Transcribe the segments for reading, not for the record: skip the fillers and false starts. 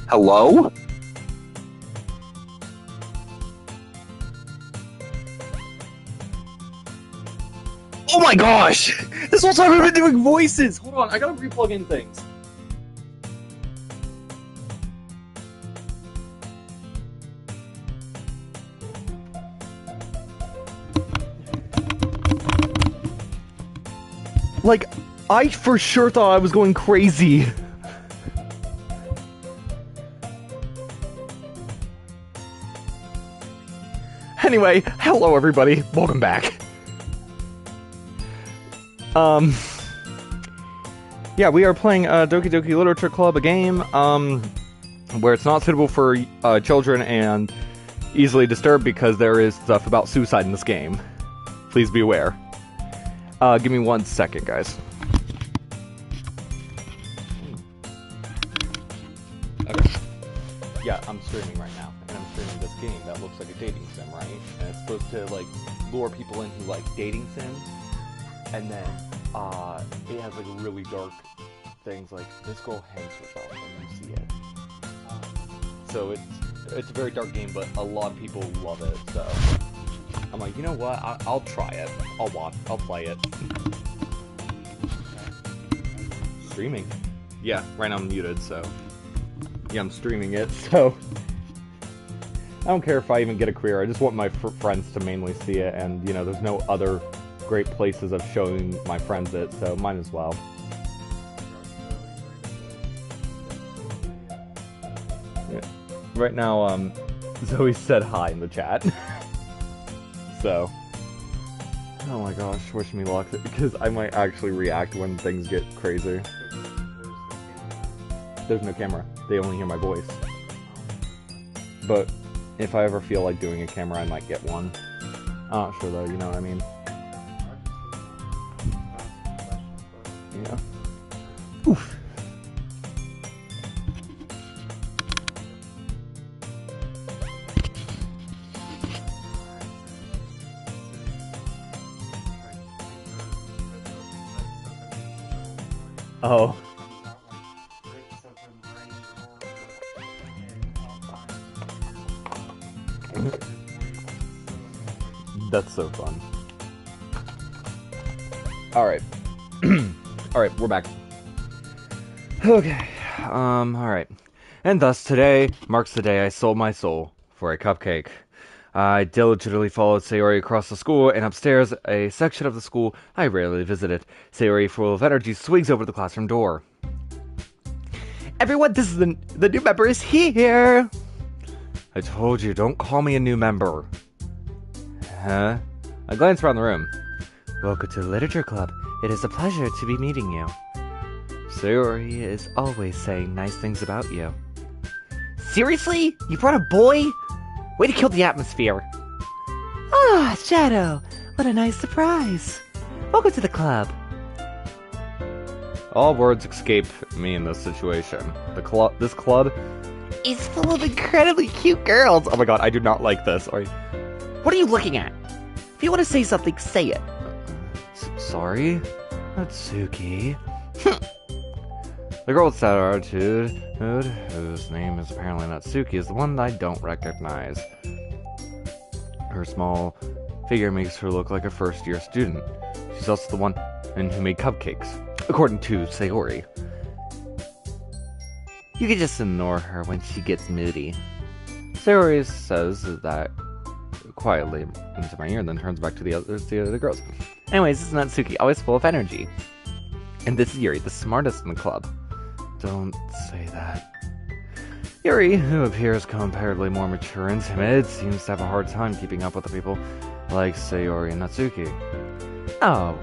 Hello? Oh my gosh! This whole time I've been doing voices! Hold on, I gotta replug in things. Like, I for sure thought I was going crazy. Anyway, hello everybody, welcome back. Yeah, we are playing Doki Doki Literature Club, a game, where it's not suitable for children and easily disturbed because there is stuff about suicide in this game. Please be aware. Give me 1 second, guys. Okay. Yeah, I'm streaming right now, and I'm streaming this game that looks like a dating sim, right? And it's supposed to, like, lure people in who like dating sims, and then, it has, like, really dark things, like, this girl hangs herself, and you see it. So it's a very dark game, but a lot of people love it, so I'm like, you know what, I'll try it. I'll play it. Streaming. Yeah, right now I'm muted, so yeah, I'm streaming it, so I don't care if I even get a career. I just want my friends to mainly see it, and, you know, there's no other great places of showing my friends it, so might as well. Yeah. Right now, Zoe said hi in the chat. So, oh my gosh, wish me luck, because I might actually react when things get crazy. There's no camera. They only hear my voice. But if I ever feel like doing a camera, I might get one. I'm not sure though, you know what I mean? Yeah. Oof. Oh. That's so fun. Alright. Alright, we're back. Okay. Alright. And thus today marks the day I sold my soul for a cupcake. I diligently followed Sayori across the school, and upstairs, a section of the school I rarely visited. Sayori, full of energy, swings over the classroom door. Everyone, this is the new member is here! I told you, don't call me a new member. Huh? I glanced around the room. Welcome to the Literature Club. It is a pleasure to be meeting you. Sayori is always saying nice things about you. Seriously? You brought a boy? Way to kill the atmosphere. Ah, Shadow. What a nice surprise. Welcome to the club. All words escape me in this situation. This club is full of incredibly cute girls. Oh my god, I do not like this. What are you looking at? If you want to say something, say it. Sorry? Natsuki. The girl with sad attitude, whose name is apparently Natsuki, is the one I don't recognize. Her small figure makes her look like a first-year student. She's also the one who made cupcakes, according to Sayori. You can just ignore her when she gets moody. Sayori says that quietly into my ear, then turns back to the other girls. Anyways, this is Natsuki, always full of energy. And this is Yuri, the smartest in the club. Don't say that. Yuri, who appears comparatively more mature and timid, seems to have a hard time keeping up with the people like Sayori and Natsuki. Oh.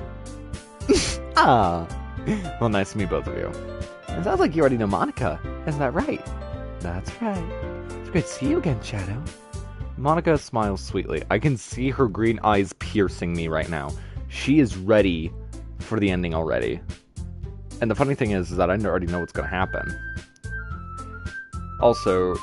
Ah. Well, nice to meet both of you. It sounds like you already know Monica. Isn't that right? That's right. It's great to see you again, Shadow. Monica smiles sweetly. I can see her green eyes piercing me right now. She is ready for the ending already. And the funny thing is that I already know what's going to happen. Also,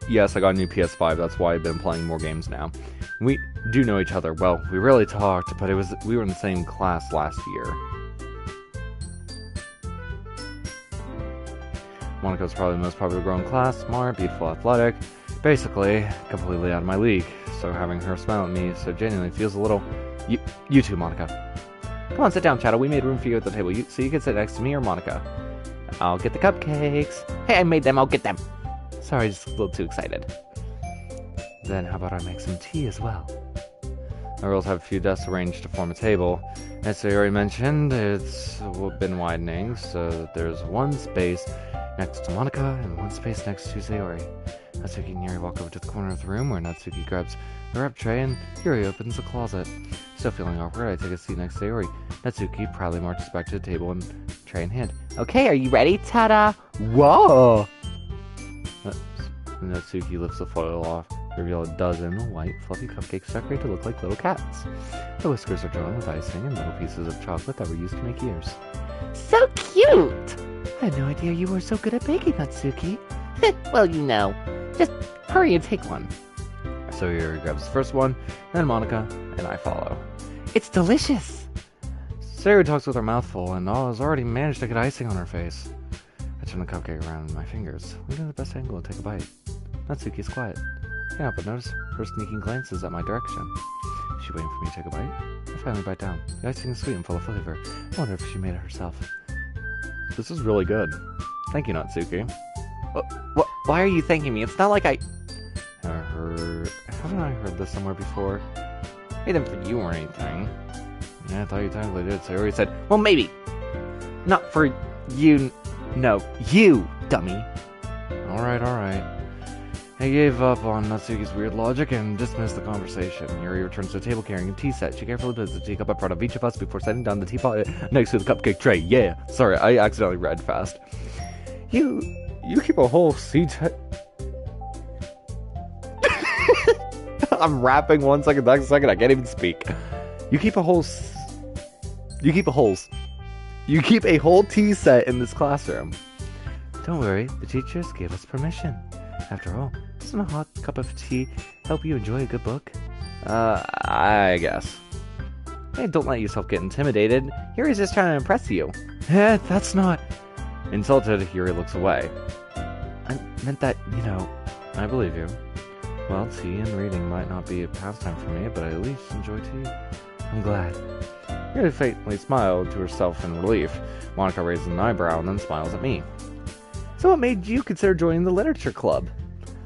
yes, I got a new PS5. That's why I've been playing more games now. We do know each other. Well, we rarely talked, but we were in the same class last year. Monika's probably the most popular girl in class, smart, beautiful, athletic, basically completely out of my league. So having her smile at me so genuinely feels a little... You too, Monika. Come on, sit down, Shadow. We made room for you at the table, so you can sit next to me or Monika. I'll get the cupcakes. Hey, I made them. I'll get them. Sorry, just a little too excited. Then how about I make some tea as well? The girls have a few desks arranged to form a table. As I already mentioned, it's been widening, so that there's one space next to Monika and one space next to Sayori. Natsuki and Yuri walk over to the corner of the room where Natsuki grabs the wrap tray and Yuri opens the closet. Still feeling awkward, I take a seat next to Sayori. Natsuki proudly marches back to the table and tray in hand. Okay, are you ready? Ta-da! Whoa! Natsuki lifts the foil off to reveal a dozen white, fluffy cupcakes decorated to look like little cats. The whiskers are drawn with icing and little pieces of chocolate that were used to make ears. So cute! I had no idea you were so good at baking, Natsuki. Well, you know. Just hurry and take one. So Yuri grabs the first one, then Monika, and I follow. It's delicious! Sayori talks with her mouth full, and has already managed to get icing on her face. I turn the cupcake around in my fingers, leaving the best angle to take a bite. Natsuki's quiet. Can't help but notice her sneaking glances at my direction. Is she waiting for me to take a bite? I finally bite down. The icing is sweet and full of flavor. I wonder if she made it herself. This is really good. Thank you, Natsuki. Why are you thanking me? It's not like I... Haven't I heard this somewhere before? Made them for you or anything. Yeah, I thought you technically did. So I already said, well, maybe. Not for you. No, you, dummy. Alright. I gave up on Natsuki's weird logic and dismissed the conversation. Yuri returns to the table carrying a tea set. She carefully puts the teacup in front of each of us before setting down the teapot next to the cupcake tray. Yeah. Sorry, I accidentally read fast. You keep a whole I'm rapping 1 second, next second, I can't even speak. You keep a whole tea set in this classroom. Don't worry, the teachers gave us permission. After all, doesn't a hot cup of tea help you enjoy a good book? I guess. Hey, don't let yourself get intimidated. Yuri's just trying to impress you. That's not... Insulted, Yuri looks away. I meant that, I believe you. Well, tea and reading might not be a pastime for me, but I at least enjoy tea. I'm glad. Yuri faintly smiled to herself in relief. Monika raises an eyebrow and then smiles at me. So what made you consider joining the literature club?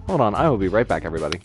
Hold on, I will be right back, everybody.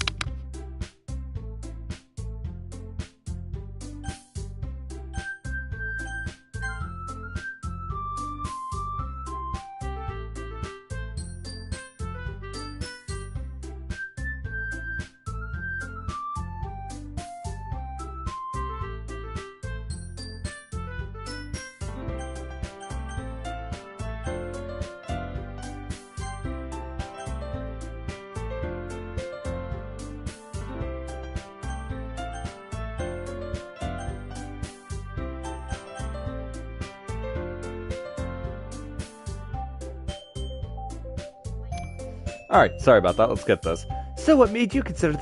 Alright, sorry about that, let's get this. So what made you consider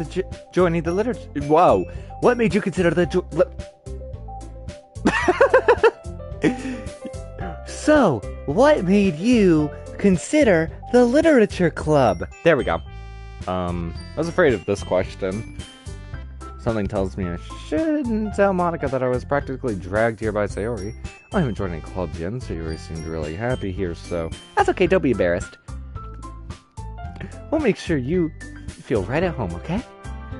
joining the literature... Whoa! What made you consider So, what made you consider the literature club? There we go. I was afraid of this question. Something tells me I shouldn't tell Monika that I was practically dragged here by Sayori. I haven't joined any clubs yet, and Sayori seemed really happy here, so... That's okay, don't be embarrassed. We'll make sure you feel right at home, okay?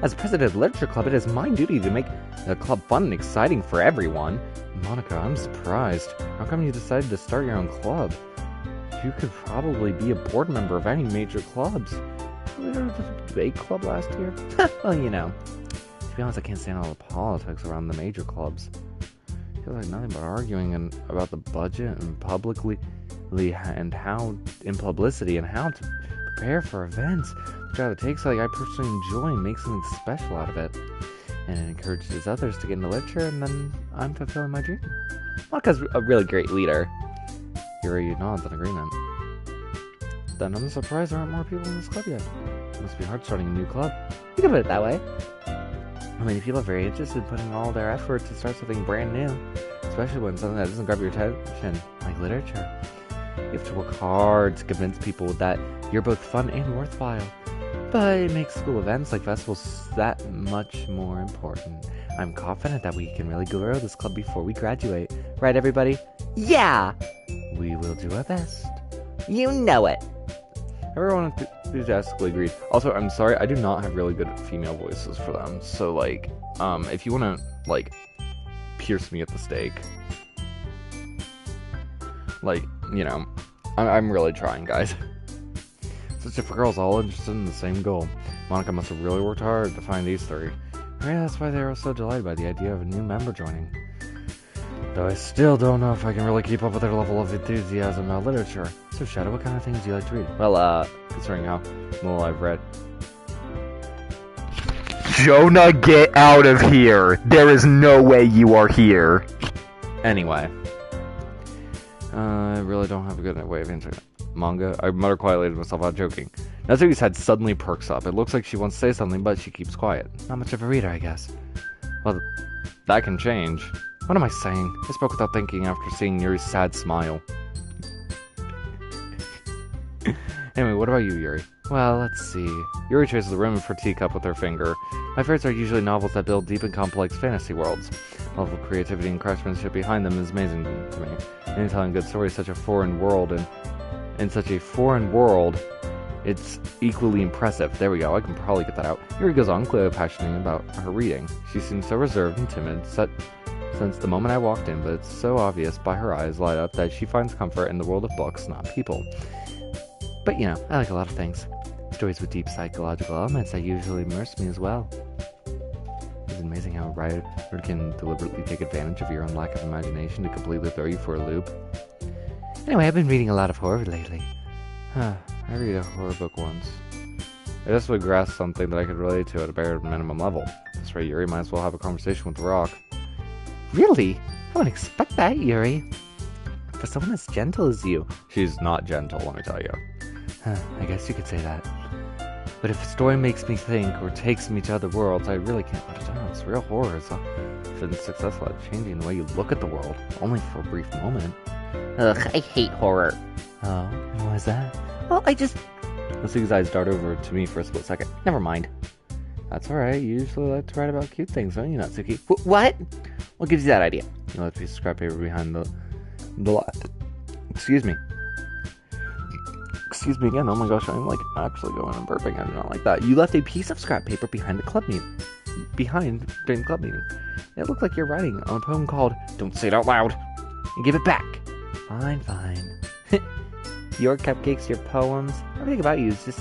As president of the Literature Club, it is my duty to make the club fun and exciting for everyone. Monika, I'm surprised. How come you decided to start your own club? You could probably be a board member of any major clubs. We were the debate club last year. Well, to be honest, I can't stand all the politics around the major clubs. It feels like nothing but arguing about the budget and publicity and how to prepare for events. The job it takes, I personally enjoy and make something special out of it. And it encourages others to get into literature, and then I'm fulfilling my dream. Monika's a really great leader. Yuri nods in agreement. Then I'm surprised there aren't more people in this club yet. It must be hard starting a new club. You can put it that way. I mean, people are very interested in putting all their effort to start something brand new. Especially when something that doesn't grab your attention, like literature. You have to work hard to convince people that you're both fun and worthwhile. But it makes school events like festivals that much more important. I'm confident that we can really grow this club before we graduate. Right, everybody? Yeah! We will do our best. You know it! Everyone enthusiastically agreed. Also, I'm sorry, I do not have really good female voices for them. So, like, if you want to, like, pierce me at the stake, like, you know, I'm really trying, guys. Such if girls all interested in the same goal. Monica must have really worked hard to find these three. Maybe that's why they were so delighted by the idea of a new member joining. Though I still don't know if I can really keep up with their level of enthusiasm about literature. So, Shadow, what kind of things do you like to read? Well, considering how little I've read. Jonah, get out of here! There is no way you are here! Anyway. I really don't have a good way of answering it. Manga? I muttered quietly to myself without joking. Natsuki's head suddenly perks up. It looks like she wants to say something, but she keeps quiet. Not much of a reader, I guess. Well, that can change. What am I saying? I spoke without thinking after seeing Yuri's sad smile. Anyway, what about you, Yuri? Well, let's see. Yuri traces the rim of her teacup with her finger. My favorites are usually novels that build deep and complex fantasy worlds. The level of creativity and craftsmanship behind them is amazing to me. And telling good stories in such a foreign world in such a foreign world, it's equally impressive. There we go, I can probably get that out. Yuri goes on, clearly passionate about her reading. She seems so reserved and timid since the moment I walked in, but it's so obvious by her eyes light up that she finds comfort in the world of books, not people. But you know, I like a lot of things. Stories with deep psychological elements that usually immerse me as well. It's amazing how a writer can deliberately take advantage of your own lack of imagination to completely throw you for a loop. Anyway, I've been reading a lot of horror lately. I read a horror book once. I just would grasp something that I could relate to at a bare minimum level. This way, Yuri might as well have a conversation with the rock. Really? I wouldn't expect that, Yuri. For someone as gentle as you. She's not gentle, let me tell you. I guess you could say that. But if a story makes me think or takes me to other worlds, I really can't put it down. It's real horror. It's been successful at changing the way you look at the world, only for a brief moment. Ugh, I hate horror. Oh, why is that? Well, Natsuki's eyes dart over to me for a split second. Never mind. That's alright, you usually like to write about cute things, don't you, Natsuki? What? What gives you that idea? You left a piece of scrap paper behind the Excuse me. Excuse me again, oh my gosh, I'm like actually going and burping. I do not like that. You left a piece of scrap paper behind the club meeting. During the club meeting. It looked like you're writing on a poem called Don't Say It Out Loud. And give it back. Fine. Your cupcakes, your poems, everything about you is just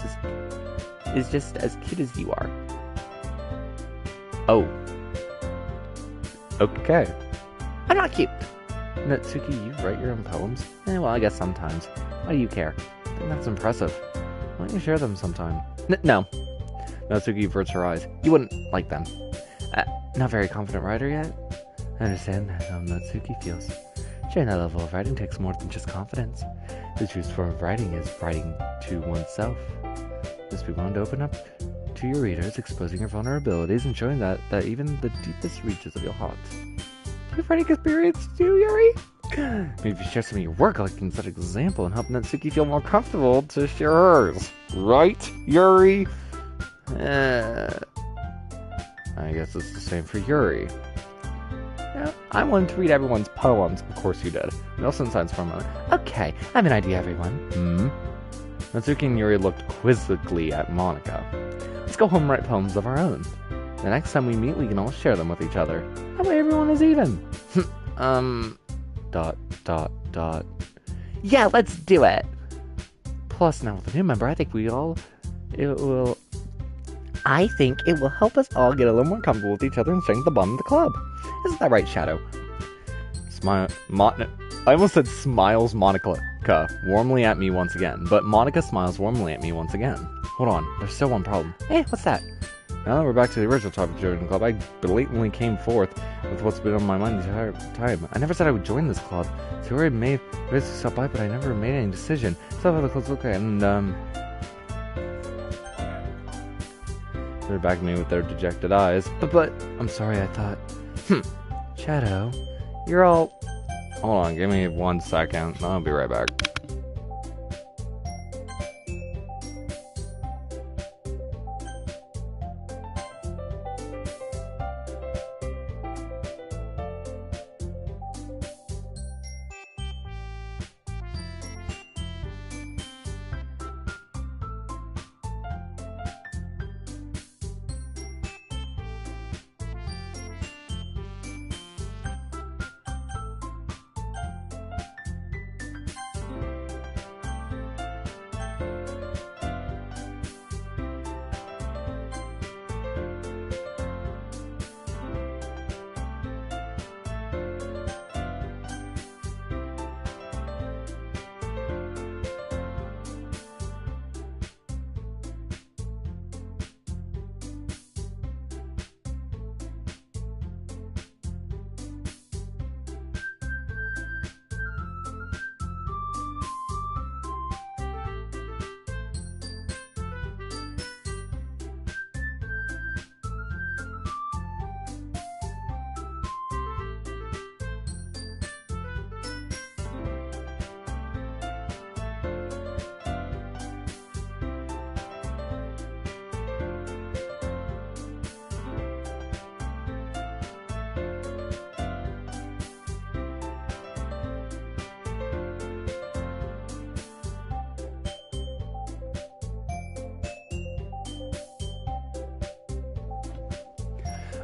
as cute as you are. Oh. Okay. I'm not cute. Natsuki, you write your own poems? Well, I guess sometimes. Why do you care? I think that's impressive. Why don't you share them sometime? No. Natsuki averts her eyes. You wouldn't like them. Not very confident writer yet? I understand how Natsuki feels. Sharing that level of writing takes more than just confidence. The true form of writing is writing to oneself. Just be willing to open up to your readers, exposing your vulnerabilities and showing that even the deepest reaches of your heart. Do you have writing experience too, Yuri? Maybe if you share some of your work, like in such an example, and help Natsuki feel more comfortable to share hers. Right, Yuri? I guess it's the same for Yuri. Yeah, I wanted to read everyone's poems. Of course you did. Nelson signs for a moment. Okay, I have an idea, everyone. Natsuki and Yuri looked quizzically at Monica. Let's go home and write poems of our own. The next time we meet, we can all share them with each other. That way everyone is even. Yeah, let's do it. Plus, now with a new member, I think it will help us all get a little more comfortable with each other and strengthen the bond of the club. Isn't that right, Shadow? I almost said smiles Monica warmly at me once again, but Monica smiles warmly at me once again. Hold on, there's still one problem. Hey, what's that? Now that we're back to the original topic of joining the club, I blatantly came forth with what's been on my mind the entire time. I never said I would join this club. So I made basically stop by, but I never made any decision. So how the club's okay, and they're back at me with their dejected eyes. But I'm sorry, I thought. Shadow, you're all. Hold on, give me 1 second. I'll be right back.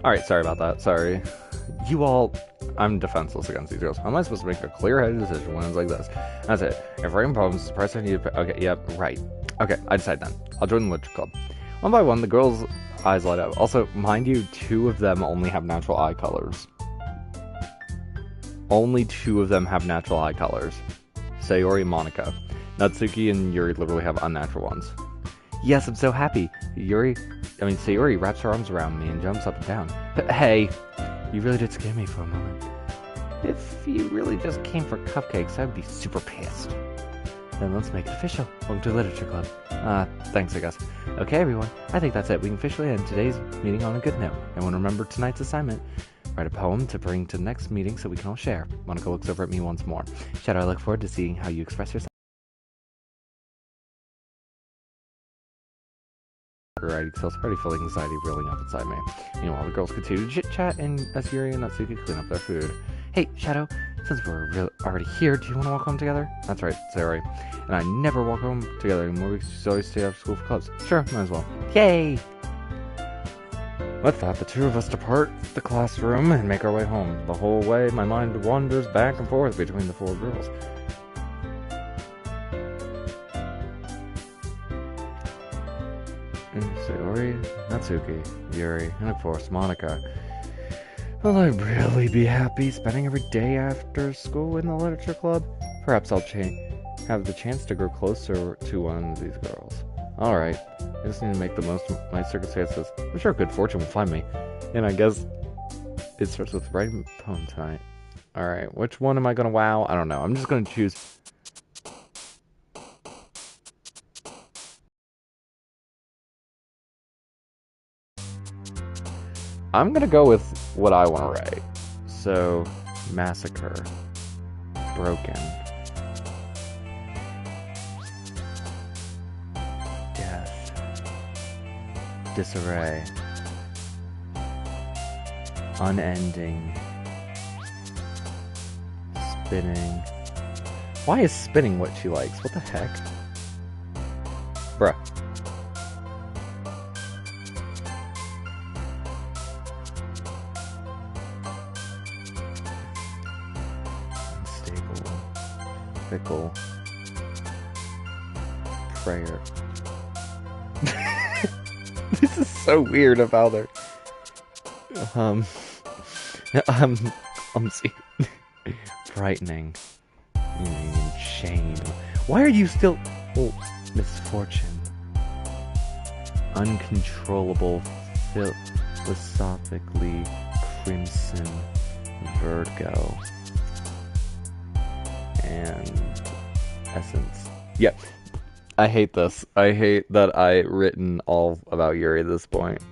Alright, sorry about that. Sorry. You all... I'm defenseless against these girls. How am I supposed to make a clear-headed decision when it's like this? That's it. If we're in problems, the price I need to pay... Okay, yep, right. Okay, I decide then. I'll join the literature club. One by one, the girls' eyes light up. Also, mind you, 2 of them only have natural eye colors. Only 2 of them have natural eye colors. Sayori and Monica. Natsuki and Yuri literally have unnatural ones. Yes, I'm so happy. Sayori wraps her arms around me and jumps up and down. Hey, you really did scare me for a moment. If you really just came for cupcakes, I'd be super pissed. Then let's make it official. Welcome to the Literature Club. Thanks, I guess. Okay, everyone. I think that's it. We can officially end today's meeting on a good note. Everyone remember tonight's assignment. Write a poem to bring to the next meeting so we can all share. Monica looks over at me once more. Shadow, I look forward to seeing how you express yourself. Already feeling anxiety rolling up inside me. Meanwhile, the girls continue to chit-chat and as Yuri and Natsuki clean up their food. Hey, Shadow, since we're already here, do you want to walk home together? That's right, Sayori. And I never walk home together anymore because we always stay after school for clubs. Sure, might as well. Yay! With that, the 2 of us depart the classroom and make our way home. The whole way, my mind wanders back and forth between the 4 girls. Sayori, Natsuki, Yuri, and of course Monica. Will I really be happy spending every day after school in the literature club? Perhaps I'll have the chance to grow closer to one of these girls. Alright, I just need to make the most of my circumstances. I'm sure good fortune will find me. And I guess it starts with writing a poem tonight. Alright, which one am I gonna wow? I don't know. I'm just gonna choose... I'm gonna go with what I want to write. So, massacre, broken, death, disarray, unending, spinning. Why is spinning what she likes? What the heck? Bruh. Fickle. Prayer. This is so weird about her. See. Frightening. Shame. Why are you still... Oh, misfortune. Uncontrollable, philosophically crimson vertigo. And essence. Yeah. I hate this. I hate that I written all about Yuri at this point.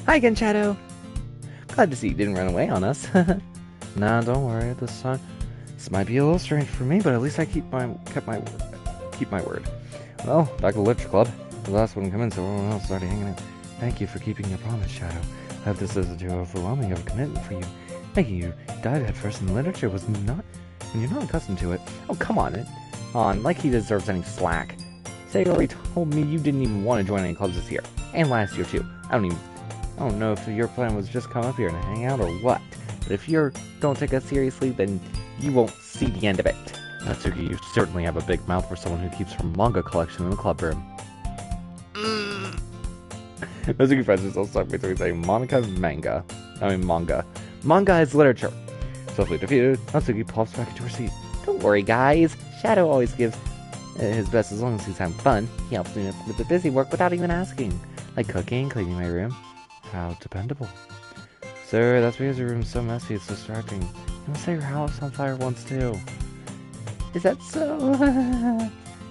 Hi again, Shadow. Glad to see you didn't run away on us. Nah, don't worry. This might be a little strange for me, but at least I keep my word. Well, back to the literature club. The last one to come in, so everyone else started hanging out. Thank you for keeping your promise, Shadow. I hope this isn't too overwhelming of a commitment for you. Making you dive headfirst in literature was not... And you're not accustomed to it. Oh, come on. Like he deserves any slack. Sayori told me you didn't even want to join any clubs this year. And last year, too. I don't know if your plan was just come up here and hang out or what. But if you don't take us seriously, then you won't see the end of it. Natsuki, you certainly have a big mouth for someone who keeps her manga collection in the club room. Natsuki finds herself stuck between saying manga. Manga is literature. Selfly defeated, Natsuki pops back into her seat. Don't worry, guys. Shadow always gives his best as long as he's having fun. He helps me with the busy work without even asking. Like cooking, cleaning my room. How dependable. Sir, that's because your room's so messy, it's distracting. You must set your house on fire once, too. Is that so?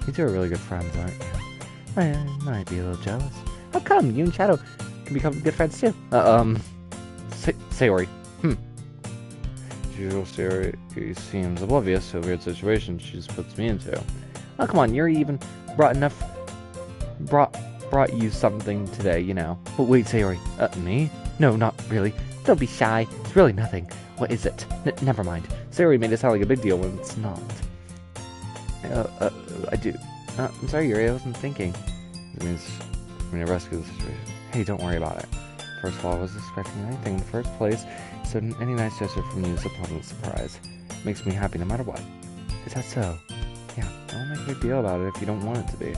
You two are really good friends, aren't you? I might be a little jealous. How come? You and Shadow can become good friends, too. Sayori. Usual Sayori seems oblivious to a weird situation she just puts me into. Oh, come on, Yuri even brought you something today, you know. But wait, Sayori. Me? No, not really. Don't be shy. It's really nothing. What is it? Never mind. Sayori made it sound like a big deal when it's not. I do. I'm sorry, Yuri, I wasn't thinking. It means I'm gonna rescue the situation. Hey, don't worry about it. First of all, I wasn't expecting anything in the first place, so any nice gesture from you is a pleasant surprise. Makes me happy no matter what. Is that so? Yeah, don't make a big deal about it if you don't want it to be.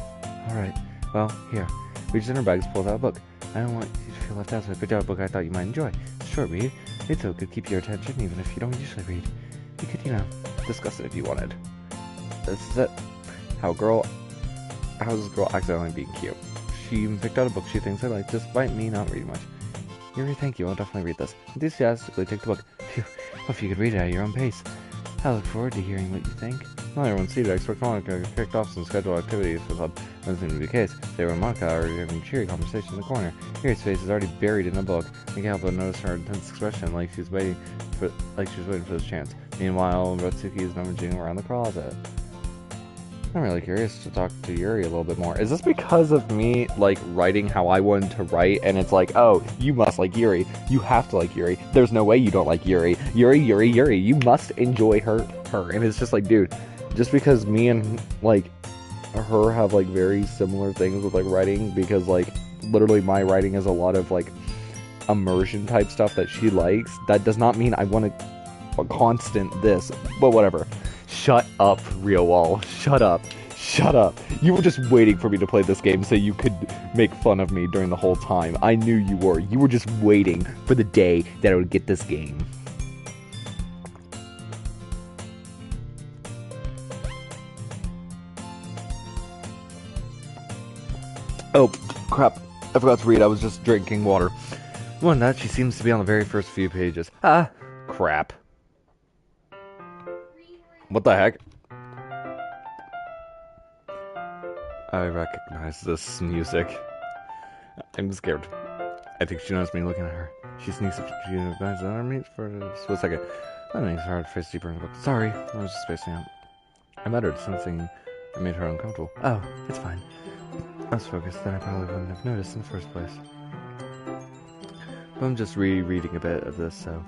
Alright, well, here. Reached in her bag, pulled out a book. I don't want you to feel left out, so I picked out a book I thought you might enjoy. It's a short read. It's so it could keep your attention even if you don't usually read. You could, discuss it if you wanted. This is it. How's this girl accidentally being cute? She picked out a book she thinks I like, despite me not reading much. Yuri, thank you. I'll definitely read this. Enthusiastically take the book. Phew. Well, if you could read it at your own pace. I look forward to hearing what you think. While everyone's seated, I expect Monica to kicked off some scheduled activities for the club. Doesn't seem to be the case. They were and Monica are having a cheery conversation in the corner. Yuri's face is already buried in the book. I can't help but notice her intense expression, like she was waiting for this chance. Meanwhile, Rotsuki is rummaging around the closet. I'm really curious to talk to Yuri a little bit more. Is this because of me, writing how I wanted to write, and it's like, oh, you must like Yuri. You have to like Yuri. There's no way you don't like Yuri. Yuri. You must enjoy her. And it's just like, dude, just because me and, her have, very similar things with, writing, because, literally my writing is a lot of, immersion type stuff that she likes, that does not mean I want a constant this, but whatever. Shut up, Real Wall. Shut up. You were just waiting for me to play this game so you could make fun of me during the whole time. I knew you were. You were just waiting for the day that I would get this game. Oh, crap. I forgot to read. I was just drinking water. More than that, she seems to be on the very first few pages. Ah, crap. What the heck? I recognize this music. I'm scared. I think she knows me looking at her. She sneaks up to you and bangs on me for a split second. That makes her face deeper in the book. Sorry, I was just spacing out. I muttered, sensing I made her uncomfortable. Oh, it's fine. I was focused, then I probably wouldn't have noticed in the first place. But I'm just rereading a bit of this, so...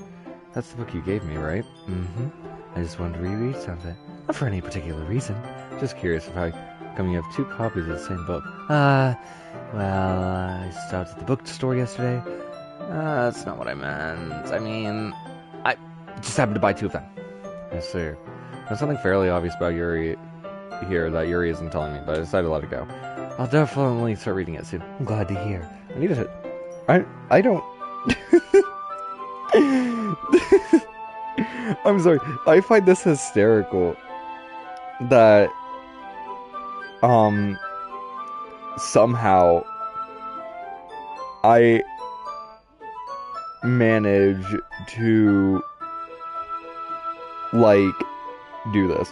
That's the book you gave me, right? Mm-hmm. I just wanted to reread some of it. Not for any particular reason. Just curious if how come you have two copies of the same book. Well, I stopped at the bookstore yesterday. That's not what I meant. I mean, I just happened to buy two of them. I see. There's something fairly obvious about Yuri here that Yuri isn't telling me, but I decided to let it go. I'll definitely start reading it soon. I'm glad to hear. I need to... I don't... I'm sorry. I find this hysterical that somehow I manage to do this.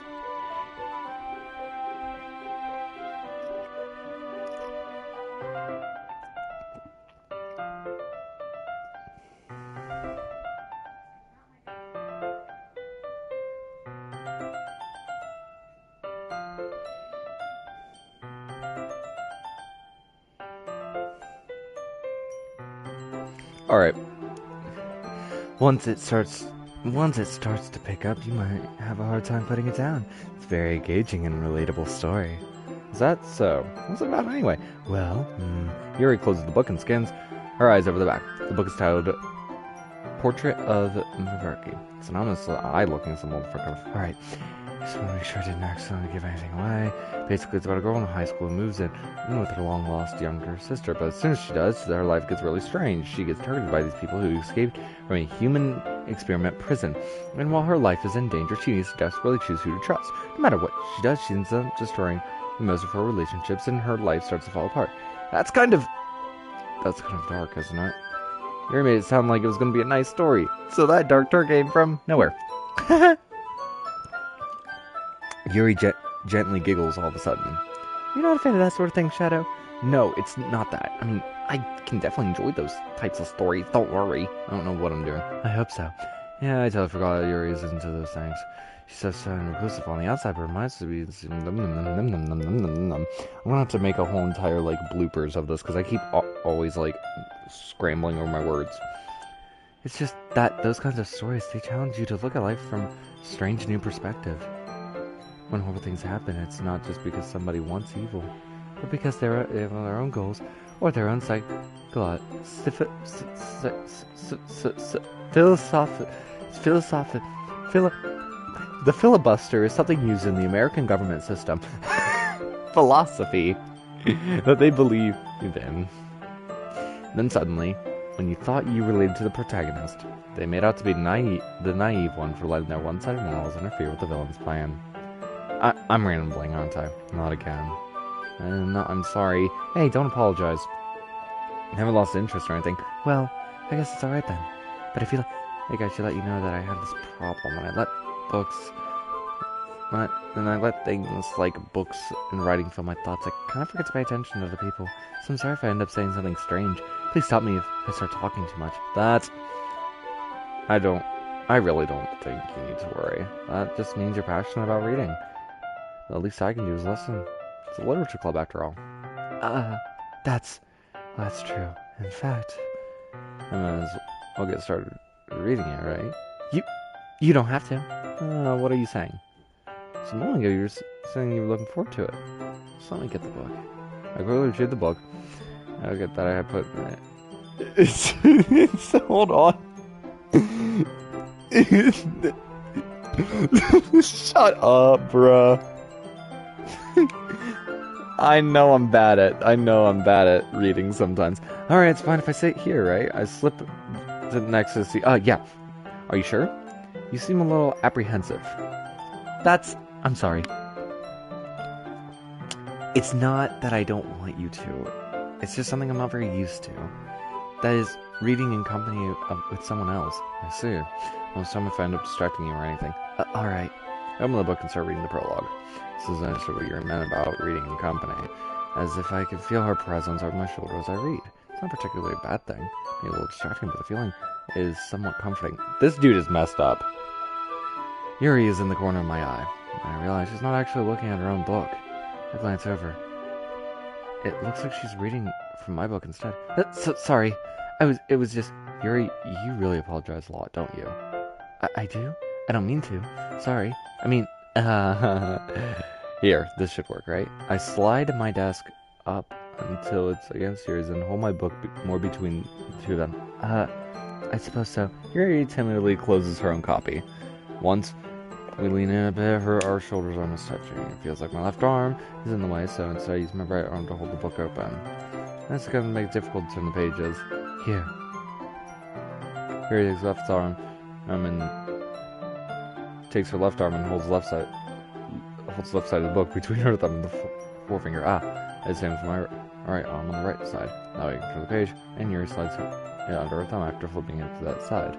Alright. Once it starts to pick up, you might have a hard time putting it down. It's a very engaging and relatable story. Is that so? What's it about anyway? Well, Yuri closes the book and scans her eyes over the back. The book is titled Portrait of Maverki. It's an honest eye-looking symbol for cover. Alright. Just want to make sure I didn't accidentally give anything away. Basically, it's about a girl in high school who moves in with her long-lost younger sister. But as soon as she does, her life gets really strange. She gets targeted by these people who escaped from a human experiment prison. And while her life is in danger, she needs to desperately choose who to trust. No matter what she does, she ends up destroying most of her relationships, and her life starts to fall apart. That's kind of dark, isn't it? You made it sound like it was going to be a nice story. So that dark came from nowhere. Yuri gently giggles all of a sudden. You're not a fan of that sort of thing, Shadow? No, it's not that. I mean, I can definitely enjoy those types of stories. Don't worry. I don't know what I'm doing. I hope so. Yeah, I totally forgot that Yuri is into those things. She's so reclusive on the outside, but reminds me to be... I'm gonna have to make a whole entire, bloopers of this, because I keep always, scrambling over my words. It's just that those kinds of stories, they challenge you to look at life from a strange new perspective. When horrible things happen, it's not just because somebody wants evil. or because they have their own goals, or their own the filibuster is something used in the American government system. Philosophy that they believe in. Then suddenly, when you thought you related to the protagonist, they made out to be the naive one for letting their one-sided morals interfere with the villain's plan. I'm rambling, aren't I? Not again. I'm sorry. Hey, don't apologize. I haven't lost interest or anything. Well, I guess it's alright then. But I feel like I should let you know that I have this problem when I let things like books and writing fill my thoughts. I kind of forget to pay attention to other people. So I'm sorry if I end up saying something strange. Please stop me if I start talking too much. I really don't think you need to worry. That just means you're passionate about reading. The least I can do is listen. It's a literature club after all. That's true. In fact, I might as well get started reading it, right? You don't have to. What are you saying? So a moment ago you were saying you were looking forward to it. So let me get the book. I quickly retrieved the book. I get that I had put hold on. Shut up, bruh. I know I'm bad at reading sometimes. Alright, it's fine if I sit here, right? I slip to next to the seat. Yeah. Are you sure? You seem a little apprehensive. I'm sorry. It's not that I don't want you to. It's just something I'm not very used to. That is, reading in company with someone else. I see. Most time if I end up distracting you or anything. Alright. I open the book and start reading the prologue. This is actually what you're meant about reading in company. As if I could feel her presence over my shoulder as I read. It's not particularly a bad thing. Maybe a little distracting, but the feeling is somewhat comforting. This dude is messed up. Yuri is in the corner of my eye. I realize she's not actually looking at her own book. I glance over. It looks like she's reading from my book instead. Sorry. It was just... Yuri, you really apologize a lot, don't you? I do? I don't mean to. Sorry. I mean... Here, this should work, right? I slide my desk up until it's against yours and hold my book more between the two of them. I suppose so. Yuri timidly closes her own copy. Once we lean in a bit, our shoulders are almost touching. It feels like my left arm is in the way, so instead I use my right arm to hold the book open. That's going to make it difficult to turn the pages. Here. Yuri takes left arm, and takes her left arm and holds left side of the book between her thumb and the forefinger. I do the same with my right arm on the right side. Now I can turn the page, and Yuri slides it under her thumb after flipping it to that side.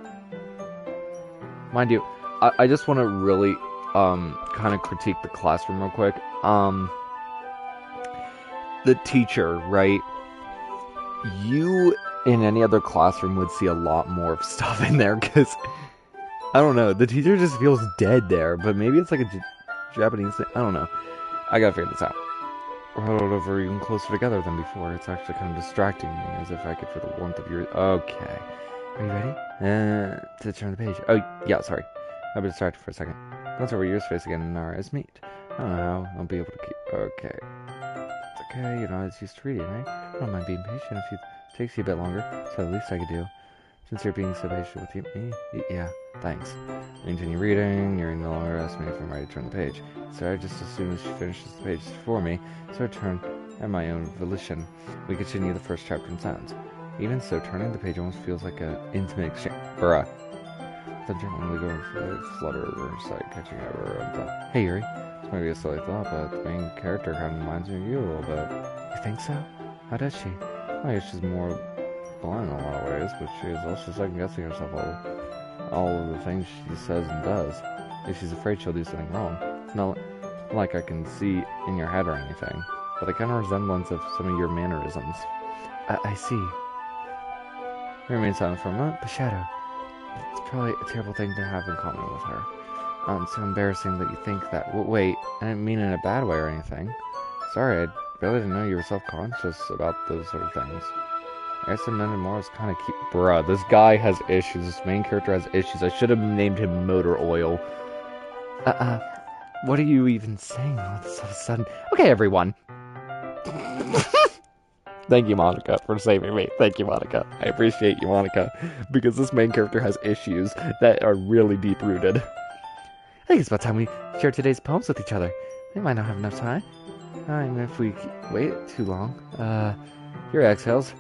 Mind you, I just want to really kind of critique the classroom real quick. The teacher, right? You in any other classroom would see a lot more of stuff in there, because I don't know, the teacher just feels dead there, but maybe it's like a Japanese thing. I don't know. I gotta figure this out. We're huddled over even closer together than before. It's actually kind of distracting me, as if I could feel the warmth of your... Okay. Are you ready? To turn the page. Oh, yeah, sorry. I've been distracted for a second. Glance over your face again and our eyes meet. I don't know how I'll be able to keep... Okay. It's okay, you're not as used to reading, right? I don't mind being patient if it takes you a bit longer. So the least I could do. Since you're being so patient with me, yeah, thanks. Continue reading, you're no longer asking me if I'm ready to turn the page. So just as soon as she finishes the page for me, so I turn at my own volition. We continue the first chapter in silence. Even so, turning the page almost feels like an intimate exchange. Bruh. The gently go for a flutter over her side, catching over and thought, hey Yuri, this might be a silly thought, but the main character kind of reminds me of you a little bit. You think so? How does she? I guess she's more blind in a lot of ways, but she is also second-guessing herself all of the things she says and does. If she's afraid she'll do something wrong. It's not like I can see in your head or anything, but a kind of resemblance of some of your mannerisms. I see. You remain silent for a moment, but Shadow, it's probably a terrible thing to have in common with her. It's so embarrassing that you think that. Wait, I didn't mean it in a bad way or anything. Sorry, I really didn't know you were self-conscious about those sort of things. I guess I meant it more as kind of keep... Bruh, this guy has issues. This main character has issues. I should have named him Motor Oil. What are you even saying all of a sudden? Okay, everyone. Thank you, Monica, for saving me. Thank you, Monica. I appreciate you, Monica, because this main character has issues that are really deep-rooted. I think it's about time we share today's poems with each other. We might not have enough time. If we wait too long. Your exhales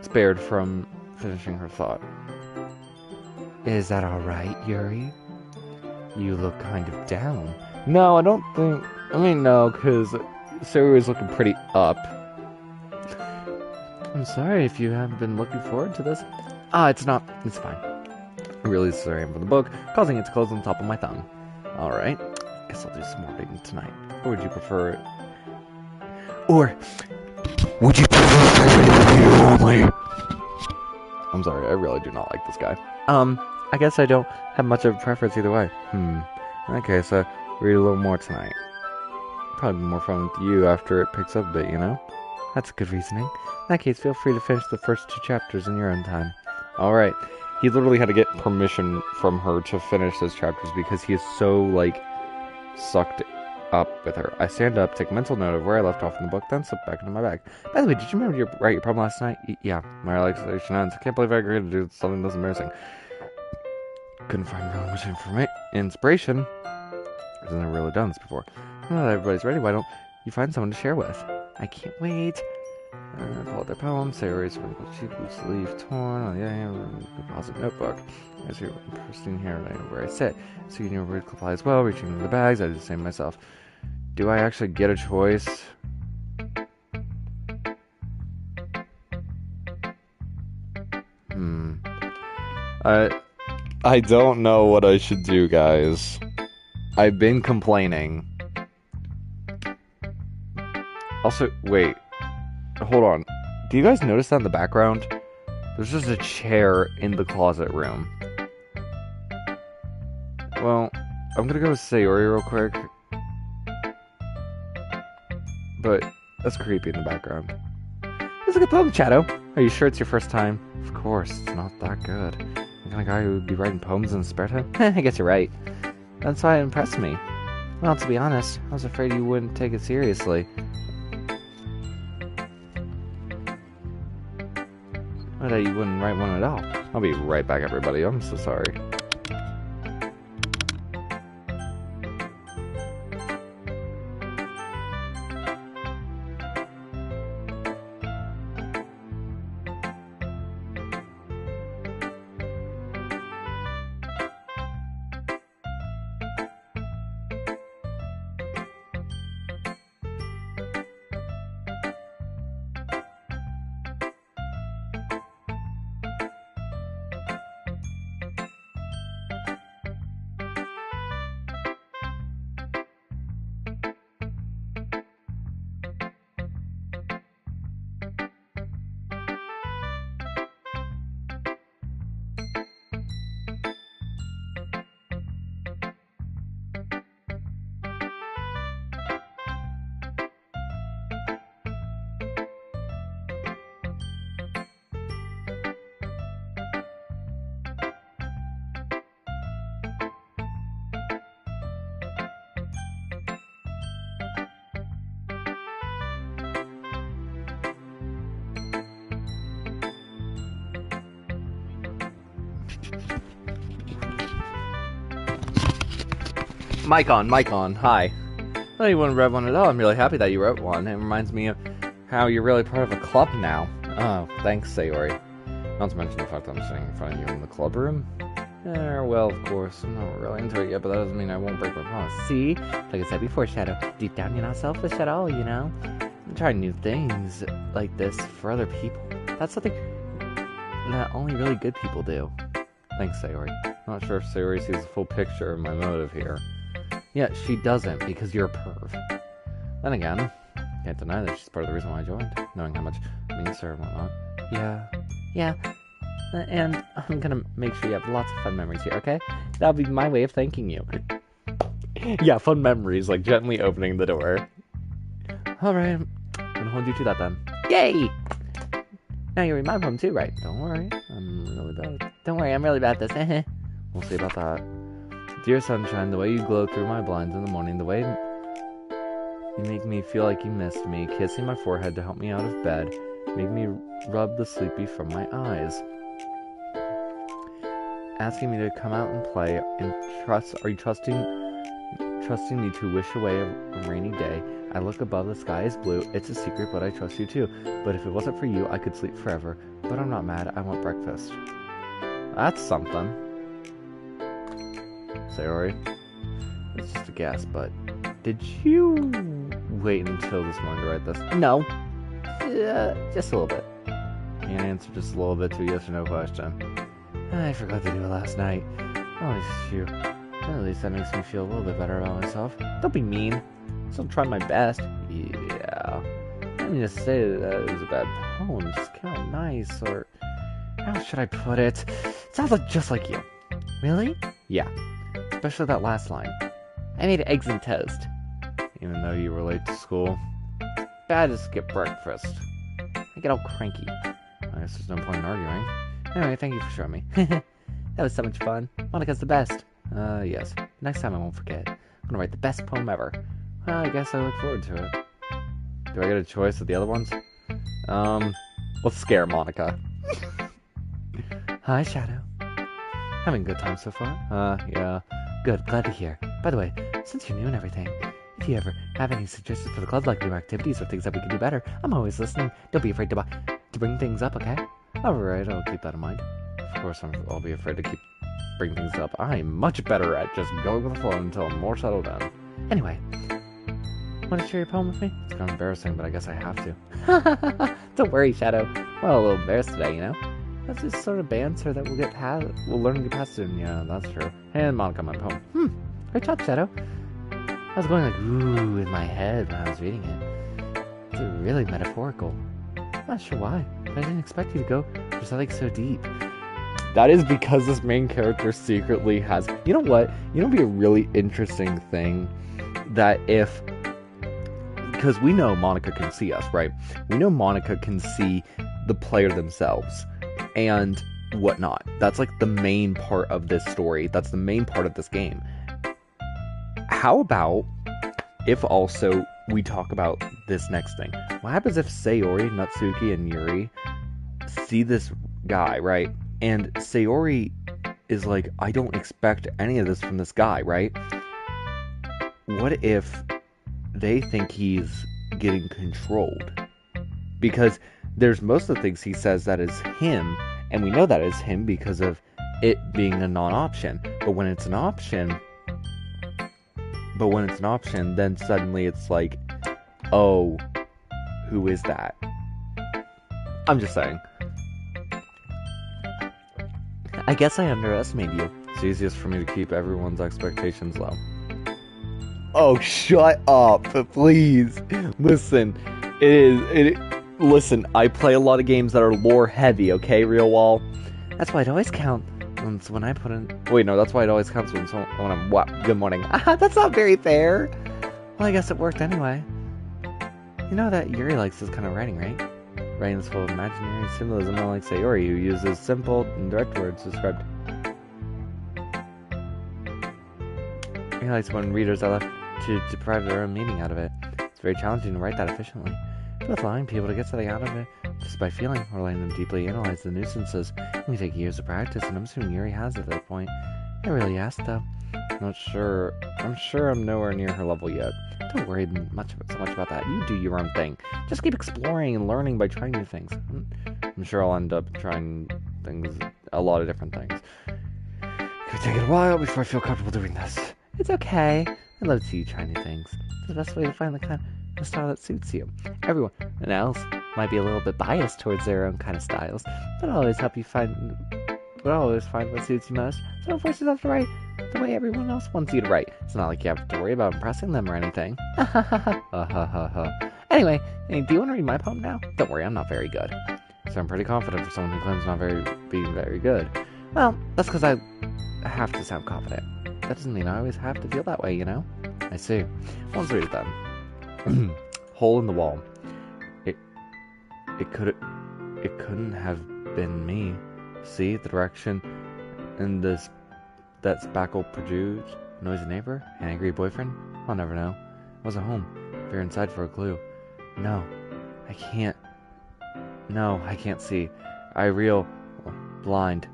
spared from finishing her thought. Is that alright, Yuri? You look kind of down. No, I don't think... I mean, no, because Sayori is looking pretty up. I'm sorry if you haven't been looking forward to this. It's not. It's fine. I really sorry from the book, causing it to close on the top of my thumb. Alright, guess I'll do some more reading tonight. Or would you prefer... Or... Would you prefer you only? I'm sorry, I really do not like this guy. I guess I don't have much of a preference either way. In that case, read a little more tonight. Probably be more fun with you after it picks up a bit, you know? That's good reasoning. In that case, feel free to finish the first 2 chapters in your own time. Alright. He literally had to get permission from her to finish those chapters because he is so, like, sucked up with her. I stand up, take a mental note of where I left off in the book, then slip back into my bag. By the way, did you remember to write your problem last night? Yeah, my relaxation ends. I can't believe I agreed to do something that's embarrassing. Couldn't find really much inspiration. I've never really done this before. Now that everybody's ready, why don't you find someone to share with? I can't wait. Pull out their poem, Sayori's wrinkled cheek, loose leaf torn on the deposit notebook. As you're pristine here, I know where I sit. So you know where to apply as well, reaching into the bags, I do the same myself. Do I actually get a choice? I don't know what I should do, guys. I've been complaining. Also, wait. Hold on. Do you guys notice that in the background? There's just a chair in the closet room. Well, I'm gonna go with Sayori real quick. But that's creepy in the background. It's a good poem, Shadow. Are you sure it's your first time? Of course, it's not that good. The kind of guy who would be writing poems in his spare time? I guess you're right. That's why it impressed me. Well, to be honest, I was afraid you wouldn't take it seriously. Or that you wouldn't write one at all. I'll be right back, everybody. I'm so sorry. Mic on, hi. Well, you wouldn't read one at all. I'm really happy that you wrote one. It reminds me of how you're really part of a club now. Oh, thanks, Sayori. Not to mention the fact that I'm sitting in front of you in the club room. Well, of course, I'm not really into it yet, but that doesn't mean I won't break my promise. See? Like I said before, Shadow, deep down you're not selfish at all, you know? I'm trying new things like this for other people. That's something that only really good people do. Thanks, Sayori. Not sure if Sayori sees the full picture of my motive here. Yeah, she doesn't, because you're a perv. Then again, can't deny that she's part of the reason why I joined, knowing how much it means to her and whatnot. Yeah. And I'm gonna make sure you have lots of fun memories here, okay? That'll be my way of thanking you. Yeah, fun memories, like gently opening the door. Alright, I'm gonna hold you to that then. Yay! Now you read my poem too, right? Don't worry, I'm really bad at this. We'll see about that. Dear sunshine, the way you glow through my blinds in the morning, the way You make me feel like you missed me, kissing my forehead to help me out of bed, make me rub the sleepy from my eyes. Asking me to come out and play, and are you trusting me to wish away a rainy day? I look above, the sky is blue, it's a secret, but I trust you too. But if it wasn't for you, I could sleep forever. But I'm not mad, I want breakfast. That's something. Sayori. It's just a guess, but did you wait until this morning to write this? No. Just a little bit. Can't answer just a little bit to a yes or no question. I forgot to do it last night. At least that makes me feel a little bit better about myself. Don't be mean. Still try my best. Yeah. I didn't mean to say that it was a bad poem. Just kind of nice, or how should I put it? It sounds just like you. Really? Yeah. Especially that last line. I made eggs and toast. Even though you were late to school. Bad to skip breakfast. I get all cranky. I guess there's no point in arguing. Anyway, thank you for showing me. That was so much fun. Monica's the best. Yes. Next time I won't forget. I'm gonna write the best poem ever. Well, I guess I look forward to it. Do I get a choice of the other ones? Let's scare Monica. Hi, Shadow. Having a good time so far? Yeah. Good, glad to hear. By the way, since you're new and everything, if you ever have any suggestions for the club, like new activities or things that we can do better, I'm always listening. Don't be afraid to bring things up, okay? Alright, I'll keep that in mind. Of course, I'll be afraid to bring things up. I'm much better at just going with the flow until I'm more settled down. Anyway, want to share your poem with me? It's kind of embarrassing, but I guess I have to. Don't worry, Shadow. Well, a little embarrassed today, you know? That's just sort of banter that we'll learn to get past soon. Yeah, that's true. And Monica, my poem. Great job, Shadow. I was going like, ooh, in my head when I was reading it. It's really metaphorical. I'm not sure why, but I didn't expect you to go for something so deep. That is because this main character secretly has... You know what? You know what would be a really interesting thing? That if... Because we know Monica can see us, right? We know Monica can see the player themselves and whatnot. That's like the main part of this story. That's the main part of this game. How about if also we talk about this next thing? What happens if Sayori, Natsuki, and Yuri see this guy, right? And Sayori is like, I don't expect any of this from this guy, right? What if they think he's getting controlled? Because there's most of the things he says that is him, and we know that is him because of it being a non-option. But when it's an option, then suddenly it's like, oh, who is that? I'm just saying. I guess I underestimated you. It's easiest for me to keep everyone's expectations low. Oh, shut up, please. Listen, listen, I play a lot of games that are lore heavy, okay, Real Wall? That's why it always counts when I put in... Wait, no, that's why it always counts when I'm... What? Good morning. That's not very fair. Well, I guess it worked anyway. You know that Yuri likes this kind of writing, right? Writing is full of imaginary symbolism, unlike Sayori, who uses simple and direct words to describe... He likes when readers are left to deprive their own meaning out of it. It's very challenging to write that efficiently. But allowing people to get something out of it just by feeling or letting them deeply analyze the nuisances can take years of practice, and I'm assuming Yuri has at that point. I really asked, though. I'm sure I'm nowhere near her level yet. Don't worry so much about that. You do your own thing. Just keep exploring and learning by trying new things. I'm sure I'll end up trying a lot of different things. It could take a while before I feel comfortable doing this. It's okay. I love to see you try new things. It's the best way to find the kind of style that suits you. Everyone else might be a little bit biased towards their own kind of styles, but I'll always find what suits you most. So don't force yourself to write the way everyone else wants you to write. It's not like you have to worry about impressing them or anything. Anyway, do you want to read my poem now? Don't worry, I'm not very good. So I'm pretty confident for someone who claims being very good. Well, that's because I have to sound confident. That doesn't mean I always have to feel that way, you know? I see. Well, let's read it then. Hole in the wall. It couldn't have been me. See the direction in that spackle produced? Noisy neighbor? An angry boyfriend? I'll never know. I wasn't home. peer inside for a clue. No, I can't. No, I can't see. I reel blind,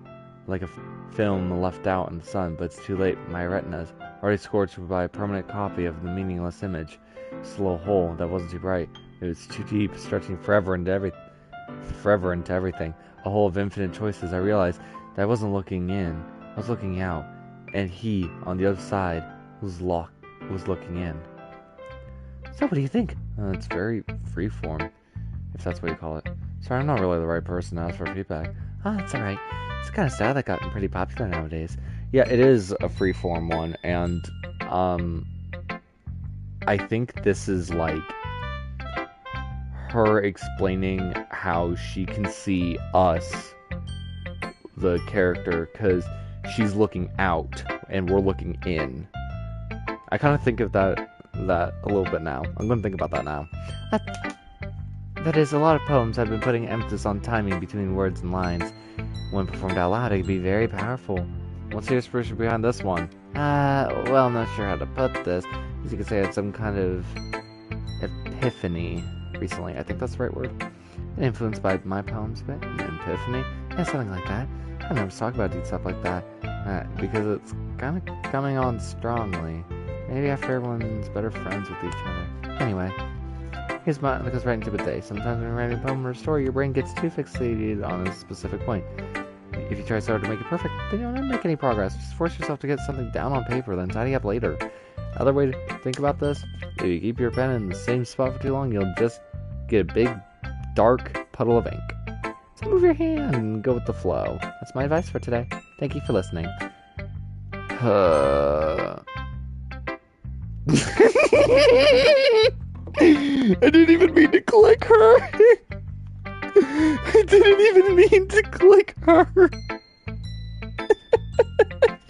like a film left out in the sun, but it's too late. My retina's already scorched by a permanent copy of the meaningless image. Just a little hole that wasn't too bright. It was too deep, stretching forever into everything. A hole of infinite choices. I realized that I wasn't looking in. I was looking out, and he, on the other side, was looking in. So what do you think? It's very freeform, if that's what you call it. Sorry, I'm not really the right person to ask for feedback. Oh, that's alright. It's the kind of style that got pretty popular nowadays. Yeah, it is a freeform one, and, I think this is, like, her explaining how she can see us, the character, because she's looking out, and we're looking in. I kind of think of that a little bit now. I'm going to think about that now. That is, a lot of poems have been putting emphasis on timing between words and lines. When performed out loud, it can be very powerful. What's your inspiration behind this one? Well, I'm not sure how to put this. As you could say, I had some kind of epiphany recently. I think that's the right word. And influenced by my poems, but an epiphany? Yeah, something like that. I never talk about deep stuff like that. Because it's kind of coming on strongly. Maybe after everyone's better friends with each other. Anyway, here's mine that goes right into the day. Sometimes when you're writing a poem or a story, your brain gets too fixated on a specific point. If you try so hard to make it perfect, then you'll never make any progress. Just force yourself to get something down on paper, then tidy up later. Other way to think about this, if you keep your pen in the same spot for too long, you'll just get a big, dark puddle of ink. So move your hand and go with the flow. That's my advice for today. Thank you for listening. I didn't even mean to click her. I didn't even mean to click her.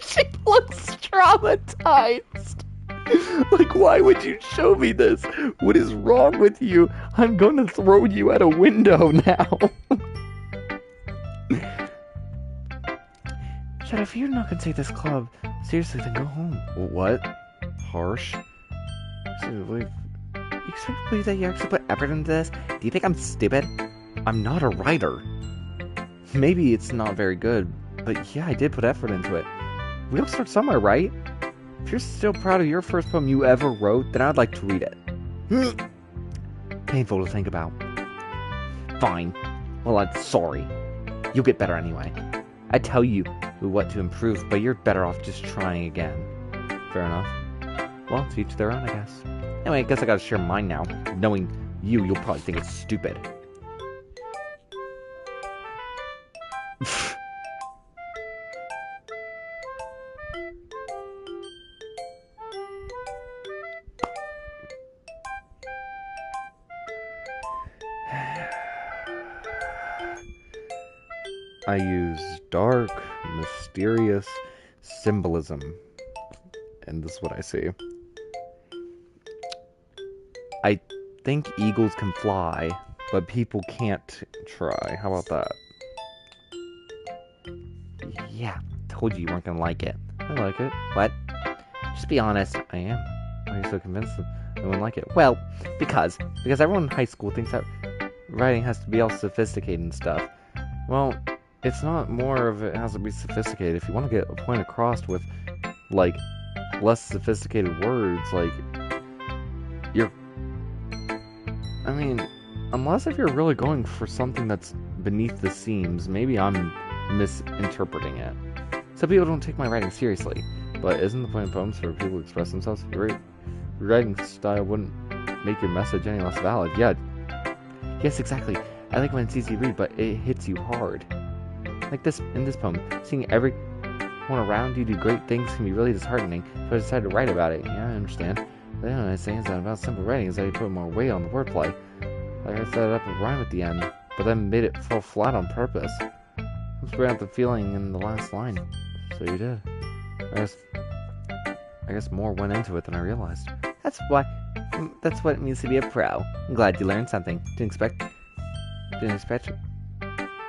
She looks traumatized. Like, why would you show me this? What is wrong with you? I'm going to throw you out a window now. Shut up, if you're not going to take this club seriously, then go home. What? Harsh? You expect to believe that you actually put effort into this? Do you think I'm stupid? I'm not a writer. Maybe it's not very good, but yeah, I did put effort into it. We all start somewhere, right? If you're still proud of your first poem you ever wrote, then I'd like to read it. Painful to think about. Fine. Well, I'm sorry. You'll get better anyway. I tell you what to improve, but you're better off just trying again. Fair enough. Well, to each their own, I guess. Anyway, I guess I gotta share mine now. Knowing you'll probably think it's stupid. I use dark, mysterious symbolism. And this is what I see. I think eagles can fly, but people can't try. How about that? Yeah, told you weren't gonna like it. I like it. What? Just be honest. I am. Why are you so convinced that I wouldn't like it? Well, because everyone in high school thinks that writing has to be all sophisticated and stuff. Well, it's not more of it has to be sophisticated. If you want to get a point across with, like, less sophisticated words, like, I mean, unless if you're really going for something that's beneath the seams, maybe I'm misinterpreting it. Some people don't take my writing seriously, but isn't the point of poems for people to express themselves? Your writing style wouldn't make your message any less valid. Yeah. Yes, exactly. I like when it's easy to read, but it hits you hard. Like this, in this poem, seeing everyone around you do great things can be really disheartening, so I decided to write about it. Yeah, I understand. But the only thing is that about simple writing is that you put more weight on the wordplay. Like I set up a rhyme at the end, but then made it fall flat on purpose. Let's bring out the feeling in the last line. So you did. I guess more went into it than I realized. That's what it means to be a pro. I'm glad you learned something. Didn't expect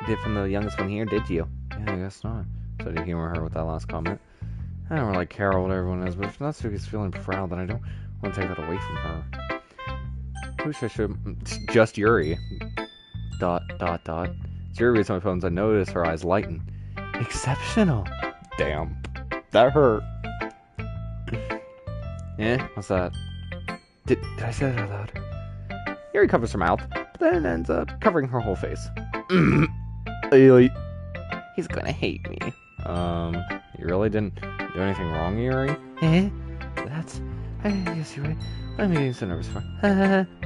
it from the youngest one here, did you? Yeah, I guess not. So to humor her with that last comment. I don't really care what everyone is, but if Natsuki's feeling proud, then I don't want to take that away from her. Who should I show? Just Yuri. Dot, dot, dot. As Yuri reads my poems, I notice her eyes lighten. Exceptional. Damn. That hurt. What's that? Did I say that out loud? Yuri covers her mouth, but then ends up covering her whole face. He's gonna hate me. You really didn't do anything wrong, Yuri? Yes, you're right. I'm getting so nervous for.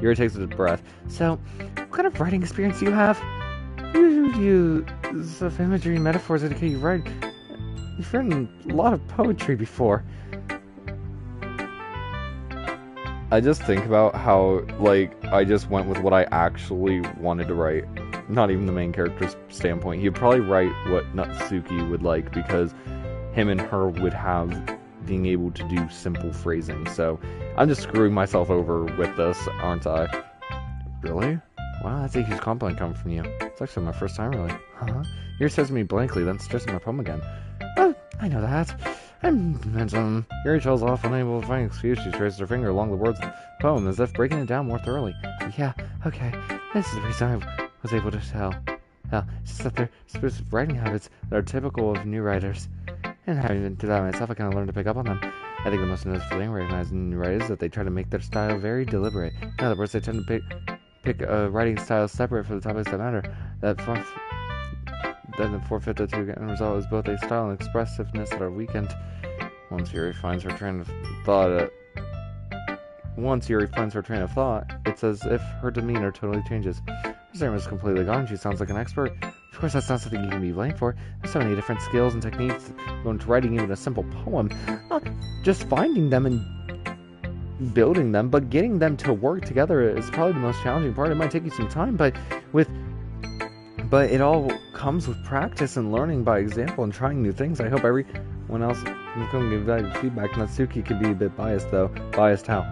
Yuri takes a deep breath. So, what kind of writing experience do you have? You use of imagery and metaphors that you write. You've written a lot of poetry before. I just think about how, I just went with what I actually wanted to write. Not even the main character's standpoint. He'd probably write what Natsuki would like, because him and her would have being able to do simple phrasing. So, I'm just screwing myself over with this, aren't I? Really? Wow, that's a huge compliment coming from you. It's actually my first time, really. Huh? Yuri says to me blankly, then stretches my poem again. Oh, I know that. Yuri trails off, unable to find an excuse. She traces her finger along the words of the poem, as if breaking it down more thoroughly. Yeah, okay. This is the reason I was able to tell. Well, it's just that they're specific writing habits that are typical of new writers. And having been through that myself, I kind of learned to pick up on them. I think the most noticeable thing I recognize in new writers is that they try to make their style very deliberate. In other words, they tend to pick a writing style separate from the topics that matter. Then the forfeit the two end result is both a style and expressiveness that are weakened. Once Yuri finds her train of thought, it's as if her demeanor totally changes. Her statement is completely gone. She sounds like an expert. Of course, that's not something you can be blamed for. There's so many different skills and techniques going to writing even a simple poem. Not just finding them and building them, but getting them to work together is probably the most challenging part. It might take you some time, but it all comes with practice and learning by example and trying new things. I hope everyone else will come give valuable feedback. Natsuki could be a bit biased, though. Biased how?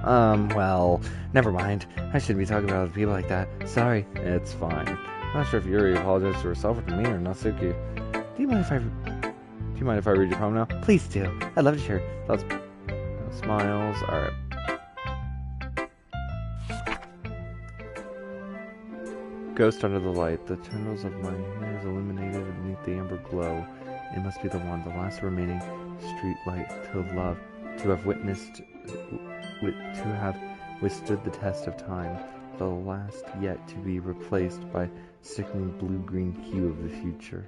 Well, never mind. I shouldn't be talking about other people like that. Sorry. It's fine. I'm not sure if Yuri apologized to herself or to me or Natsuki. Do you mind if I read your poem now? Please do. I'd love to share thoughts. Smiles. Alright. Ghost under the light, the tendrils of my hair is illuminated beneath the amber glow. It must be the one, the last remaining street light to have withstood the test of time, the last yet to be replaced by sickening blue-green hue of the future.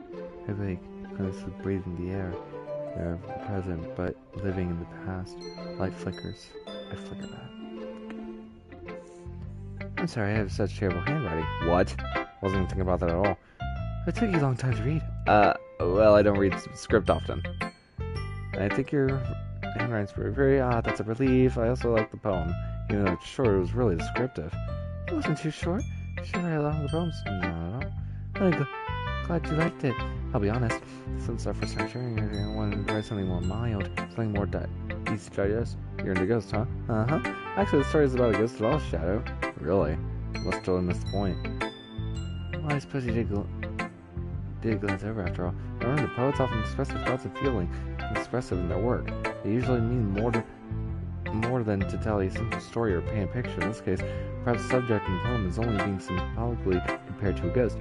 I wake, consciously breathing the air of the present, but living in the past. Light flickers. I flicker that. I'm sorry, I have such terrible handwriting. What? Wasn't even thinking about that at all. It took you a long time to read. Well, I don't read script often. I think your handwriting's very odd. That's a relief. I also like the poem. Even though it's short, it was really descriptive. It wasn't too short. You should write along the poems. Not at all. I'm glad you liked it. I'll be honest. Since our first time sharing it, I wanted to write something more mild. Something more easy to digest. You're into ghosts, huh? Uh-huh. Actually, the story is about a ghost at all, Shadow. Really? Must totally miss the point. Well, I suppose you did glance over after all. Remember, the poets often express their thoughts and feelings expressive in their work. They usually mean more than to tell a simple story or paint a picture. In this case, perhaps the subject in the poem is only being symbolically compared to a ghost.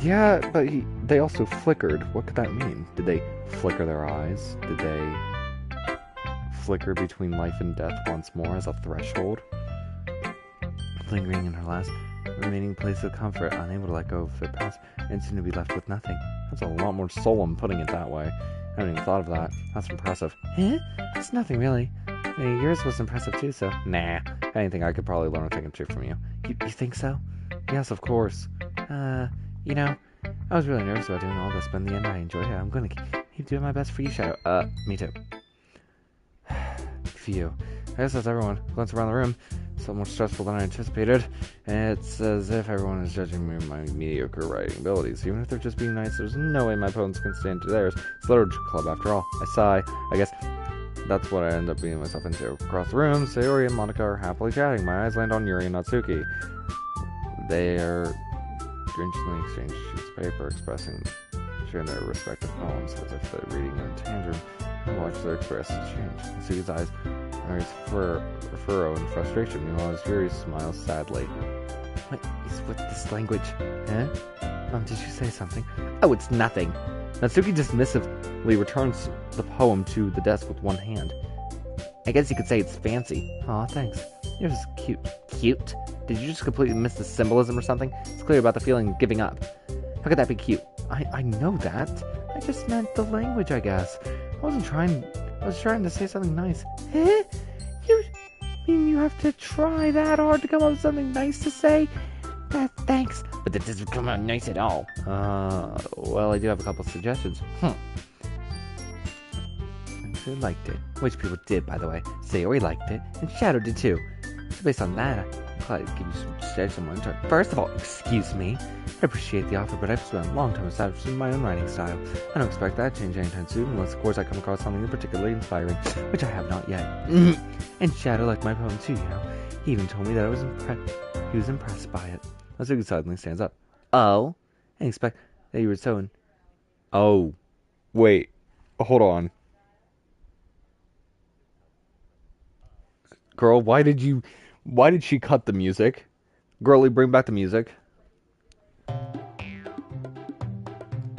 Yeah, but they also flickered. What could that mean? Did they flicker their eyes? Did they flicker between life and death once more as a threshold? Lingering in her last remaining place of comfort, unable to let go of the past, and soon to be left with nothing. That's a lot more solemn putting it that way. I haven't even thought of that. That's impressive. It's nothing really. Yours was impressive too, so nah. Anything I could probably learn a thing or two from you. You think so? Yes, of course. You know, I was really nervous about doing all this, but in the end I enjoyed it. I'm gonna keep doing my best for you, Shadow. Me too. Phew. I guess that's everyone. Glance around the room. So more stressful than I anticipated, and it's as if everyone is judging me on my mediocre writing abilities. Even if they're just being nice, there's no way my poems can stand to theirs. It's a literature club after all. I sigh. I guess that's what I end up beating myself into. Across the room, Sayori and Monica are happily chatting. My eyes land on Yuri and Natsuki. They are drenchingly exchanged sheets of paper, sharing their respective poems as if they're reading in a tangent. I watch their expressions change. Natsuki's eyes Yuri's furrow in frustration, meanwhile as Yuri smiles sadly. What is with this language? Huh? Did you say something? Oh, it's nothing. Natsuki dismissively returns the poem to the desk with one hand. I guess you could say it's fancy. Aw, thanks. Yours is cute. Cute? Did you just completely miss the symbolism or something? It's clear about the feeling of giving up. How could that be cute? I know that. I just meant the language, I guess. I was trying to say something nice. Eh? You have to try that hard to come up with something nice to say? Thanks. But that doesn't come out nice at all. Well, I do have a couple suggestions. Who liked it? Which people did, by the way. Sayori liked it, and Shadow did too. So based on that, I'm glad to give you some suggestions. First of all, excuse me. I appreciate the offer, but I've spent a long time establishing my own writing style. I don't expect that to change anytime soon, unless of course I come across something particularly inspiring, which I have not yet. And Shadow liked my poem too, you know. He even told me that he was impressed by it. Natsuki suddenly stands up. Oh? I didn't expect that you were so Oh. Wait. Hold on. Girl, why did she cut the music? Girlie, bring back the music.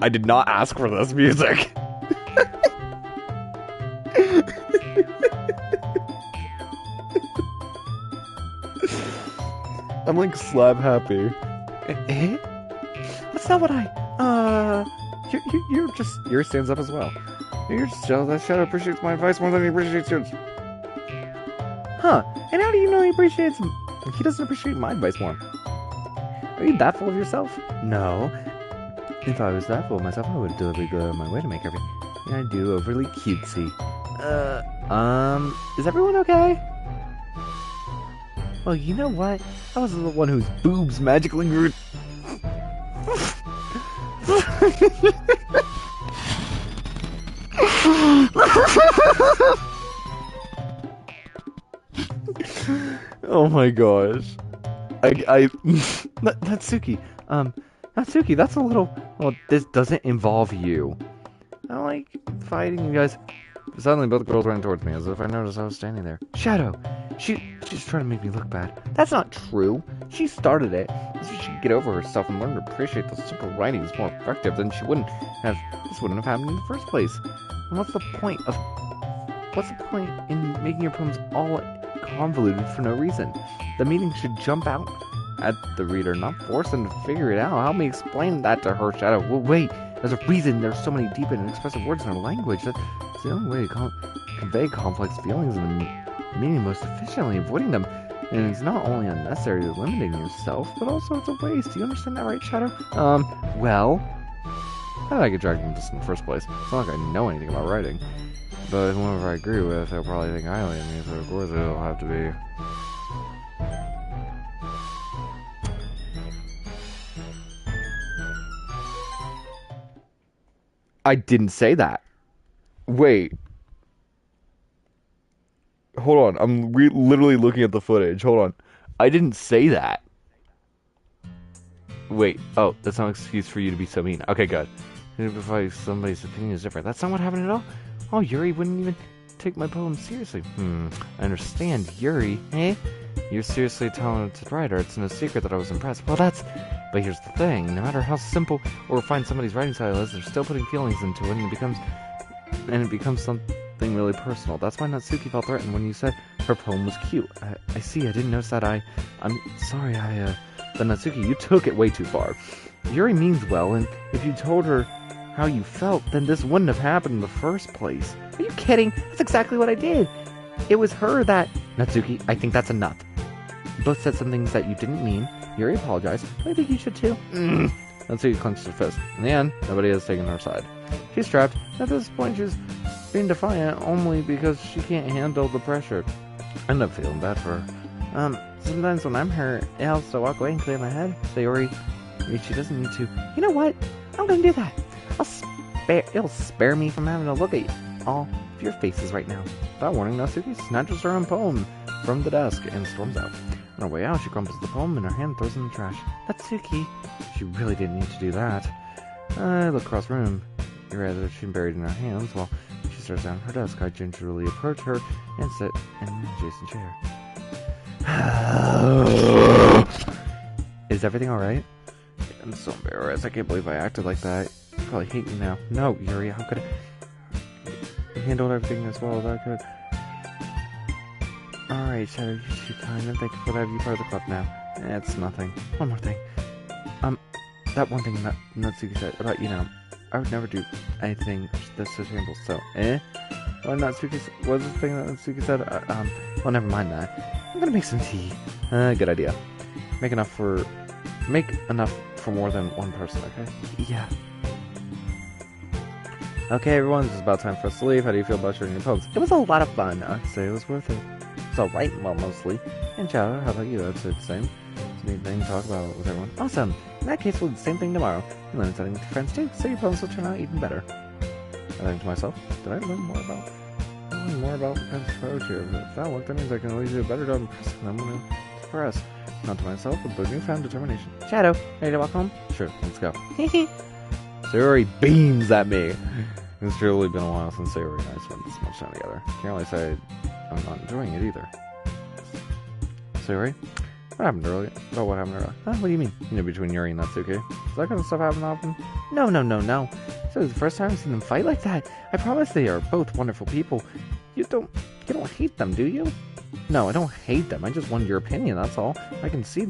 I did not ask for this music. I'm like slap happy. Eh? That's not what Yuri stands up as well. You're just jealous that Shadow appreciates my advice more than he appreciates yours. Huh, and how do you know he doesn't appreciate my advice more? Are you that full of yourself? No. If I was that full of myself, I would deliberately go out of my way to make everything I do overly cutesy. Is everyone okay? Well, you know what? I wasn't the one whose boobs magically grew. Oh my gosh. Natsuki, Natsuki, that's a little... Well, this doesn't involve you. I don't like fighting you guys. Suddenly, both girls ran towards me, as if I noticed I was standing there. Shadow! She's trying to make me look bad. That's not true. She started it. So she could get over herself and learn to appreciate the simple writing is more effective, then this wouldn't have happened in the first place. And what's the point in making your poems all convoluted for no reason? The meaning should jump out at the reader, not force them to figure it out. Help me explain that to her, Shadow. Well, wait, there's a reason there's so many deep and expressive words in our language. That's the only way to convey complex feelings and meaning most efficiently, avoiding them. And it's not only unnecessary to limiting yourself, but also it's a waste. Do you understand that, right, Shadow? Well, how did I get dragged into this in the first place? It's not like I know anything about writing. But whoever I agree with, they'll probably think highly of me, so of course it'll have to be. I didn't say that. Wait. Hold on. I'm literally looking at the footage. Hold on. I didn't say that. Wait. Oh, that's not an excuse for you to be so mean. Okay, good. If somebody's opinion is different. That's not what happened at all? Oh, Yuri wouldn't even take my poem seriously. I understand. Yuri, eh? You're seriously a talented writer. It's no secret that I was impressed. Well, but here's the thing. No matter how simple or refined somebody's writing style is, they're still putting feelings into it, and it becomes something really personal. That's why Natsuki felt threatened when you said her poem was cute. I see. I didn't notice that. I'm sorry. But Natsuki, you took it way too far. Yuri means well, and if you told her how you felt, then this wouldn't have happened in the first place. Are you kidding? That's exactly what I did. It was her that... Natsuki, I think that's enough. You both said some things that you didn't mean. Yuri apologized. I think you should too. Natsuki clenched her fist. In the end, nobody has taken her side. She's trapped. At this point, she's being defiant only because she can't handle the pressure. I end up feeling bad for her. Sometimes when I'm hurt, it helps to walk away and clear my head. Sayori, she doesn't need to. You know what? I'm gonna do that. It'll spare me from having to look at all of your faces right now. Without warning, Natsuki snatches her own poem from the desk and storms out. On her way out, she crumples the poem in her hand and throws it in the trash. Natsuki, she really didn't need to do that. I look across the room. You're rather she's buried in her hands while she stares down at her desk. I gingerly approach her and sit an adjacent chair. Is everything alright? I'm so embarrassed. I can't believe I acted like that. You probably hate me now. No, Yuri, how could I handled everything as well as I could? Alright, Shadow, you're too kind, and thank you for letting me part of the club now. It's nothing. One more thing. That one thing that Natsuki said about, I would never do anything that's so shameful, so, What was the thing that Natsuki said? Well, never mind that. I'm gonna make some tea. Good idea. Make enough for more than one person, okay? Yeah. Okay, everyone, this is about time for us to leave. How do you feel about sharing your poems? It was a lot of fun. I'd say it was worth it. It's alright, well, mostly. And Shadow, how about you? I'd say the same. It's a neat thing to talk about with everyone. Awesome. In that case, we'll do the same thing tomorrow. And then setting with your friends too, so your poems will turn out even better. I think to myself, did I learn more about what kinds of approach here? But if that worked, that means I can always do a better job impressing them when I express. Not to myself, but the newfound determination. Shadow, ready to walk home? Sure, let's go. Sayori beams at me. It's truly been a while since Sayori and I spent this much time together. Can't really say I'm not enjoying it either. Sayori? What happened earlier? Oh, what happened earlier? Huh? What do you mean? Between Yuri and Natsuki? Does that kind of stuff happen often? No. So it's the first time I've seen them fight like that. I promise they are both wonderful people. You don't hate them, do you? No, I don't hate them. I just wanted your opinion, that's all. I can see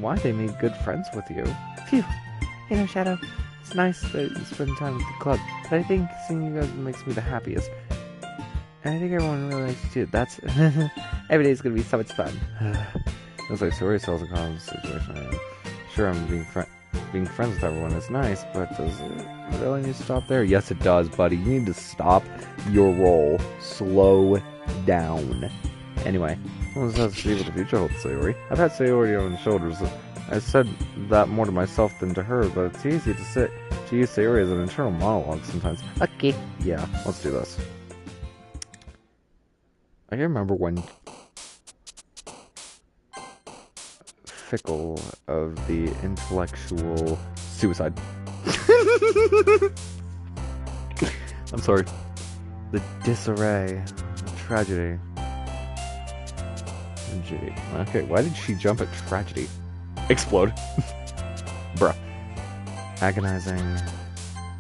why they made good friends with you. Phew. Shadow, it's nice that you spend time with the club, but I think seeing you guys makes me the happiest. And I think everyone really likes you too. That's... every day's gonna be so much fun. Looks like Sayori sells a common situation. I'm sure I'm being friends with everyone is nice, but does it really need to stop there? Yes, it does, buddy. You need to stop your role. Slow down. Anyway, what does that have to do with the future holds, Sayori? I've had Sayori on the shoulders. I said that more to myself than to her, but it's easy to use Sayori as an internal monologue sometimes. Okay. Yeah, let's do this. I can remember when Fickle of the intellectual suicide. I'm sorry. The disarray. The tragedy. Okay, why did she jump at tragedy? Explode. Bruh. Agonizing,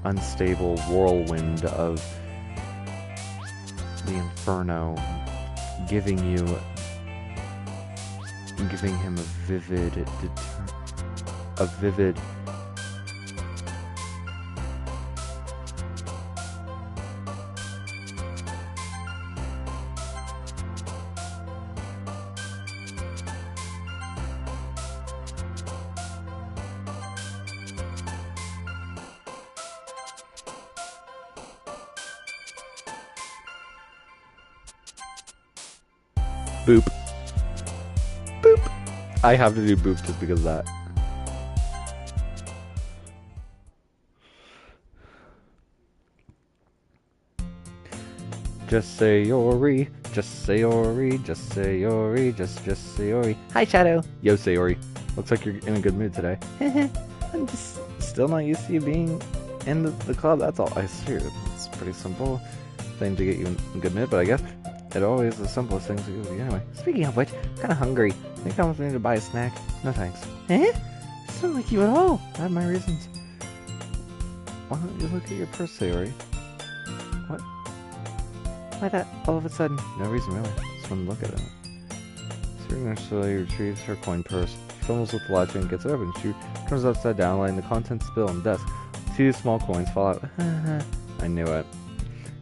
unstable whirlwind of the inferno, giving him a vivid boop. Boop. I have to do boop just because of that. Just Sayori, just Sayori, just Sayori, just Sayori. Hi, Shadow. Yo, Sayori. Looks like you're in a good mood today. I'm just still not used to you being in the club, that's all. I see. It's a pretty simple thing to get you in a good mood, but I guess it always is the simplest things to do anyway. Speaking of which, I'm kind of hungry. Can you come with me to buy a snack? No thanks. It's not like you at all. I have my reasons. Why don't you look at your purse, Sayori? What? Why that all of a sudden? No reason really. Just want to look at it. Sayori initially retrieves her coin purse. She fumbles with the latch and gets it open. She turns it upside down, letting the contents spill on the desk. 2 small coins fall out. I knew it.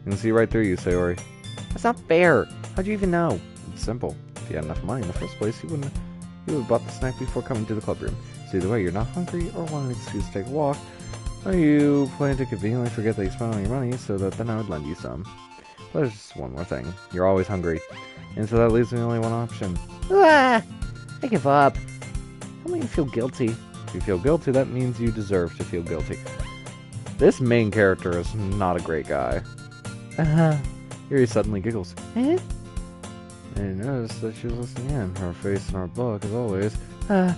You can see right through you, Sayori. That's not fair. How'd you even know? It's simple. If you had enough money in the first place, you would have bought the snack before coming to the club room. So either way, you're not hungry or want an excuse to take a walk, or you plan to conveniently forget that you spent all your money so that then I would lend you some. But there's just one more thing. You're always hungry. And so that leaves me only one option. I give up. Don't make me feel guilty. If you feel guilty, that means you deserve to feel guilty. This main character is not a great guy. Yuri suddenly giggles. I noticed that she was listening in. Her face in our book, as always. I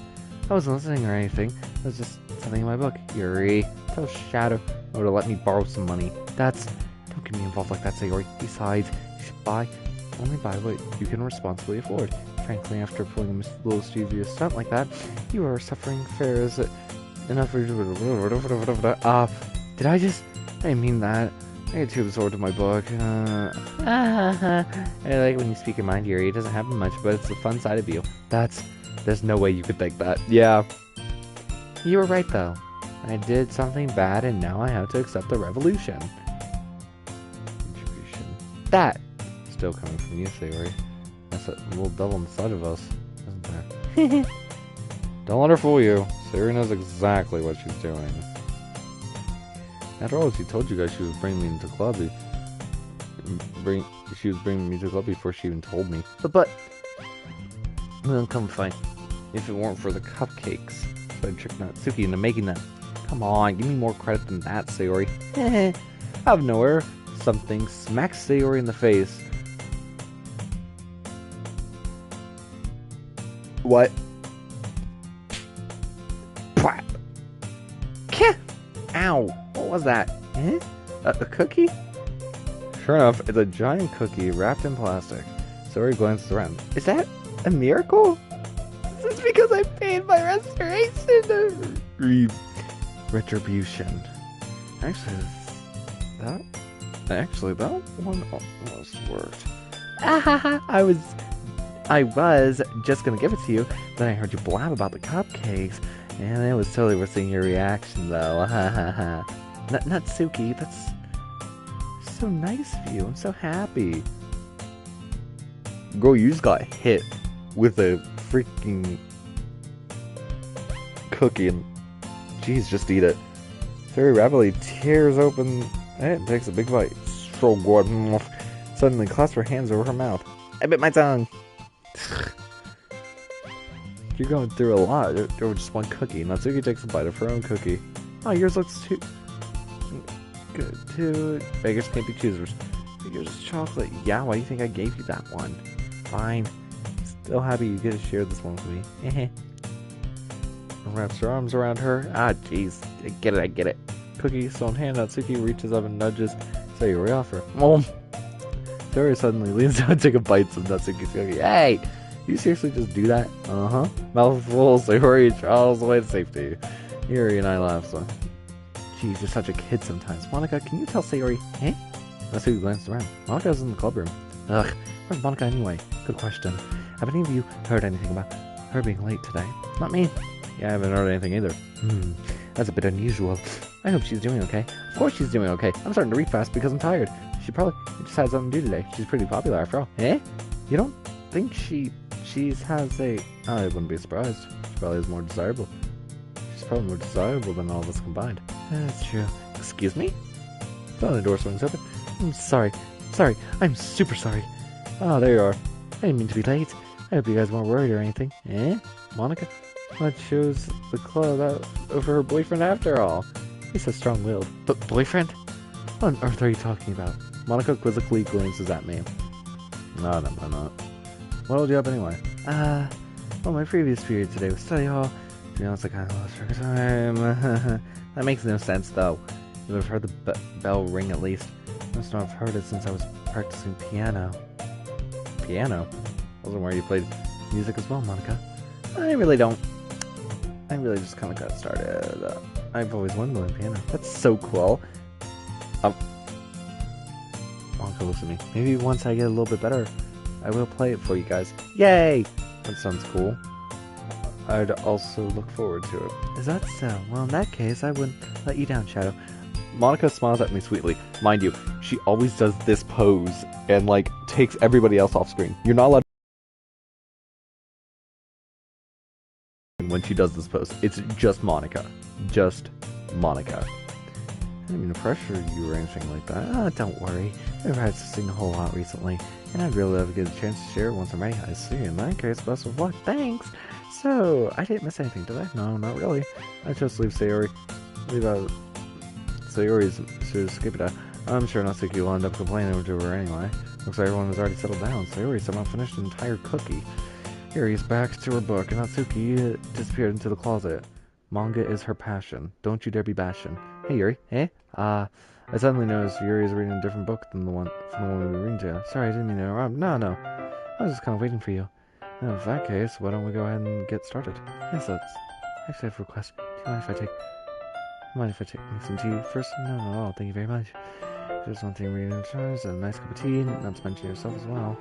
wasn't listening or anything. It was just something in my book. Yuri, tell Shadow to let me borrow some money. Don't get me involved like that, Sayori. Besides, you should buy only buy what you can responsibly afford. Frankly, after pulling a mischievous stunt like that, you are suffering fares enough for... did I just... I didn't mean that. I get too absorbed in my book. I like when you speak your mind, Yuri. It doesn't happen much, but it's the fun side of you. There's no way you could think that. Yeah. You were right, though. I did something bad, and now I have to accept the revolution. That still coming from you, Sayori. That's a little devil inside of us, isn't there? Don't let her fool you. Sayori knows exactly what she's doing. After all, she told you guys she was bringing me into club. She was bringing me to club before she even told me. But well, come fight. If it weren't for the cupcakes, so I tricked Natsuki into making them. Come on, give me more credit than that, Sayori. Out of nowhere, something smacks Sayori in the face. What? Plap! Ow! What was that? Eh? A cookie? Sure enough, it's a giant cookie wrapped in plastic. Sayori glances around. Is that a miracle? This is because I paid my restoration. Retribution. Actually, that one almost worked. I was just gonna give it to you, then I heard you blab about the cupcakes, and it was totally worth seeing your reaction, though. Natsuki, that's so nice of you. I'm so happy. Girl, you just got hit with a freaking cookie, and jeez, just eat it. Very rapidly tears open and takes a big bite. So good. Suddenly clasps her hands over her mouth. I bit my tongue. You're going through a lot. There was just one cookie. Natsuki takes a bite of her own cookie. Oh, yours looks too good too. Beggars can't be choosers. Yours is chocolate. Yeah, why do you think I gave you that one? Fine. Still happy you get to share this one with me. Wraps her arms around her. Ah, jeez. I get it. Cookie still in hand, Natsuki reaches up and nudges Sayori off her. Sayori suddenly leans down and takes a bite of Natsuki's cookie. Hey! You seriously just do that? Uh-huh. Mouthful, Sayori travels away to safety. Yuri and I laugh, so... Jeez, you're such a kid sometimes. Monika, can you tell Sayori? Eh? Natsuki glanced around. Monika's in the club room. Ugh, where's Monika anyway? Good question. Have any of you heard anything about her being late today? Not me. Yeah, I haven't heard anything either. That's a bit unusual. I hope she's doing okay. Of course she's doing okay. I'm starting to read fast because I'm tired. She probably just had something to do today. She's pretty popular after all. Eh? You don't think she has a... I wouldn't be surprised. She probably is more desirable. She's probably more desirable than all of us combined. That's true. Excuse me? The door swings open. I'm sorry. I'm super sorry. Oh, there you are. I didn't mean to be late. I hope you guys weren't worried or anything. Eh? Monika? What shows the club out over her boyfriend after all? He's so strong-willed. But boyfriend? What on earth are you talking about? Monika quizzically glances at me. No, I'm not. What hold you up anyway? Well, my previous period today was study hall. To be honest, I kind of lost track of time. That makes no sense, though. You would have heard the bell ring at least. I must not have heard it since I was practicing piano. Piano? Wasn't where you played music as well, Monika. I really don't. I really just kind of got started. I've always wanted to learn piano. That's so cool. Monika looks at me. Maybe once I get a little bit better, I will play it for you guys. Yay! That sounds cool. I'd also look forward to it. Is that so? Well, in that case, I wouldn't let you down, Shadow. Monika smiles at me sweetly. Mind you, she always does this pose and, like, takes everybody else off screen. You're not allowed when she does this pose. It's just Monika. Just Monika. I didn't mean to pressure you or anything like that. Oh, don't worry. I've practicing a whole lot recently, and I'd really love to get a chance to share it once I'm ready. I see. In that case, best of luck. Thanks. So, I didn't miss anything, did I? No, not really. I just leave Sayori. Leave out Sayori's to skip it out. I'm sure Natsuki will end up complaining to her anyway. Looks like everyone has already settled down. Sayori somehow finished an entire cookie. Yuri's back to her book, and Natsuki disappeared into the closet. Manga is her passion. Don't you dare be bashing. Hey, Yuri. Hey? I suddenly noticed Yuri is reading a different book than the one we were reading to. Sorry, I didn't mean to interrupt. No. I was just kind of waiting for you. In that case, why don't we go ahead and get started? Yes, let's. Actually, I have a request. Do you mind if I take make some tea first? No, not at all. Thank you very much. There's one thing reading chairs, a nice cup of tea, not to mention yourself as well.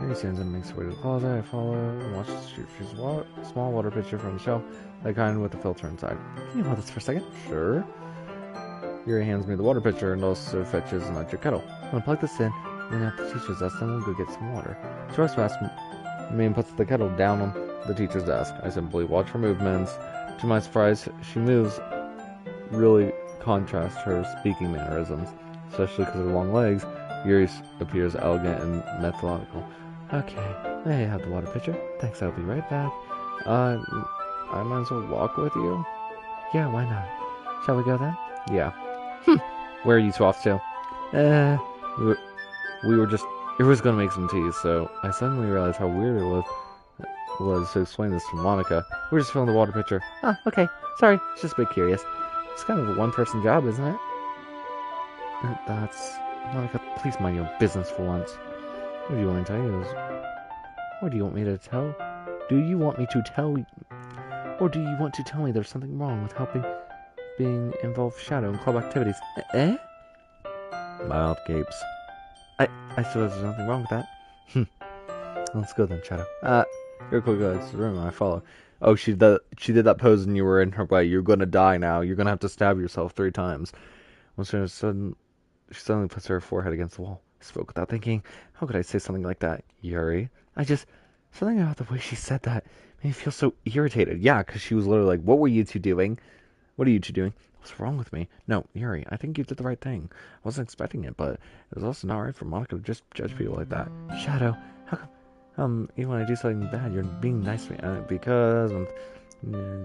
Yuri stands and makes her way to the closet. I follow and watch her choose a small water pitcher from the shelf, like kind with the filter inside. Can you hold this for a second? Sure. Yuri hands me the water pitcher and also fetches an electric kettle. I'm gonna plug this in, and then after the teacher's desk, then we'll go get some water. She walks past me and puts the kettle down on the teacher's desk. I simply watch her movements. To my surprise, she moves really contrast her speaking mannerisms, especially because of her long legs. Yuri appears elegant and methodical. Okay, I have the water pitcher. Thanks, I'll be right back. I might as well walk with you. Yeah, why not? Shall we go then? Yeah. Where are you two off to? We were just... It was going to make some tea, so I suddenly realized how weird it was to explain this to Monica. We were just filling the water pitcher. Ah, okay. Sorry, just a bit curious. It's kind of a one-person job, isn't it? That's... Monica, please mind your business for once. What do you want me to tell you? What do you want me to tell? Do you want me to tell... Or do you want to tell me there's something wrong with helping being involved Shadow in club activities? Eh? My mouth gapes. I suppose there's nothing wrong with that. Let's go then, Shadow. You're quick to the room, I follow. Oh, she did that pose and you were in her way. You're gonna die now. You're gonna have to stab yourself 3 times. She suddenly puts her forehead against the wall. I spoke without thinking. How could I say something like that? Yuri? Something about the way she said that made me feel so irritated. Yeah, because she was literally like, what were you two doing? What are you two doing? What's wrong with me? No, Yuri, I think you did the right thing. I wasn't expecting it, but it was also not right for Monica to just judge people like that. Shadow, how come, even when I do something bad, you're being nice to me? Because, it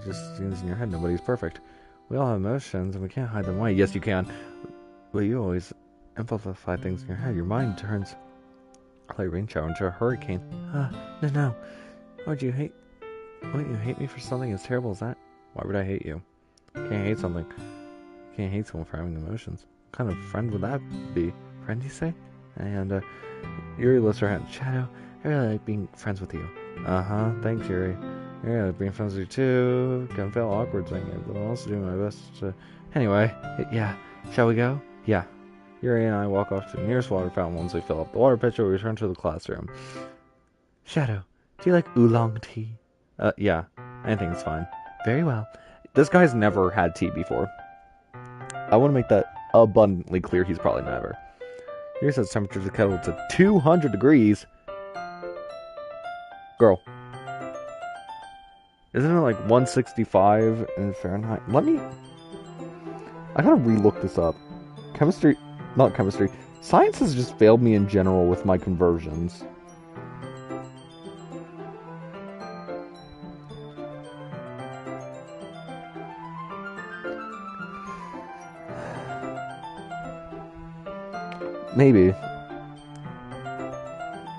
just seems in your head nobody's perfect. We all have emotions, and we can't hide them away. Yes, you can. But you always amplify things in your head. Your mind turns a light rain shower into a hurricane. No. Wouldn't you hate me for something as terrible as that? Why would I hate you? You can't hate something. You can't hate someone for having emotions. What kind of friend would that be? Friend, you say? And, Yuri lifts her hand. Shadow, I really like being friends with you. Thanks, Yuri. Yeah, being friends with you too. Can feel awkward saying it, but I'll also do my best to... Anyway, yeah. Shall we go? Yeah. Yuri and I walk off to the nearest water fountain. Once we fill up the water pitcher, we return to the classroom. Shadow, do you like oolong tea? Yeah. Anything's fine. Very well. This guy's never had tea before. I want to make that abundantly clear. He's probably never. Yuri sets temperature of the kettle to 200 degrees. Girl. Isn't it like 165 in Fahrenheit? I gotta re-look this up. Not chemistry. Science has just failed me in general with my conversions. Maybe.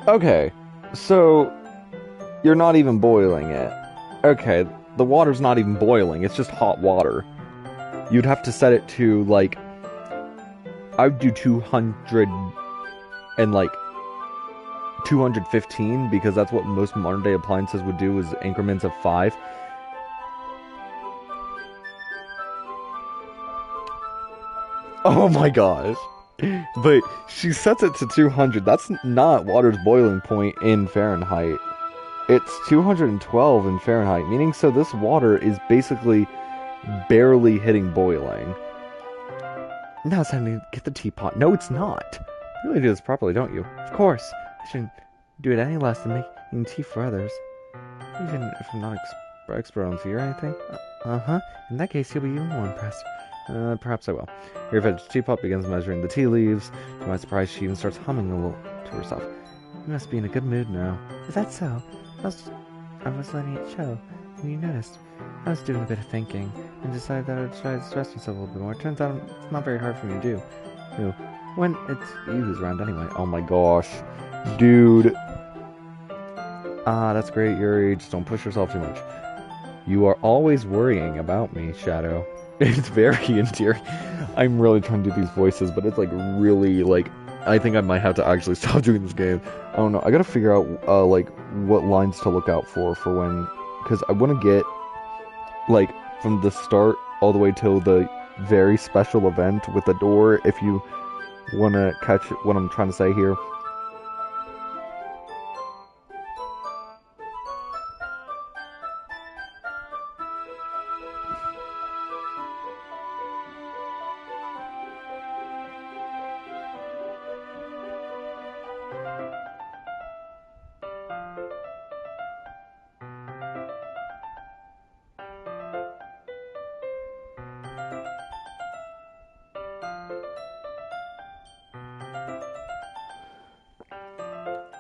Okay, so you're not even boiling it. Okay, the water's not even boiling, it's just hot water. You'd have to set it to, like, I would do 200 and, like, 215, because that's what most modern-day appliances would do, is increments of 5. Oh my gosh. But she sets it to 200. That's not water's boiling point in Fahrenheit. It's 212 in Fahrenheit, meaning so this water is basically barely hitting boiling. Now it's time to get the teapot. No, it's not. You really do this properly, don't you? Of course. I shouldn't do it any less than making tea for others. Even if I'm not expert on tea or anything. In that case, you'll be even more impressed. Perhaps I will. Your fetched teapot begins measuring the tea leaves. To my surprise, she even starts humming a little to herself. You must be in a good mood now. Is that so? I was letting it show, and you noticed. I was doing a bit of thinking, and decided that I would try to stress myself a little bit more. It turns out it's not very hard for me to do. When it's you who's around anyway. Oh my gosh. Dude. That's great, Yuri. Just don't push yourself too much. You are always worrying about me, Shadow. It's very endearing. I'm really trying to do these voices, but it's like really like I think I might have to actually stop doing this game. I don't know. I gotta figure out like what lines to look out for when, because I want to get like from the start all the way till the very special event with the door. If you want to catch what I'm trying to say here.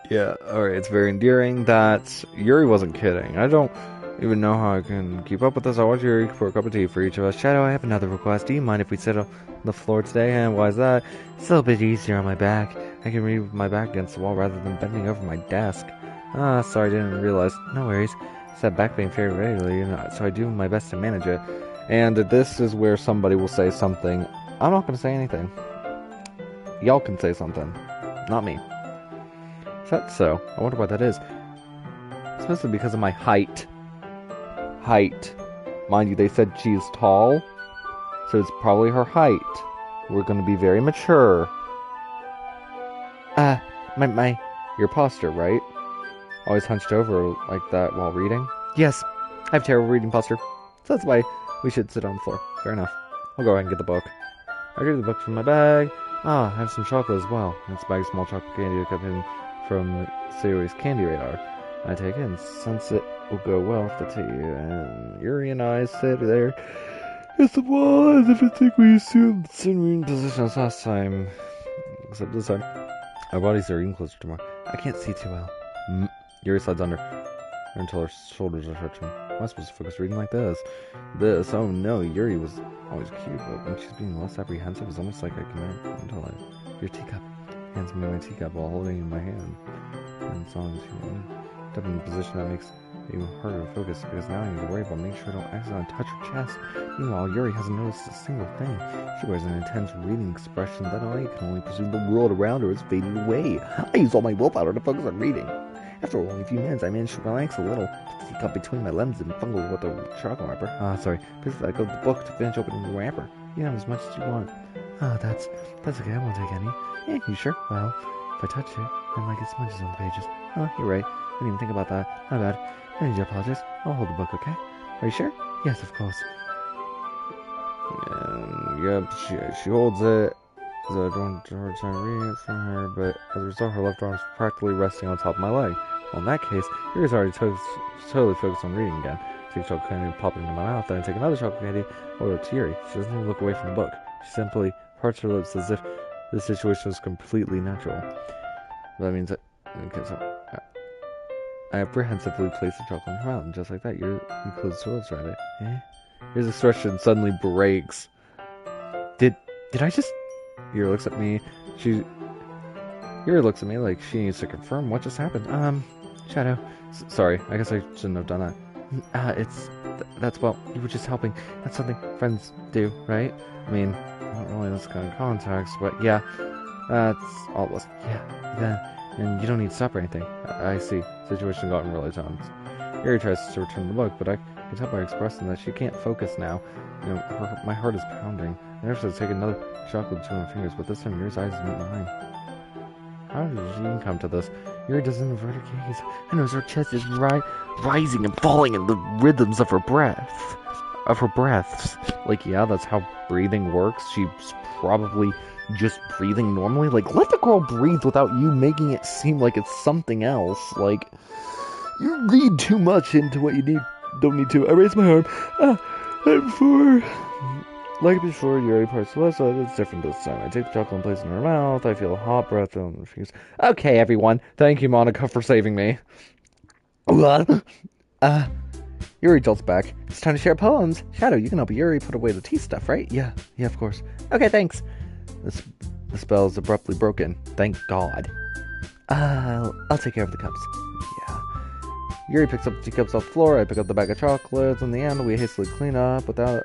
Yeah, alright, it's very endearing that Yuri wasn't kidding. I don't even know how I can keep up with this. I want Yuri for a cup of tea for each of us. Shadow, I have another request. Do you mind if we sit on the floor today? And why is that? It's a little bit easier on my back. I can read with my back against the wall rather than bending over my desk. Ah, sorry, I didn't realize. No worries. It's that back pain very regularly, so I do my best to manage it. And this is where somebody will say something. I'm not going to say anything. Y'all can say something. Not me. Is that so? I wonder what that is. It's mostly because of my height. Height. Mind you, they said she's tall, so it's probably her height. We're gonna be very mature. Your posture, right? Always hunched over like that while reading? Yes, I have terrible reading posture. So that's why we should sit on the floor. Fair enough. I'll go ahead and get the book. I retrieve the book from my bag. Ah, I have some chocolate as well. It's a bag of small chocolate candy that got hidden from Sayori's candy radar. I take it, and since it will go well if the tea and Yuri and I sit there against the wall as if I think we assumed the same position as last time. Except this time, our bodies are even closer to more. I can't see too well. Yuri slides under her until her shoulders are touching. Am I supposed to focus reading like this? Oh no, Yuri was always cute, but when she's being less apprehensive, it's almost like I can until your teacup. Hands me my teacup while holding it in my hand. And as long as you end up in a position that makes it even harder to focus, because now I need to worry about making sure I don't accidentally touch her chest. Meanwhile, Yuri hasn't noticed a single thing. She wears an intense reading expression that I can only presume the world around her is fading away. I use all my willpower to focus on reading. After only a few minutes, I managed to relax a little, put the teacup between my limbs and fumble with the chocolate wrapper. Sorry. Please let go of the book to finish opening the wrapper. You can have as much as you want. That's okay, I won't take any. Yeah, you sure? Well, if I touch it, I might get smudges on the pages. Oh, you're right. I didn't even think about that. My bad. I need to apologize. I'll hold the book, okay? Are you sure? Yes, of course. Yep, she holds it. So I don't have a hard time reading it from her, but as a result, her left arm is practically resting on top of my leg. Well, in that case, Yuri's already totally focused on reading again. I take chocolate candy and pop it into my mouth, then I take another chocolate candy over to Yuri. She doesn't even look away from the book. She simply parts her lips as if this situation is completely natural. That means that... Okay, so... I apprehensively place the chocolate in her mouth, and just like that, you close her lips right. Eh? Yuri's expression suddenly breaks. Did I just... Yuri looks at me. Yuri looks at me like she needs to confirm what just happened. Shadow. Sorry, I guess I shouldn't have done that. That's, well, you were just helping. That's something friends do, right? I mean, not really in this kind of context, but yeah. That's all it was. Yeah, and you don't need to stop or anything. I see. Situation gotten really tense. Yuri tries to return the book, but I can tell by her expressing that she can't focus now. You know, my heart is pounding. I never to take another chocolate between my fingers, but this time Yuri's eyes meet mine. How did she even come to this? Yuri doesn't avert her gaze. I notice her chest is rising and falling in the rhythms of her breath. Of her breaths. Like, yeah, that's how breathing works. She's probably just breathing normally. Like, let the girl breathe without you making it seem like it's something else. Like, you read too much into what you don't need to. I raise my arm. Like before, Yuri parts the left side. It's different this time. I take the chocolate and place it in her mouth. I feel a hot breath on her fingers. Okay, everyone. Thank you, Monica, for saving me. Yuri jolts back. It's time to share poems. Shadow, you can help Yuri put away the tea stuff, right? Yeah, of course. Okay, thanks. The spell is abruptly broken. Thank God. I'll take care of the cups. Yeah. Yuri picks up the teacups off the floor. I pick up the bag of chocolates. In the end, we hastily clean up without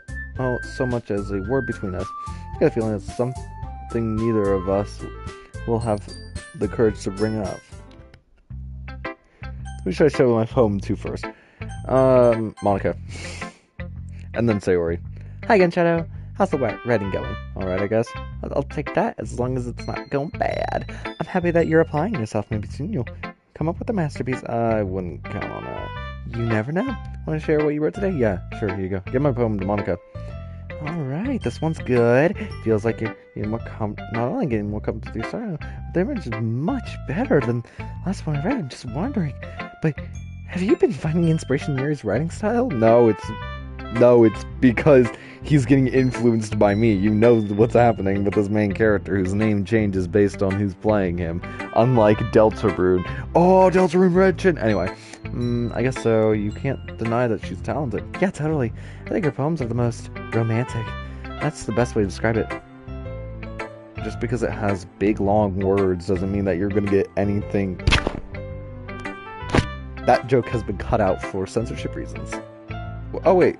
so much as a word between us. I get a feeling it's something neither of us will have the courage to bring up. Who should I show my poem to first? Monica. And then Sayori. Hi again, Shadow. How's the writing going? Alright, I guess. I'll take that as long as it's not going bad. I'm happy that you're applying yourself. Maybe soon you'll come up with a masterpiece. I wouldn't count on that. You never know. Want to share what you wrote today? Yeah, sure, here you go. Give my poem to Monica. Alright, this one's good. Feels like you're getting more not only getting more comfortable with your style, but the image is much better than last one I read. I'm just wondering, but have you been finding inspiration in Yuri's writing style? No, it's because he's getting influenced by me. You know what's happening with this main character whose name changes based on who's playing him. Unlike Deltarune. Oh, Deltarune Redchin! Anyway, I guess so. You can't deny that she's talented. Yeah, totally. I think her poems are the most romantic. That's the best way to describe it. Just because it has big, long words doesn't mean that you're going to get anything. That joke has been cut out for censorship reasons. Oh, wait.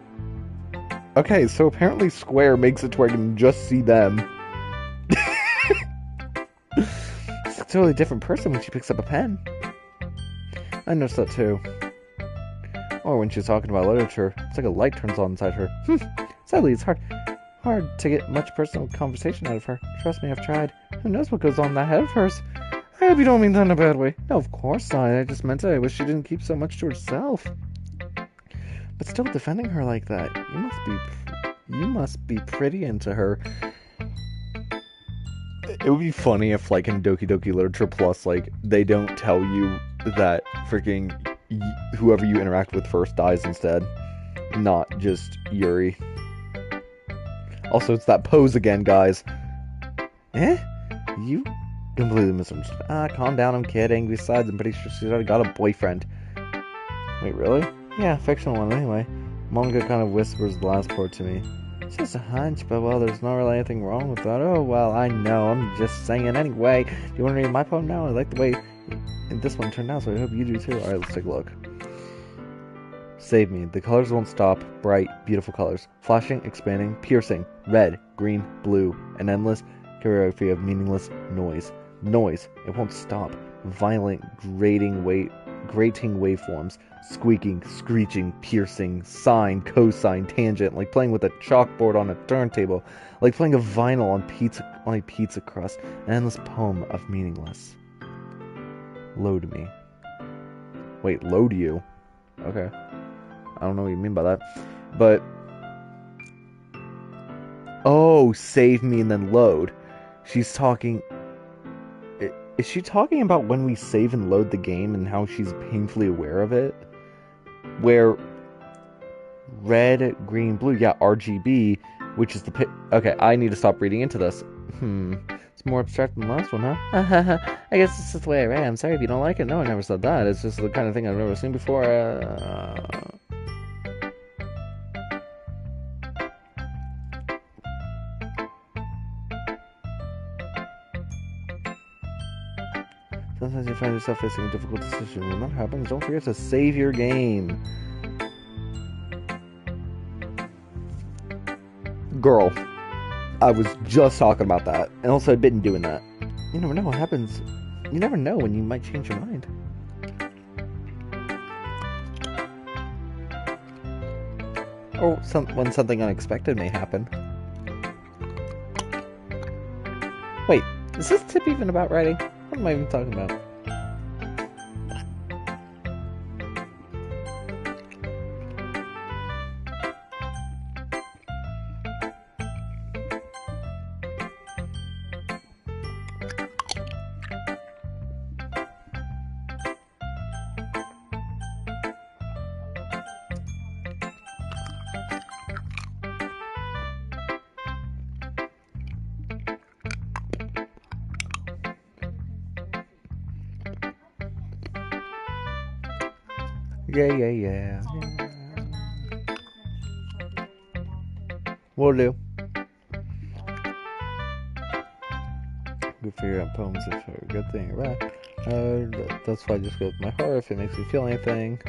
Okay, so apparently Square makes it to where I can just see them. It's a totally different person when she picks up a pen. I noticed that too. Or when she's talking about literature, it's like a light turns on inside her. Sadly, it's hard to get much personal conversation out of her. Trust me, I've tried. Who knows what goes on in that head of hers? I hope you don't mean that in a bad way. No, of course not. I just meant it. I wish she didn't keep so much to herself. But still defending her like that, you must be pretty into her. It would be funny if, like, in Doki Doki Literature Plus, like, they don't tell you that freaking whoever you interact with first dies instead. Not just Yuri. Also, it's that pose again, guys. You completely misunderstood. Calm down, I'm kidding. Besides, I'm pretty sure she's already got a boyfriend. Wait, really? Yeah, fictional one anyway. Manga kind of whispers the last part to me. It's just a hunch, but well, there's not really anything wrong with that. Oh, well, I know, I'm just saying it anyway. Do you want to read my poem now? I like the way this one turned out, so I hope you do too. Alright, let's take a look. Save me. The colors won't stop. Bright, beautiful colors. Flashing, expanding, piercing. Red, green, blue. An endless choreography of meaningless noise. Noise. It won't stop. Violent, grating waveforms. Squeaking, screeching, piercing, sine, cosine, tangent, like playing with a chalkboard on a turntable, like playing a vinyl on a pizza crust, an endless poem of meaningless. Load me. Wait, load you? Okay. I don't know what you mean by that. But... oh, save me and then load. She's talking... is she talking about when we save and load the game and how she's painfully aware of it? Where red, green, blue, yeah, RGB, which is the okay, I need to stop reading into this. It's more abstract than the last one, huh? I guess it's just the way I read. I'm sorry if you don't like it. No, I never said that. It's just the kind of thing I've never seen before. Sometimes you find yourself facing a difficult decision. When that happens, don't forget to save your game. Girl, I was just talking about that. And also, I've been doing that. You never know what happens. You never know when you might change your mind. Or when something unexpected may happen. Wait, is this tip even about writing? What am I even talking about? Yeah. Will do. good figure out poems if are a good thing or bad. That's why I just go with my heart if it makes me feel anything.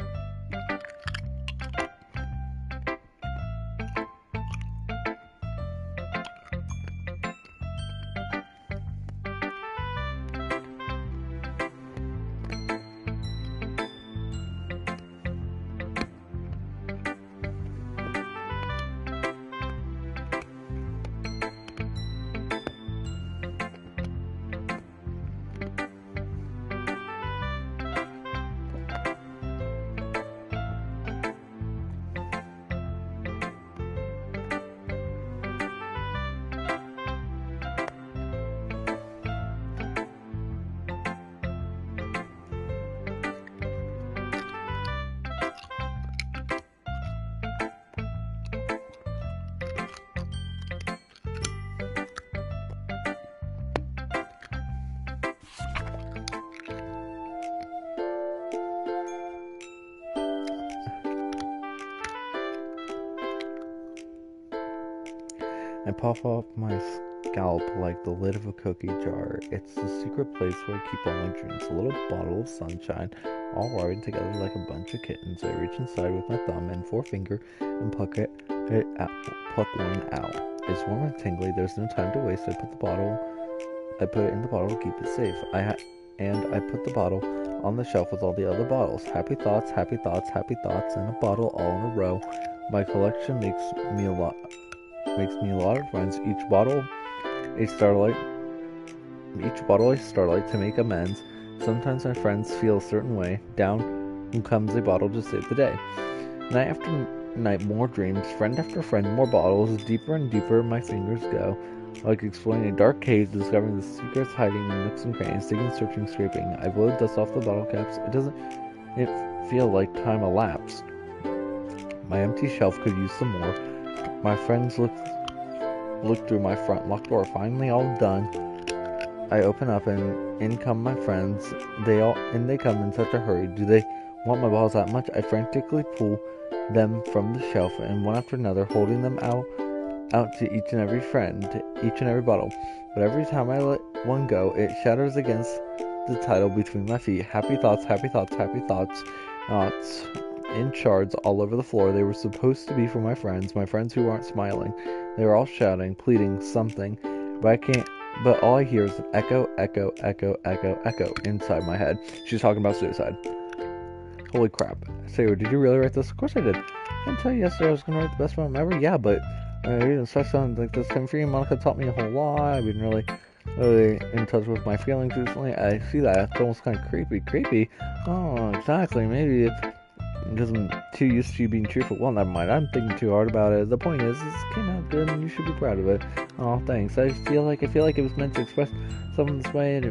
I puff off my scalp like the lid of a cookie jar. It's the secret place where I keep all my dreams. A little bottle of sunshine, all wired together like a bunch of kittens. I reach inside with my thumb and forefinger and pluck one out. It's warm and tingly. There's no time to waste. I put it in the bottle to keep it safe. I put the bottle on the shelf with all the other bottles. Happy thoughts, happy thoughts, happy thoughts, and a bottle all in a row. My collection makes me a lot of friends. Each bottle a starlight to make amends. Sometimes my friends feel a certain way. Down comes a bottle to save the day. Night after night, more dreams. Friend after friend, more bottles. Deeper and deeper my fingers go. Like exploring a dark cave, discovering the secrets hiding in nooks and crannies. Digging, searching, scraping. I blow dust off the bottle caps. It feel like time elapsed. My empty shelf could use some more. My friends look through my front locked door. Finally all done. I open up and in come my friends. They come in such a hurry. Do they want my bottles that much? I frantically pull them from the shelf and one after another, holding them out to each and every friend, each and every bottle. But every time I let one go, it shatters against the title between my feet. Happy thoughts, happy thoughts, happy thoughts. Thoughts in shards all over the floor. They were supposed to be for my friends who aren't smiling. They were all shouting, pleading something, but all I hear is an echo, echo, echo, echo, echo inside my head. She's talking about suicide. Holy crap. Sarah, did you really write this? Of course I did. I didn't tell you yesterday I was going to write the best poem ever? Yeah, but I didn't start something like this time for you. Monica taught me a whole lot. I've been really in touch with my feelings recently. I see that. It's almost kind of creepy. Oh, exactly. Maybe because I'm too used to you being cheerful. Well, never mind. I'm thinking too hard about it. The point is, this came out good, and you should be proud of it. Oh, thanks. I feel like it was meant to express something this way.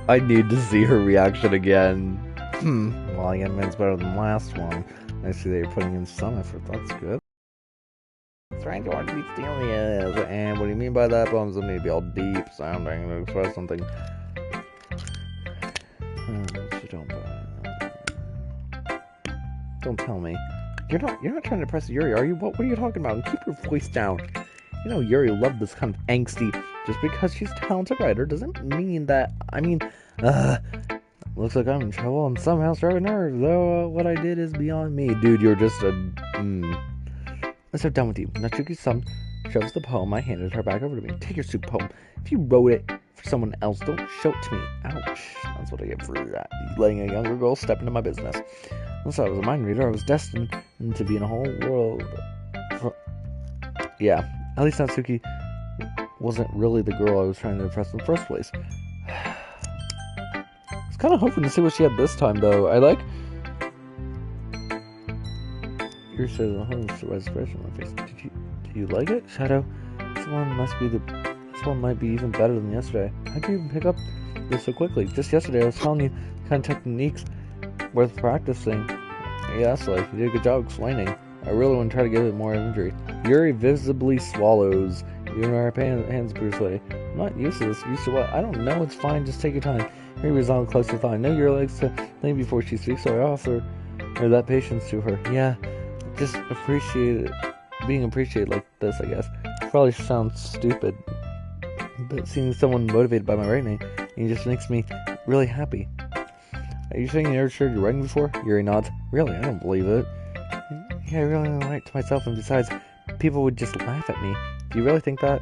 I need to see her reaction again. Well, again, man's better than the last one. I see that you're putting in some effort. That's good. Trying to be mysterious. And what do you mean by that? Poems need to be all deep sounding to express something. Don't tell me. You're not trying to impress Yuri, are you? What are you talking about? And keep your voice down. You know, Yuri loved this kind of angsty. Just because she's a talented writer doesn't mean that. Looks like I'm in trouble and somehow struck a nerve. Though what I did is beyond me. Dude, you're just a. I'm so done with you. Natsuki-san shoves the poem I handed her back over to me. Take your soup poem. If you wrote it for someone else, don't show it to me. Ouch. That's what I get for that. Letting a younger girl step into my business. Once I was a mind reader, I was destined to be in a whole world. Yeah, at least Natsuki wasn't really the girl I was trying to impress in the first place. I was kind of hoping to see what she had this time, though. Here says a home surprise expression on my face. Did you like it, Shadow? This one might be even better than yesterday. How'd you even pick up this so quickly? Just yesterday, I was telling you the kind of techniques worth practicing. Yes, like you did a good job explaining. I really want to try to give it more imagery. Yuri visibly swallows. Even her hands appear sweaty. I'm not used to this. Used to what? I don't know. It's fine. Just take your time. Yuri was on close to thought. I know Yuri likes to think before she speaks, so I offer her that patience to her. Yeah, just appreciate it. Being appreciated like this, I guess. Probably sounds stupid, but seeing someone motivated by my writing, it just makes me really happy. Are you saying you never shared your writing before? Yuri nods. Really? I don't believe it. Yeah, I really don't write to myself, and besides, people would just laugh at me. Do you really think that?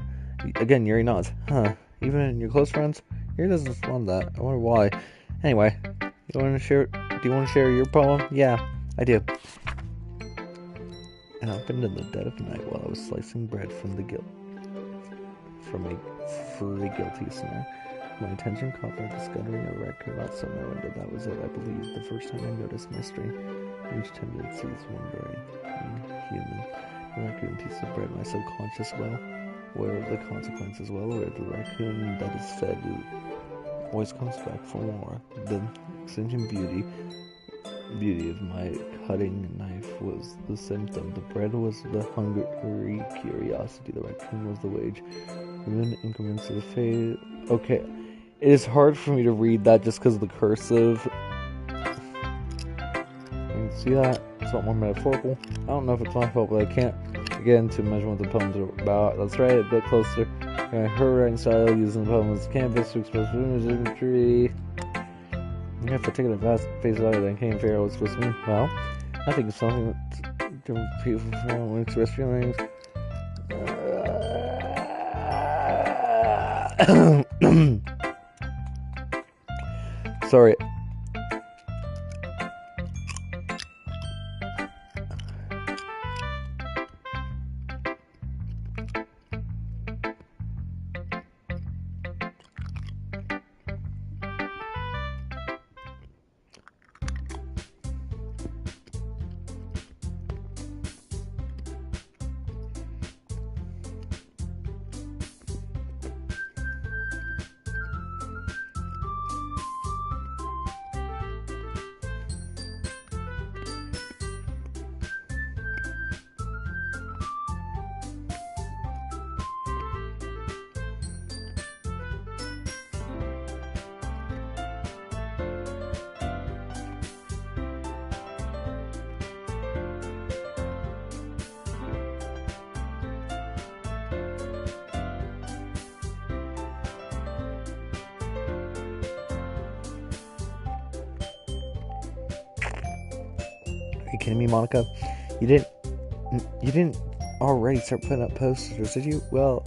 Again, Yuri nods. Huh. Even your close friends? Yuri doesn't respond to that. I wonder why. Anyway, do you want to share your poem? Yeah, I do. It happened in the dead of night while I was slicing bread from a guilty sinner. My attention caught by discovering a record outside my window. That was it, I believe, the first time I noticed mystery. Each tendency is wondering, human. The raccoon piece of bread, my subconscious aware of the consequences, well aware the raccoon that is fed always comes back for more. The extension beauty of my cutting knife was the symptom. The bread was the hungry curiosity. The raccoon was the wage. Within increments of the fade. Okay, it is hard for me to read that just because of the cursive. You can see that? It's not more metaphorical. I don't know if it's my fault, but I can't get into measure what the poems are about. Let's write it a bit closer. Her writing style using the poem as canvas to express imagery. Yeah, if I take it at face value, then can't figure out what's supposed to mean. Well, I think it's something that different people want to express feelings. Sorry. Are you kidding me, Monica? You didn't already start putting up posters, did you? Well,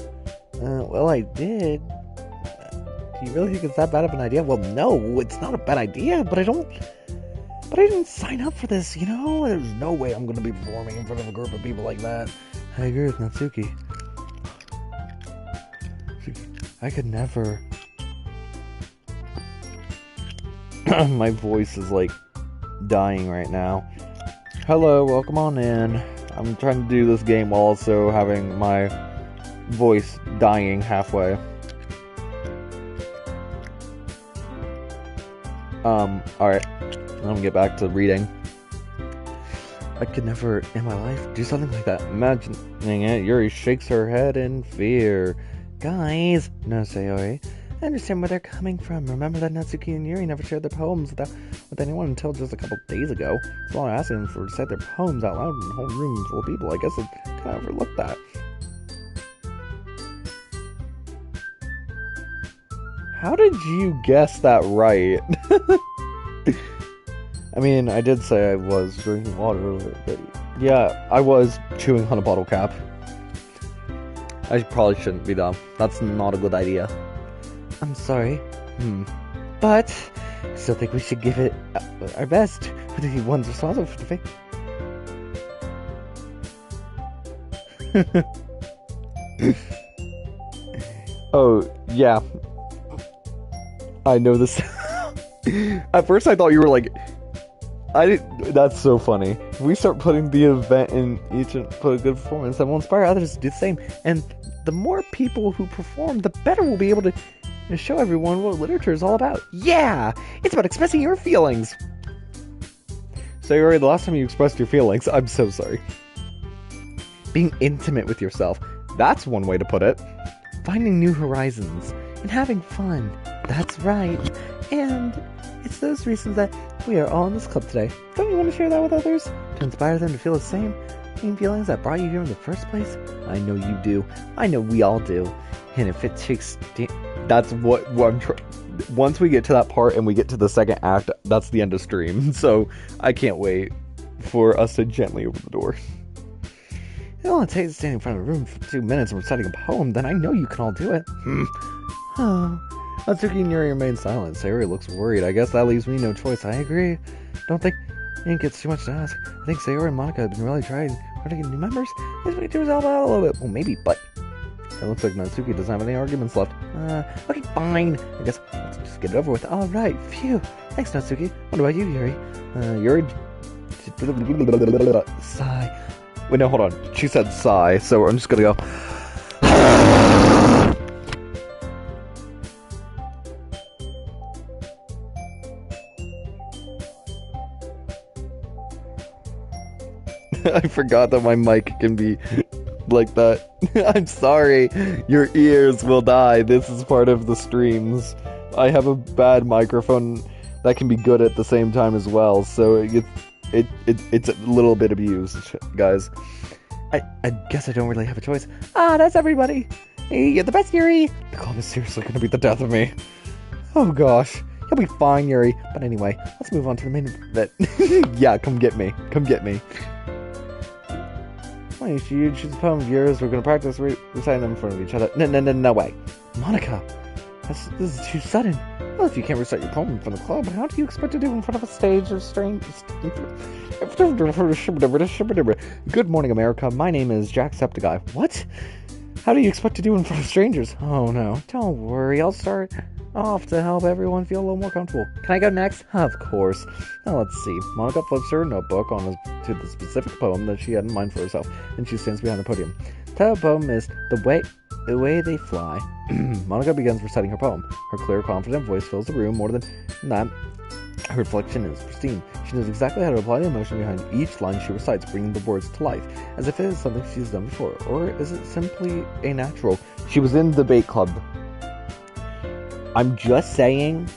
I did. Do you really think it's that bad of an idea? Well, no, it's not a bad idea, but I didn't sign up for this, you know? There's no way I'm gonna be performing in front of a group of people like that. I agree with Natsuki. I could never. My voice is like dying right now. Hello, welcome on in. I'm trying to do this game while also having my voice dying halfway. Alright. I'm gonna get back to reading. I could never in my life do something like that. Imagining it, Yuri shakes her head in fear. Guys, no Sayori. I understand where they're coming from. Remember that Natsuki and Yuri never shared their poems with anyone until just a couple days ago. So I asked them to recite their poems out loud in a whole room full of people. I guess I kind of overlooked that. How did you guess that right? I mean, I did say I was drinking water earlier, but yeah, I was chewing on a bottle cap. I probably shouldn't be dumb. That's not a good idea. I'm sorry. But I still think we should give it our best for the ones responsible for the fate. Oh, yeah. I know this. At first I thought you were like... That's so funny. If we start putting the event in each and put a good performance, that will inspire others to do the same. And the more people who perform, the better we'll be able to show everyone what literature is all about. Yeah! It's about expressing your feelings! So, Yuri, the last time you expressed your feelings, I'm so sorry. being intimate with yourself. That's one way to put it. Finding new horizons and having fun. That's right. And it's those reasons that we are all in this club today. Don't you want to share that with others? To inspire them to feel the same feelings that brought you here in the first place? I know you do. I know we all do. And if it takes... That's what I'm trying... Once we get to that part and we get to the second act, that's the end of stream. So I can't wait for us to gently open the door. It only takes standing in front of a room for 2 minutes and reciting a poem, then I know you can all do it. Oh. Natsuki and Yuri remain silent. Sayori looks worried. I guess that leaves me no choice. I agree. Don't think it's too much to ask. I think Sayori and Monica have been really trying hard to get new members. This may do help out a little bit. Well, maybe, but it looks like Natsuki doesn't have any arguments left. Okay, fine. I guess let's just get it over with. Alright, phew. Thanks, Natsuki. What about you, Yuri? Yuri... Sigh. Wait, no, hold on. She said sigh, so I'm just gonna go... I forgot that my mic can be like that. I'm sorry. Your ears will die. This is part of the streams. I have a bad microphone that can be good at the same time as well, so it's a little bit abused, guys. I guess I don't really have a choice. That's everybody. Hey, you're the best, Yuri. The club is seriously gonna be the death of me. Oh gosh. You'll be fine, Yuri. But anyway, let's move on to the main event. Yeah, come get me. Come get me. Why don't you choose a poem of yours? We're gonna practice reciting them in front of each other. No way. Monica, this is too sudden. Well, if you can't recite your poem in front of the club, how do you expect to do it in front of a stage of strange... Good morning, America. My name is Jacksepticeye. What? How do you expect to do it in front of strangers? Oh no, don't worry. I'll start off to help everyone feel a little more comfortable. Can I go next? Of course. Now let's see. Monica flips her notebook to the specific poem that she had in mind for herself, and she stands behind the podium. The title of the poem is The Way They Fly. Monica begins reciting her poem. Her clear, confident voice fills the room. More than that, her reflection is pristine. She knows exactly how to apply the emotion behind each line she recites, bringing the words to life, as if it is something she's done before. Or is it simply a natural? She was in the debate club. I'm just saying,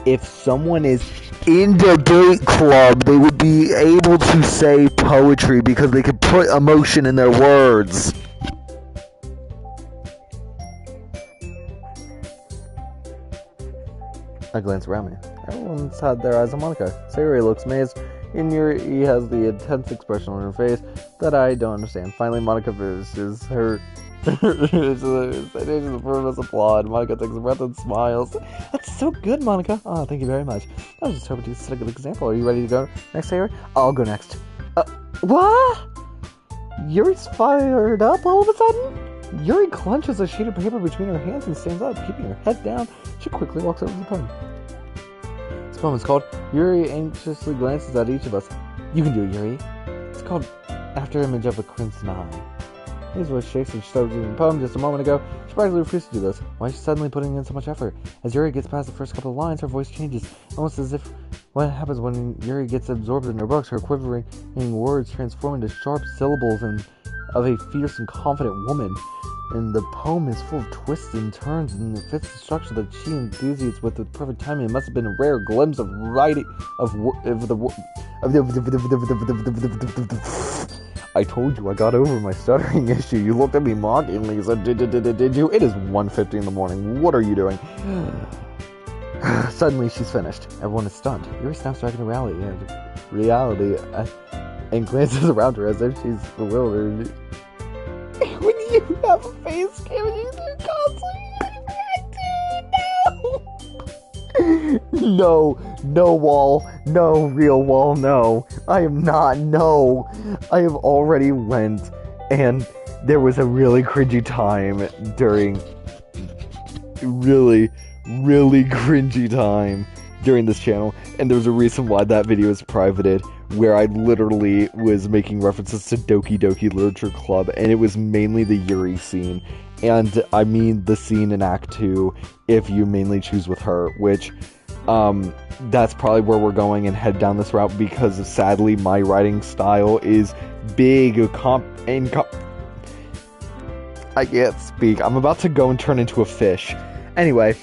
if someone is in the debate club, they would be able to say poetry because they could put emotion in their words. I glance around me. Everyone's had their eyes on Monica. Sayori looks amazed, and Yuri has the intense expression on her face that I don't understand. Finally, Monica finishes her... the purpose applaud. Monica takes a breath and smiles. That's so good, Monica. Oh, thank you very much. I was just hoping to set a good example. Are you ready to go next, Sayori? I'll go next. What? Yuri's fired up all of a sudden? Yuri clenches a sheet of paper between her hands and stands up, keeping her head down. She quickly walks over to the poem. This poem is called Yuri Anxiously Glances at Each of Us. You can do it, Yuri. It's called After Image of a Crimson Eye. His voice shakes and she started reading the poem just a moment ago. She practically refused to do this. Why is she suddenly putting in so much effort? As Yuri gets past the first couple of lines, her voice changes, almost as if what happens when Yuri gets absorbed in her books. Her quivering words transform into sharp syllables of a fierce and confident woman. And the poem is full of twists and turns, and it fits the structure that she enthuses with perfect timing. It must have been a rare glimpse of writing I told you I got over my stuttering issue. You looked at me mockingly and said, did you? It is 1:50 in the morning. What are you doing? Suddenly, she's finished. Everyone is stunned. Yuri snaps back into reality and glances around her as if she's bewildered. When you have a face cam and you do constantly, no wall, no real wall, no. I am not, no. I have already went, and there was a really cringy time really cringy time during this channel, and there's a reason why that video is privated, where I literally was making references to Doki Doki Literature Club, and it was mainly the Yuri scene, and I mean the scene in Act 2, if you mainly choose with her, which, that's probably where we're going and head down this route, because sadly my writing style is big I can't speak. I'm about to go and turn into a fish. Anyway,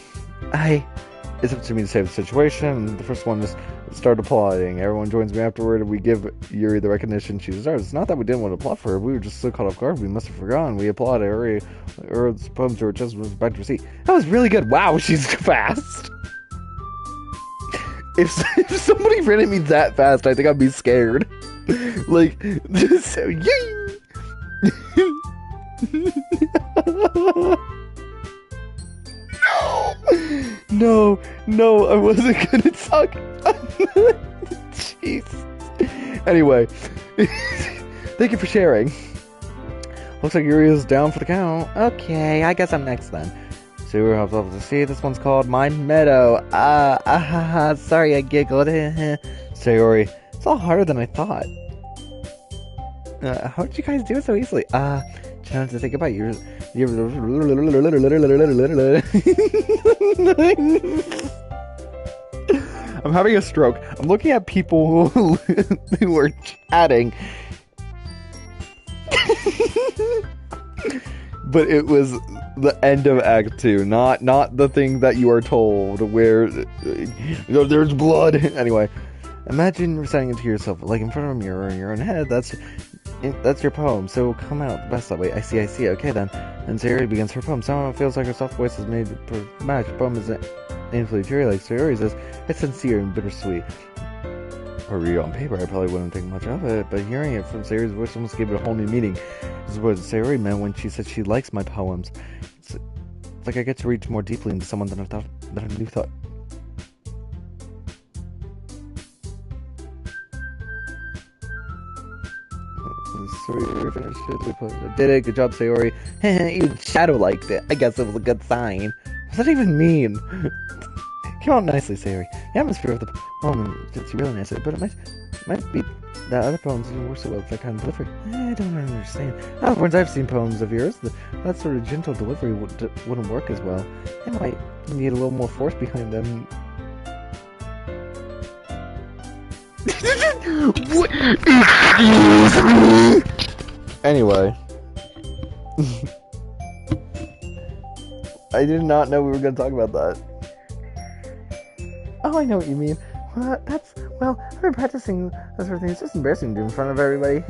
it's up to me to save the situation. The first one is start applauding. Everyone joins me afterward, and we give Yuri the recognition she deserves. It's not that we didn't want to applaud for her. We were just so caught off guard. We must have forgotten. We applaud Yuri. Earth's poems to her chest was back to receipt. That was really good. Wow, she's fast. If somebody ran at me that fast, I think I'd be scared. Like, just so yay! No, I wasn't gonna talk. Jeez. Anyway, thank you for sharing. Looks like Yuri is down for the count. Okay, I guess I'm next then. Sewer hops off the sea. This one's called My Meadow. Sorry I giggled. Sayori, it's all harder than I thought. How did you guys do it so easily? Trying to think about you. I'm having a stroke. I'm looking at people who are chatting. But it was the end of Act 2, not the thing that you are told where there's blood. Anyway, imagine reciting it to yourself, like in front of a mirror in your own head. That's your poem, so come out the best that way. I see. Okay then. And Sayori begins her poem. Somehow it feels like her soft voice is made per match. The poem isn't painfully cheery like Sayori says. It's sincere and bittersweet. Or read it on paper, I probably wouldn't think much of it, but hearing it from Sayori's voice almost gave it a whole new meaning. This is what Sayori meant when she said she likes my poems. It's like I get to reach more deeply into someone than I thought. Sayori finished it. Did it. Good job, Sayori. Even Shadow liked it. I guess it was a good sign. What does that even mean? Came out nicely, Sayori. The atmosphere of the poem fits really nicely, but it might be that other poems didn't work so well with that kind of delivery. I don't understand. Once I've seen poems of yours, that sort of gentle delivery wouldn't work as well. They might need a little more force behind them. What? Excuse me. Anyway, I did not know we were going to talk about that. Oh, I know what you mean. Well, I've been practicing that sort of thing. It's just embarrassing to do in front of everybody.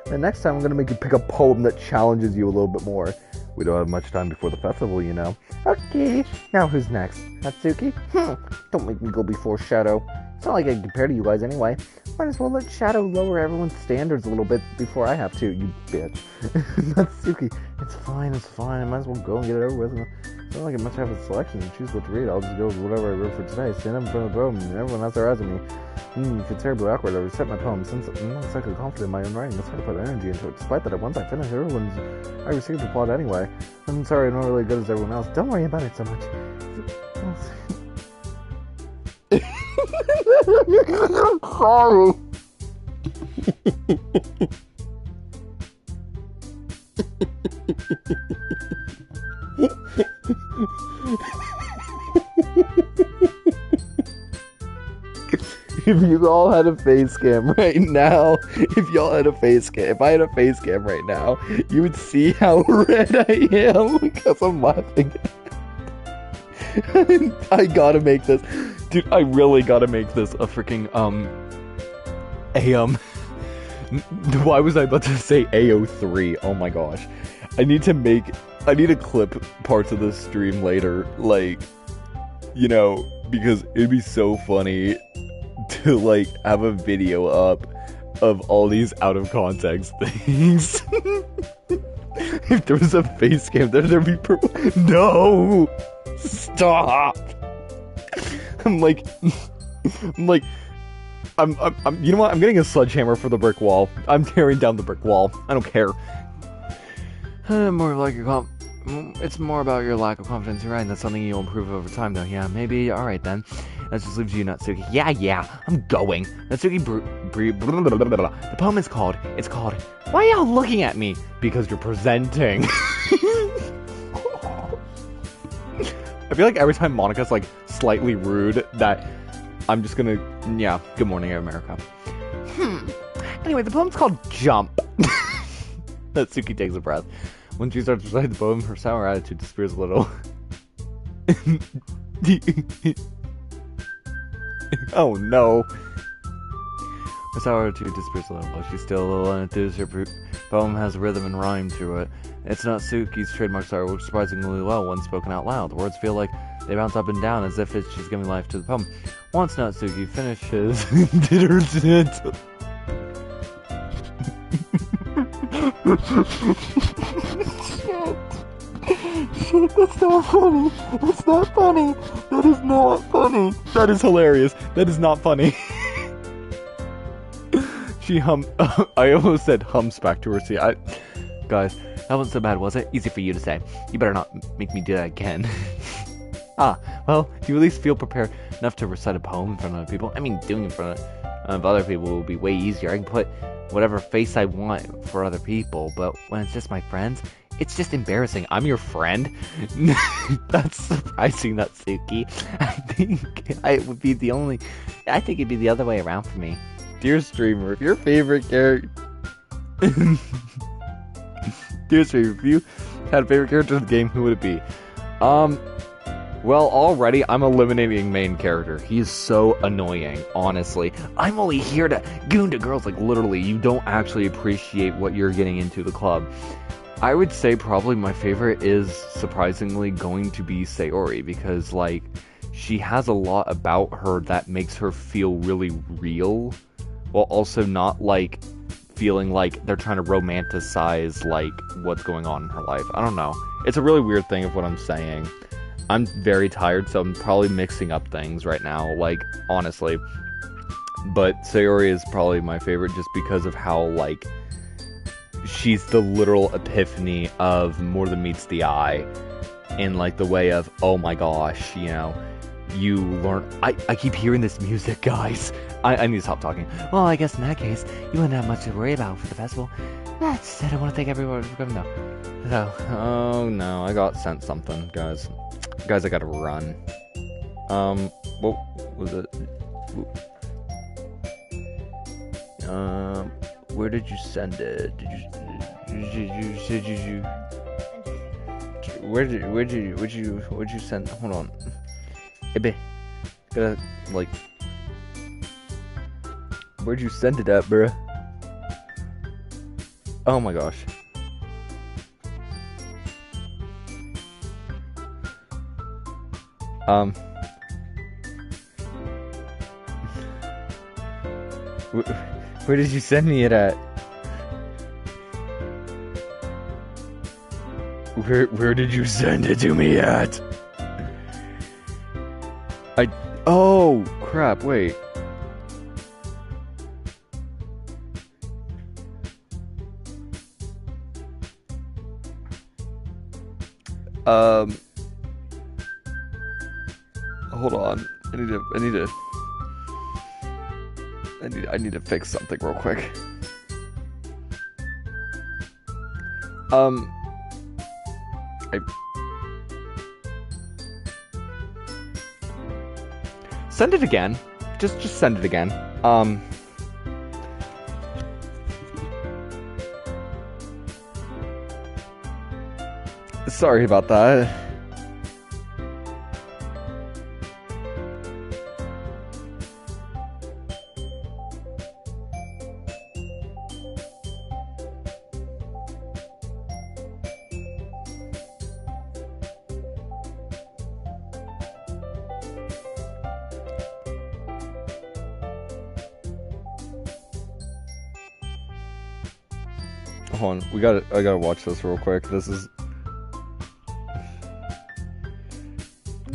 The next time I'm going to make you pick a poem that challenges you a little bit more. We don't have much time before the festival, you know. Okay, now who's next? Natsuki? Don't make me go before Shadow. It's not like I can compare to you guys anyway. Might as well let Shadow lower everyone's standards a little bit before I have to, you bitch. Natsuki, it's fine. I might as well go and get it over with. It's not like I must have a selection to choose what to read. I'll just go with whatever I wrote for today. Stand up in front of the poem, and everyone has their eyes on me. If it's terribly awkward, I reset my poem. Since I'm not exactly confident in my own writing, it's hard to put energy into it. Despite that, once I finish, I received applaud anyway. I'm sorry I'm not really good as everyone else. Don't worry about it so much. I'm sorry. If you all had a face cam right now, if I had a face cam right now, you would see how red I am because I'm laughing. I gotta make this. Dude, I really gotta make this a freaking, why was I about to say AO3? Oh my gosh. I need to clip parts of this stream later, like, you know, because it'd be so funny to, like, have a video up of all these out of context things. If there was a face cam there, there'd be no! Stop! I'm like, you know what? I'm getting a sledgehammer for the brick wall. I'm tearing down the brick wall. I don't care. It's more about your lack of confidence. You're right. That's something you'll improve over time, though. Yeah, maybe. All right then. That just leaves you, Natsuki. Yeah. I'm going. Natsuki. The poem is called. It's called. Why are y'all looking at me? Because you're presenting. I feel like every time Monica's like slightly rude, that I'm just gonna, yeah, good morning, America. Anyway, the poem's called Jump. Natsuki takes a breath. When she starts reciting the poem, her sour attitude disappears a little. Oh no. Her sour attitude disappears a little, but she's still a little unenthused. Her poem has rhythm and rhyme to it. It's not Natsuki's trademark style, which surprisingly well when spoken out loud. The words feel like they bounce up and down as if she's giving life to the poem. Once Natsuki finishes, Shit, that's not funny. That's not funny. That is not funny. That is hilarious. That is not funny. She I almost said humps back to her seat. Guys, that wasn't so bad, was it? Easy for you to say. You better not make me do that again. Well, do you at least feel prepared enough to recite a poem in front of other people? I mean, doing it in front of other people will be way easier. I can put whatever face I want for other people, but when it's just my friends, it's just embarrassing. I'm your friend? That's surprising, Natsuki. I think it'd be the other way around for me. Dear streamer, if your favorite character... Dear streamer, if you had a favorite character in the game, who would it be? Well, already, I'm eliminating main character. He is so annoying, honestly. I'm only here to goon to girls, like, literally. You don't actually appreciate what you're getting into the club. I would say probably my favorite is, surprisingly, going to be Sayori, because, like, she has a lot about her that makes her feel really real, while also not, like, feeling like they're trying to romanticize, like, what's going on in her life. I don't know. It's a really weird thing of what I'm saying. I'm very tired, so I'm probably mixing up things right now, like, honestly. But Sayori is probably my favorite just because of how, like, she's the literal epiphany of more than meets the eye. In, like, the way of, oh my gosh, you know, you learn... I keep hearing this music, guys. I need to stop talking. Well, I guess in that case, you wouldn't have much to worry about for the festival. That said, I want to thank everyone for coming, though. So, oh no, I got sent something, guys. Guys, I gotta run. What was it? Where did you send it? Where'd you send? Hold on. Hey, gotta, like, where'd you send it at, bruh? Oh my gosh. Where did you send me it at? Where did you send it to me at? Oh, crap, wait. Hold on. I need to fix something real quick. Send it again. Just send it again. Sorry about that. Hold on, I gotta watch this real quick. This is...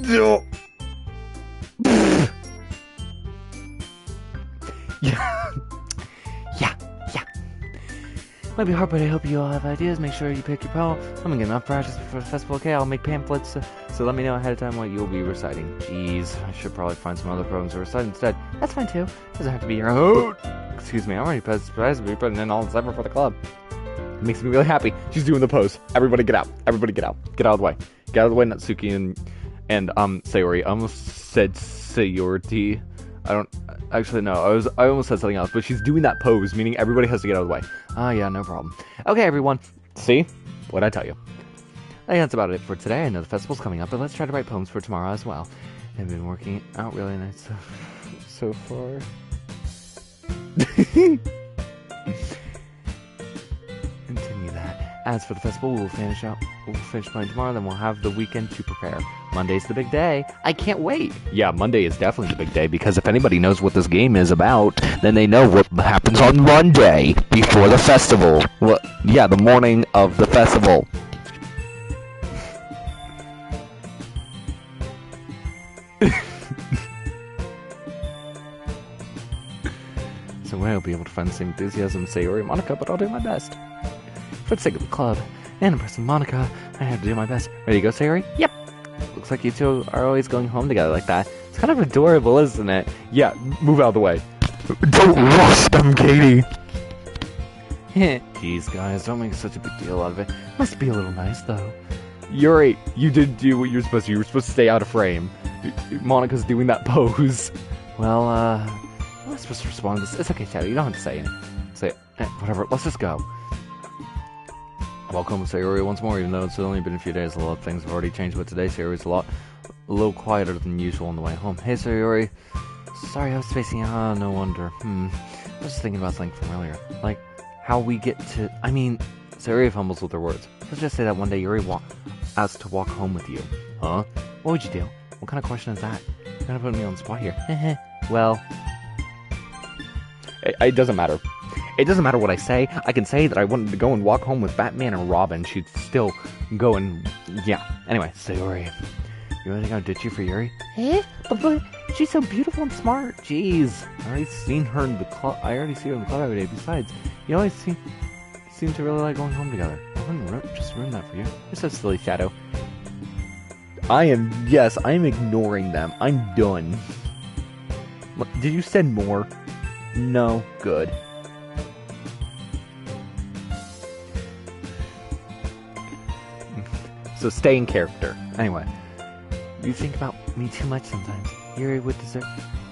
Yeah. Might be hard, but I hope you all have ideas. Make sure you pick your poem. I'm gonna get enough practice for the festival. Okay, I'll make pamphlets, so let me know ahead of time what you'll be reciting. Jeez, I should probably find some other poems to recite instead. That's fine too. Doesn't have to be your own. Excuse me, I'm already surprised to be putting in all this effort for the club. It makes me really happy. She's doing the pose. Everybody get out. Everybody get out. Get out of the way. Get out of the way, Natsuki and Sayori. I almost said Sayori. I don't... Actually, no. I almost said something else, but she's doing that pose, meaning everybody has to get out of the way. Ah, yeah, no problem. Okay, everyone. See? What'd I tell you? I think that's about it for today. I know the festival's coming up, but let's try to write poems for tomorrow as well. I've been working out really nice so far. Continue that. As for the festival, we'll finish playing tomorrow, then we'll have the weekend to prepare. Monday's the big day. I can't wait. Yeah, Monday is definitely the big day, because if anybody knows what this game is about, then they know what happens on Monday before the festival. Well, yeah, the morning of the festival. So I hope be able to find the same enthusiasm in Sayori and Monica, but I'll do my best. For the sake of the club, and impressing Monica, I have to do my best. Ready to go, Sayori? Yep! Looks like you two are always going home together like that. It's kind of adorable, isn't it? Yeah, move out of the way. Don't rush them, Katie! Jeez, guys, don't make such a big deal out of it. Must be a little nice, though. Yuri, you didn't do what you were supposed to. You were supposed to stay out of frame. Monica's doing that pose. Well, I'm not supposed to respond to this. It's okay, Shadow. You don't have to say anything. Say, whatever. Let's just go. Welcome, Sayori, once more. Even though it's only been a few days, a lot of things have already changed. But today, Sayori's a little quieter than usual on the way home. Hey, Sayori. Sorry, I was spacing out. No wonder. I was just thinking about something from earlier. Like, how we get to... I mean, Sayori fumbles with her words. Let's just say that one day Yuri asked to walk home with you. Huh? What would you do? What kind of question is that? You're gonna put me on the spot here. Well... It doesn't matter. It doesn't matter what I say. I can say that I wanted to go and walk home with Batman and Robin. She'd still go and... Yeah. Anyway, Sayori. You really gonna ditch you for Yuri? But she's so beautiful and smart. Jeez. I already seen her in the club. I already see her in the club every day. Besides, you always seem to really like going home together. I wouldn't just ruin that for you. You're so silly, Shadow. Yes, I am ignoring them. I'm done. Did you send more? No. Good. So stay in character. Anyway. You think about me too much sometimes. Yuri would deserve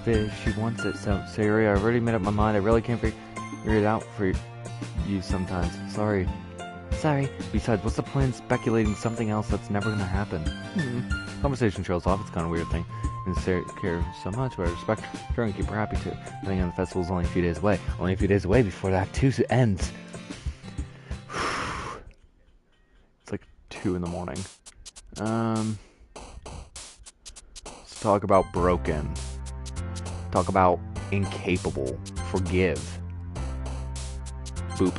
it if she wants it. So, Sayori, I already made up my mind. I really can't figure it out for you sometimes. Sorry. Besides, what's the point in speculating something else that's never gonna happen? Conversation trails off. It's kind of a weird thing. And care so much, but I respect her and keep her happy too. I think the festival's only a few days away. Only a few days away before that too ends. It's like 2 in the morning. Let's talk about broken. Talk about incapable. Forgive. Boop.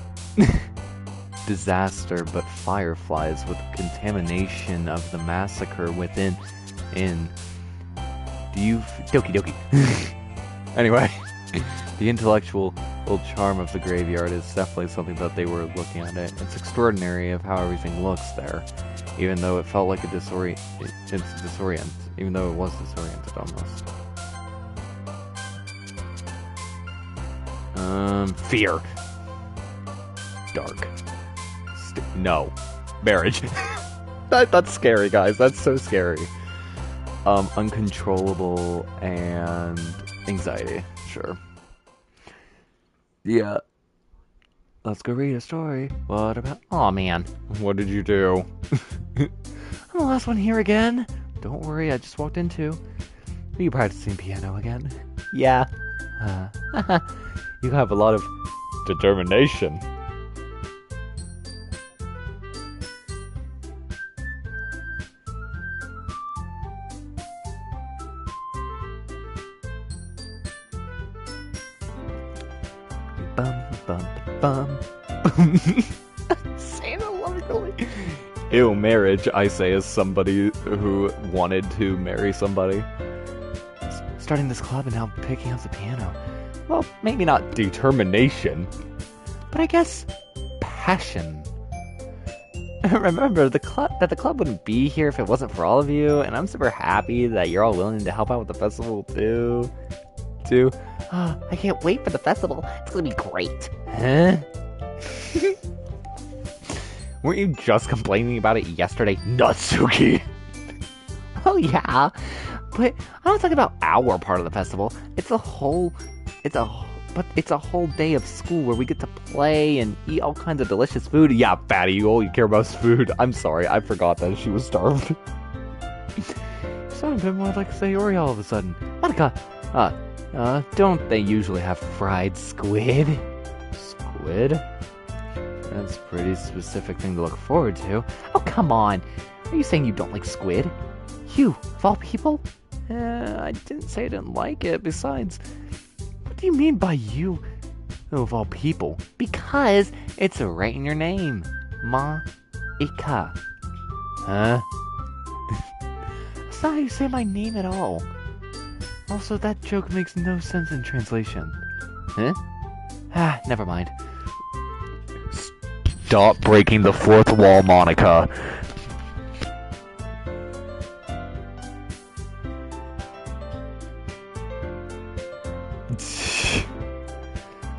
Disaster, but fireflies with contamination of the massacre within. Doki Doki. Anyway, the intellectual charm of the graveyard is definitely something that they were looking at. It's extraordinary of how everything looks there, even though it felt like it's disorient. Even though it was disoriented almost. Fear. Dark. No. Marriage. That's scary, guys. That's so scary. Uncontrollable and anxiety. Sure. Yeah. Let's go read a story. What about... Aw, man. What did you do? I'm the last one here again. Don't worry, I just walked in too. Are you practicing piano again? Yeah. You have a lot of determination. Bum. Saying it lovingly. Ew, marriage, I say, as somebody who wanted to marry somebody. Starting this club and now picking up the piano. Well, maybe not determination, but I guess passion. Remember, the club wouldn't be here if it wasn't for all of you, and I'm super happy that you're all willing to help out with the festival too. Oh, I can't wait for the festival. It's gonna be great. Huh? Weren't you just complaining about it yesterday, Natsuki? Oh yeah. But I'm not talking about our part of the festival. It's a whole day of school where we get to play and eat all kinds of delicious food. Yeah, fatty, you all you care about is food. I'm sorry, I forgot that she was starved. You sound a bit more like Sayori all of a sudden. Monica, don't they usually have fried squid? Squid? That's a pretty specific thing to look forward to. Oh, come on. Are you saying you don't like squid? You, of all people? I didn't say I didn't like it. Besides, what do you mean by you, of all people? Because it's right in your name. Ma-ika. Huh? That's not how you say my name at all. Also, that joke makes no sense in translation. Huh? Ah, never mind. Stop breaking the fourth wall, Monica.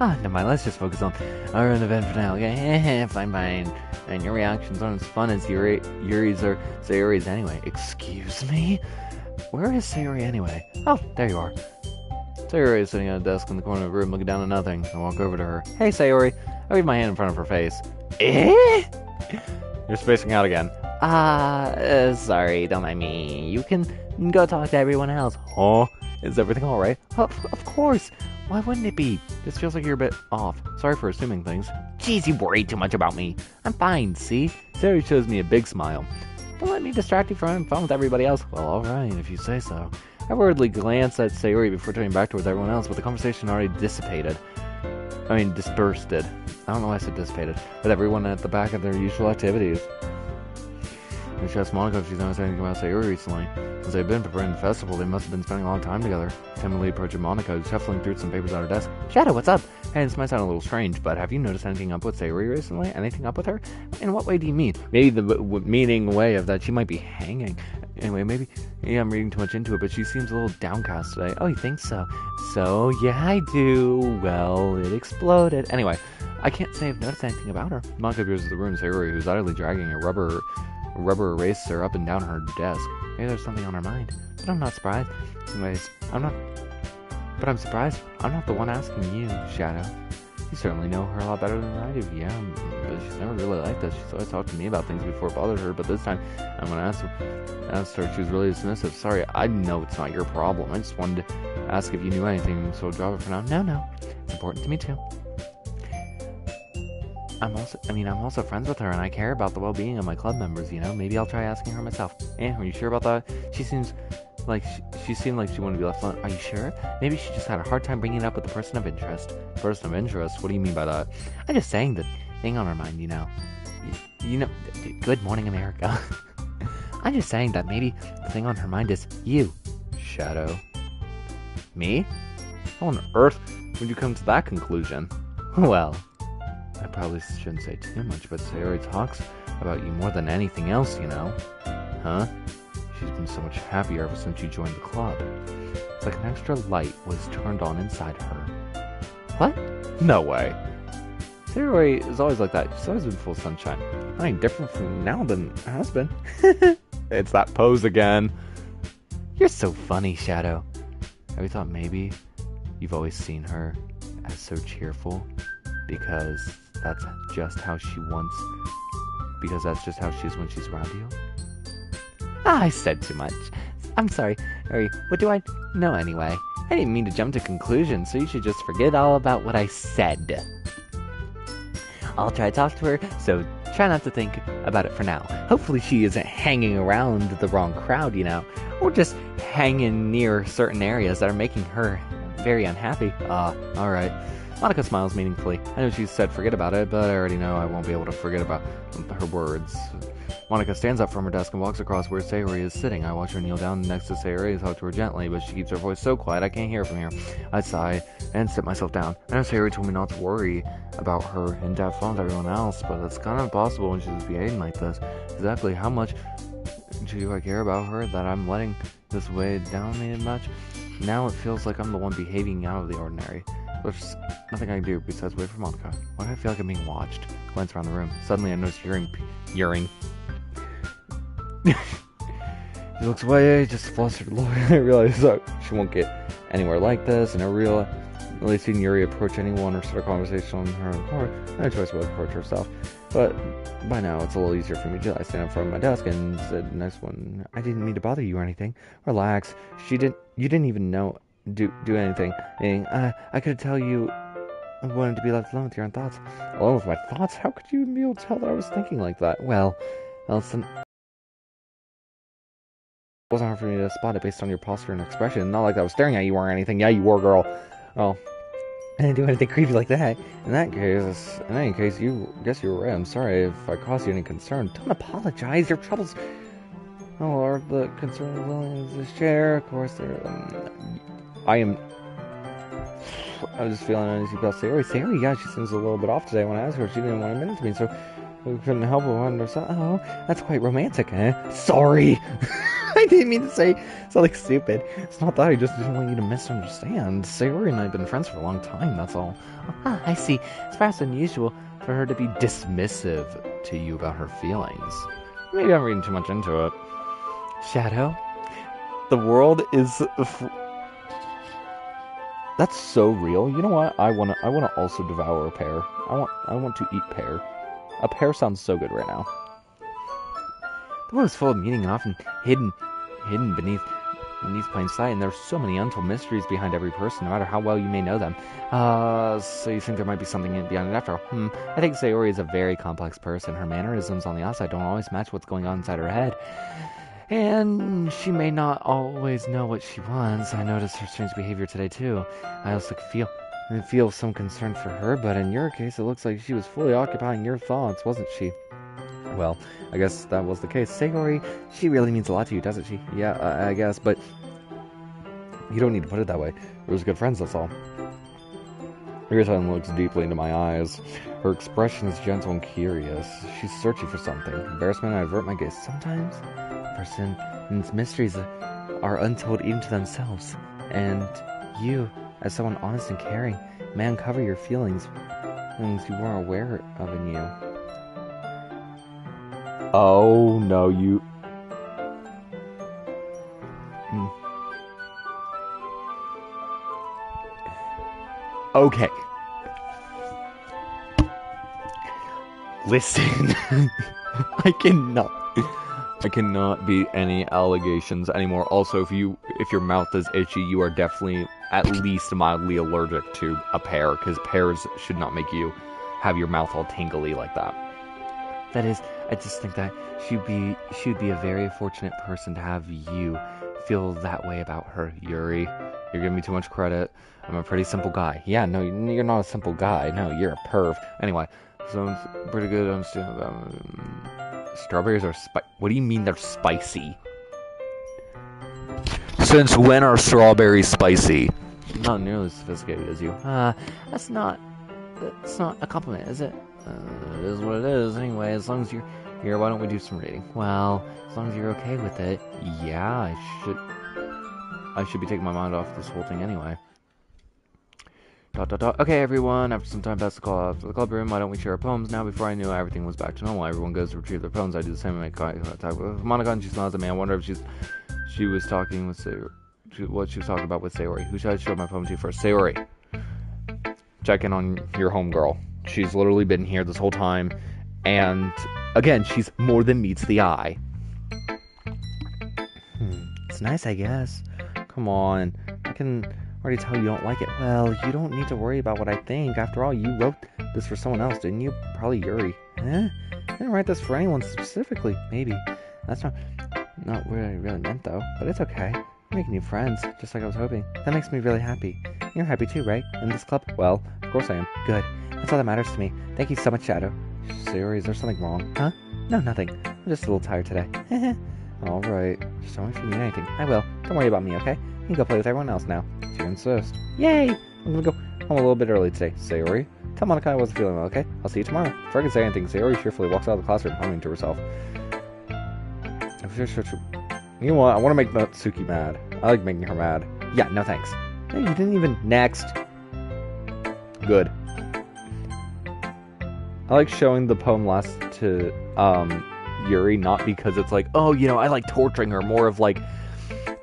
Never mind, let's just focus on our own event for now, okay? Fine. And your reactions aren't as fun as Yuri's or Sayori's anyway. Excuse me? Where is Sayori anyway? Oh, there you are. Sayori is sitting at a desk in the corner of the room looking down at nothing. I walk over to her. Hey, Sayori. I leave my hand in front of her face. Eh? You're spacing out again. Sorry, don't mind me. You can go talk to everyone else. Huh? Is everything alright? Of course. Why wouldn't it be? This feels like you're a bit off. Sorry for assuming things. Jeez, you worry too much about me. I'm fine, see? Sayori shows me a big smile. Don't let me distract you from having fun with everybody else. Well, alright, if you say so. I worriedly glanced at Sayori before turning back towards everyone else, but the conversation already dispersed. I don't know why I said dissipated. With everyone at the back of their usual activities. And she asked Monica if she's noticed anything about Sayori recently. Since they've been preparing the festival, they must have been spending a long time together. Timidly approaching Monica, shuffling through some papers on her desk. Shadow, what's up? Hey, this might sound a little strange, but have you noticed anything up with Sayori recently? Anything up with her? In what way do you mean? Maybe the meaning way of that she might be hanging. Anyway, maybe I'm reading too much into it, but she seems a little downcast today. Oh, you think so? So, yeah, I do. Well, it exploded. Anyway, I can't say I've noticed anything about her. Monica appears in the room, Sayori, who's utterly dragging a rubber eraser up and down her desk. Maybe there's something on her mind. But I'm not surprised. Anyways, I'm surprised. I'm not the one asking you, Shadow. You certainly know her a lot better than I do. Yeah, but she's never really like this. She's always talked to me about things before it bothered her, but this time, I'm gonna ask her. She was really dismissive. Sorry, I know it's not your problem. I just wanted to ask if you knew anything, so drop it for now. No. It's important to me, too. I'm also friends with her, and I care about the well-being of my club members, you know? Maybe I'll try asking her myself. Are you sure about that? She seemed like she wanted to be left alone. Are you sure? Maybe she just had a hard time bringing it up with a person of interest. Person of interest? What do you mean by that? I'm just saying the thing on her mind, you know. Good morning, America. I'm just saying that maybe the thing on her mind is you, Shadow. Me? How on earth would you come to that conclusion? Well, I probably shouldn't say too much, but Sayori talks about you more than anything else, you know. Huh? She's been so much happier ever since you joined the club. It's like an extra light was turned on inside her. What? No way. Sayori is always like that. She's always been full of sunshine. Nothing different from now than it has been. It's that pose again. You're so funny, Shadow. Have you thought maybe you've always seen her as so cheerful? Because that's just how she wants. Because that's just how she is when she's around you. I said too much. I'm sorry. Harry, what do I know anyway? I didn't mean to jump to conclusions, so you should just forget all about what I said. I'll try to talk to her, so try not to think about it for now. Hopefully she isn't hanging around the wrong crowd, you know, or just hanging near certain areas that are making her very unhappy. Alright. Monica smiles meaningfully. I know she said forget about it, but I already know I won't be able to forget about her words. Monica stands up from her desk and walks across where Sayori is sitting. I watch her kneel down next to Sayori and talk to her gently, but she keeps her voice so quiet I can't hear from here. I sigh and sit myself down. I know Sayori told me not to worry about her and to have fun with everyone else, but it's kind of impossible when she's behaving like this. Exactly how much do I care about her that I'm letting this weigh down me much? Now it feels like I'm the one behaving out of the ordinary. There's nothing I can do besides wait for Monica. Why do I feel like I'm being watched? Glance around the room. Suddenly I notice hearing. Just He looks away, just flustered. I realize that she won't get anywhere like this, and I really seen Yuri approach anyone or start a conversation on her own part. No choice but to approach herself. But by now, it's a little easier for me to stand in front of my desk and said, "Nice one. I didn't mean to bother you or anything. Relax. You didn't even do anything. I could tell you wanted to be left alone with your own thoughts. Alone with my thoughts? How could you even be able to tell that I was thinking like that? Well, Elson, it wasn't hard for me to spot it based on your posture and expression. Not like I was staring at you or anything. Yeah, you were, girl. Oh, I didn't do anything creepy like that. In any case, guess you were right. I'm sorry if I caused you any concern. Don't apologize. Your troubles are the concern of willing to share. Of course, I was just feeling uneasy about Sayori, yeah, she seems a little bit off today. When I asked her, she didn't want to admit it to me, so we couldn't help but wonder. Oh, that's quite romantic, eh? Sorry! I didn't mean to say something stupid. It's not that, I just didn't want you to misunderstand. Sayori and I have been friends for a long time, that's all. Ah, I see. It's perhaps unusual for her to be dismissive to you about her feelings. Maybe I'm reading too much into it. Shadow? The world is... That's so real. You know what? I wanna also devour a pear. I want to eat pear. A pear sounds so good right now. The world is full of meaning and often hidden beneath plain sight, and there's so many untold mysteries behind every person, no matter how well you may know them. So you think there might be something beyond it after all? I think Sayori is a very complex person. Her mannerisms on the outside don't always match what's going on inside her head. And she may not always know what she wants. I noticed her strange behavior today, too. I also feel some concern for her, but in your case, it looks like she was fully occupying your thoughts, wasn't she? Well, I guess that was the case. Sayori, she really means a lot to you, doesn't she? Yeah, I guess, but you don't need to put it that way. We're just good friends, that's all. Iritan looks deeply into my eyes. Her expression is gentle and curious. She's searching for something. Embarrassment, I avert my gaze. Sometimes person's mysteries are untold even to themselves. And you, as someone honest and caring, may uncover your feelings you weren't aware of in you. Oh, no, you... Okay. Listen. I cannot be any allegations anymore. Also, if your mouth is itchy, you are definitely at least mildly allergic to a pear, because pears should not make you have your mouth all tingly like that. That is, I just think that she would be a very fortunate person to have you feel that way about her, Yuri. You're giving me too much credit. I'm a pretty simple guy. Yeah, no, you're not a simple guy. No, you're a perv. Anyway, so I'm pretty good at understanding that. Strawberries are What do you mean they're spicy? Since when are strawberries spicy? Not nearly as sophisticated as you. That's not a compliment, is it? It is what it is. Anyway, as long as you're here, why don't we do some reading? Well, as long as you're okay with it, yeah, I should be taking my mind off this whole thing anyway. ... Okay, everyone, after some time passed the call out to the club room, why don't we share our poems now? Before I knew everything was back to normal, everyone goes to retrieve their poems. I do the same and make contact with Monica, and she smiles at me. I wonder if she was talking with Sayori, what she was talking about with Sayori. Who should I show my poem to first? Sayori. Check in on your homegirl. She's literally been here this whole time, and again, she's more than meets the eye. It's nice, I guess. Come on, I can already tell you don't like it. Well, you don't need to worry about what I think. After all, you wrote this for someone else, didn't you? Probably Yuri. I didn't write this for anyone specifically. Maybe. That's not what I really meant, though. But it's okay. I'm making new friends, just like I was hoping. That makes me really happy. You're happy too, right? In this club? Well, of course I am. Good. That's all that matters to me. Thank you so much, Shadow. Sayori, is there something wrong? Huh? No, nothing. I'm just a little tired today. Alright. Just tell me if you need anything. I will. Don't worry about me, okay? You can go play with everyone else now. If you insist. Yay! I'm gonna go home a little bit early today. Sayori, tell Monica I wasn't feeling well, okay? I'll see you tomorrow. Before I can say anything, Sayori cheerfully walks out of the classroom, humming to herself. You know what? I want to make Natsuki mad. I like making her mad. Yeah, no thanks. Hey, you didn't even... Next. Good. I like showing the poem last to Yuri, not because it's like, oh, I like torturing her, more of like,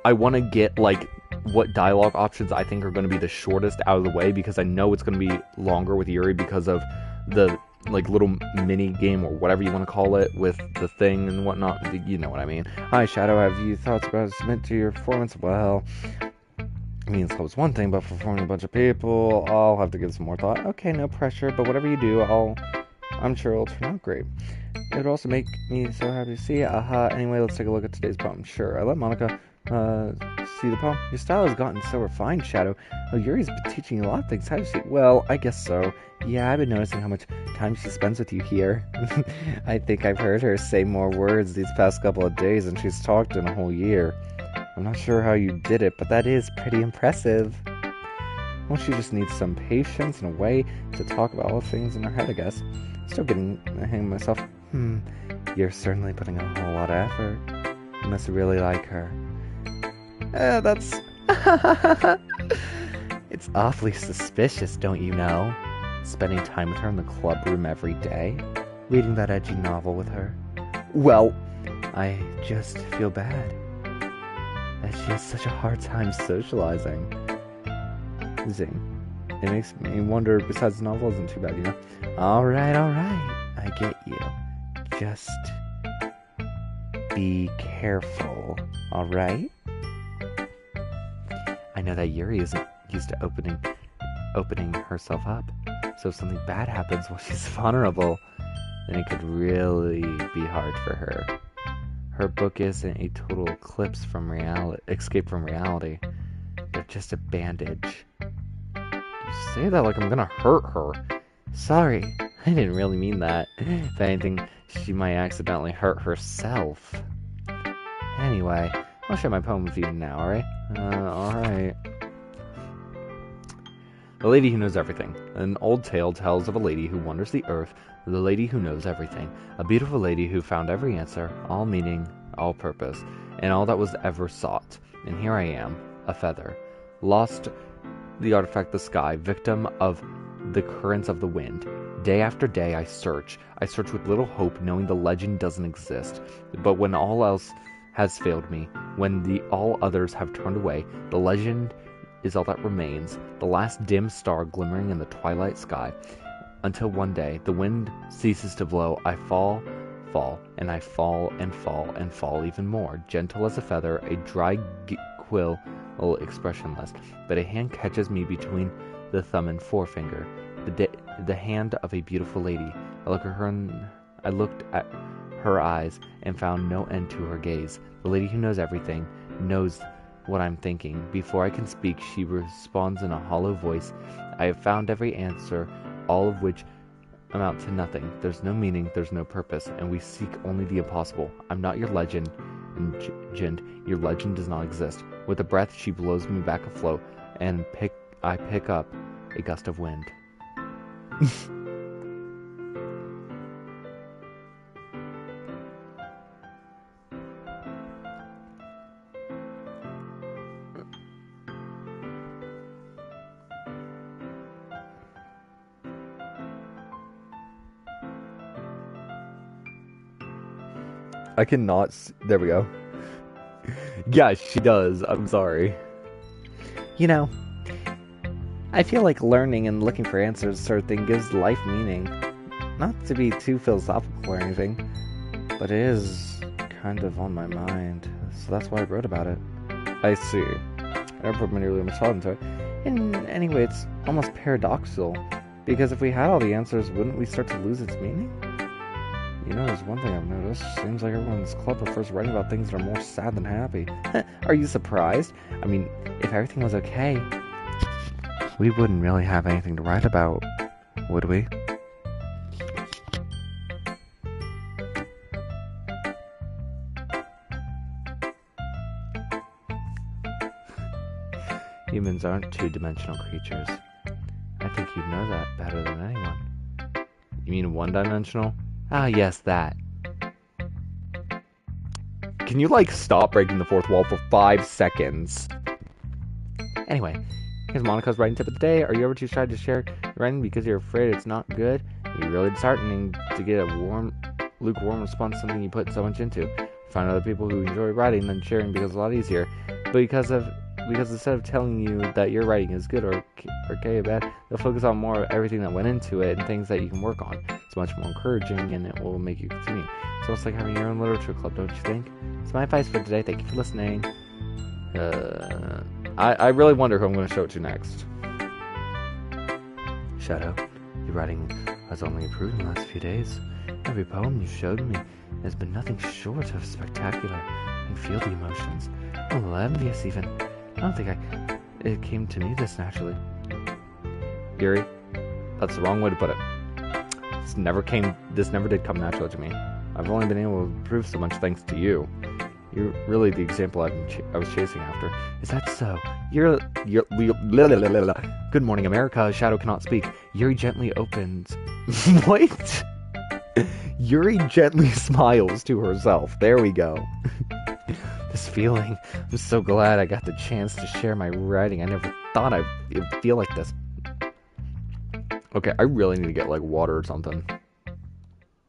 I want to get like what dialogue options I think are going to be the shortest out of the way, because I know it's going to be longer with Yuri because of the like little mini game or whatever you want to call it with the thing and whatnot. You know what I mean. Hi Shadow, have you thoughts about submit to your performance? Well, I mean, it's was one thing, but for performing a bunch of people, I'll have to give some more thought. Okay, no pressure, but whatever you do, I'm sure it'll turn out great. It would also make me so happy to see it. Anyway, let's take a look at today's poem. Sure, I let Monica see the poem. Your style has gotten so refined, Shadow. Oh, Yuri's been teaching you a lot of things, hasn't she? Well, I guess so. Yeah, I've been noticing how much time she spends with you here. I think I've heard her say more words these past couple of days than she's talked in a whole year. I'm not sure how you did it, but that is pretty impressive. Well, she just needs some patience and a way to talk about all the things in her head, I guess. Still getting the hang of myself. You're certainly putting a whole lot of effort. You must really like her. That's... It's awfully suspicious, don't you know? Spending time with her in the club room every day. Reading that edgy novel with her. Well, I just feel bad that she has such a hard time socializing. Zing. It makes me wonder, besides the novel isn't too bad, Alright, I get you. Just be careful, alright? I know that Yuri isn't used to opening herself up, so if something bad happens while she's vulnerable, then it could really be hard for her. Her book isn't a total escape from reality. They're just a bandage. You say that like I'm gonna hurt her. Sorry, I didn't really mean that. If anything, she might accidentally hurt herself. Anyway, I'll share my poem with you now, alright? Alright. The Lady Who Knows Everything. An old tale tells of a lady who wanders the earth, the lady who knows everything. A beautiful lady who found every answer, all meaning, all purpose, and all that was ever sought. And here I am, a feather, lost the artifact the sky, victim of the currents of the wind. Day after day I search with little hope, knowing the legend doesn't exist. But when all else has failed me, when all others have turned away, the legend is all that remains, the last dim star glimmering in the twilight sky. Until one day, the wind ceases to blow, I fall, and I fall and fall and fall even more, gentle as a feather, a dry quill, expressionless, but a hand catches me between the thumb and forefinger, the hand of a beautiful lady. I looked at her eyes and found no end to her gaze. The lady who knows everything, knows what I'm thinking. Before I can speak, she responds in a hollow voice. I have found every answer, all of which amount to nothing. There's no meaning, there's no purpose, and we seek only the impossible. I'm not your legend, your legend does not exist. With a breath, she blows me back afloat, and I pick up a gust of wind. I cannot... There we go. Yeah, she does. I'm sorry. I feel like learning and looking for answers sort of thing gives life meaning. Not to be too philosophical or anything, but it is kind of on my mind, so that's why I wrote about it. I see. I never put nearly much thought into it. And anyway, it's almost paradoxical, because if we had all the answers, wouldn't we start to lose its meaning? There's one thing I've noticed. Seems like everyone's club prefers writing about things that are more sad than happy. Are you surprised? I mean, if everything was okay, we wouldn't really have anything to write about, would we? Humans aren't two-dimensional creatures. I think you'd know that better than anyone. You mean one-dimensional? Ah, yes, that. Can you, stop breaking the fourth wall for 5 seconds? Anyway, here's Monica's writing tip of the day. Are you ever too shy to share writing because you're afraid it's not good? You're really starting to get a warm lukewarm response to something you put so much into. Find other people who enjoy writing, then sharing becomes a lot easier. But because instead of telling you that your writing is good or okay or bad, they'll focus on more of everything that went into it and things that you can work on. It's much more encouraging and it will make you continue. It's almost like having your own literature club, don't you think? It's my advice for today. Thank you for listening. I really wonder who I'm going to show it to next. Shadow, your writing has only improved in the last few days. Every poem you showed me has been nothing short of spectacular. I can feel the emotions. A little envious even. I don't think it came to me this naturally. Yuri, that's the wrong way to put it. This never did come naturally to me. I've only been able to improve so much thanks to you. You're really the example I was chasing after. Is that so? You're Good morning, America. Shadow cannot speak. Yuri gently opens. What? Yuri gently smiles to herself. There we go. This feeling. I'm so glad I got the chance to share my writing. I never thought it would feel like this. Okay, I really need to get like water or something.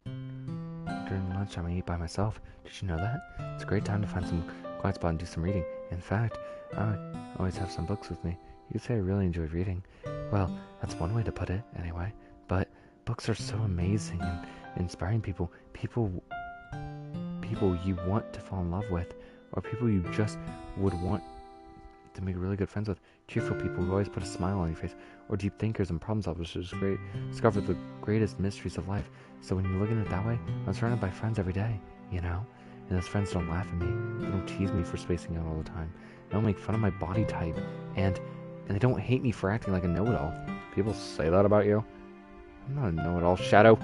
During lunchtime, I eat by myself. Did you know that? It's a great time to find some quiet spot and do some reading. In fact, I always have some books with me. You could say I really enjoy reading. Well, that's one way to put it, anyway. But books are so amazing and inspiring people you want to fall in love with, or people you just would want to make really good friends with. Cheerful people who always put a smile on your face, or deep thinkers and problem solvers who just discover the greatest mysteries of life. So when you look at it that way, I'm surrounded by friends every day, you know? And those friends don't laugh at me. They don't tease me for spacing out all the time. They don't make fun of my body type. And they don't hate me for acting like a know-it-all. People say that about you? I'm not a know-it-all, Shadow.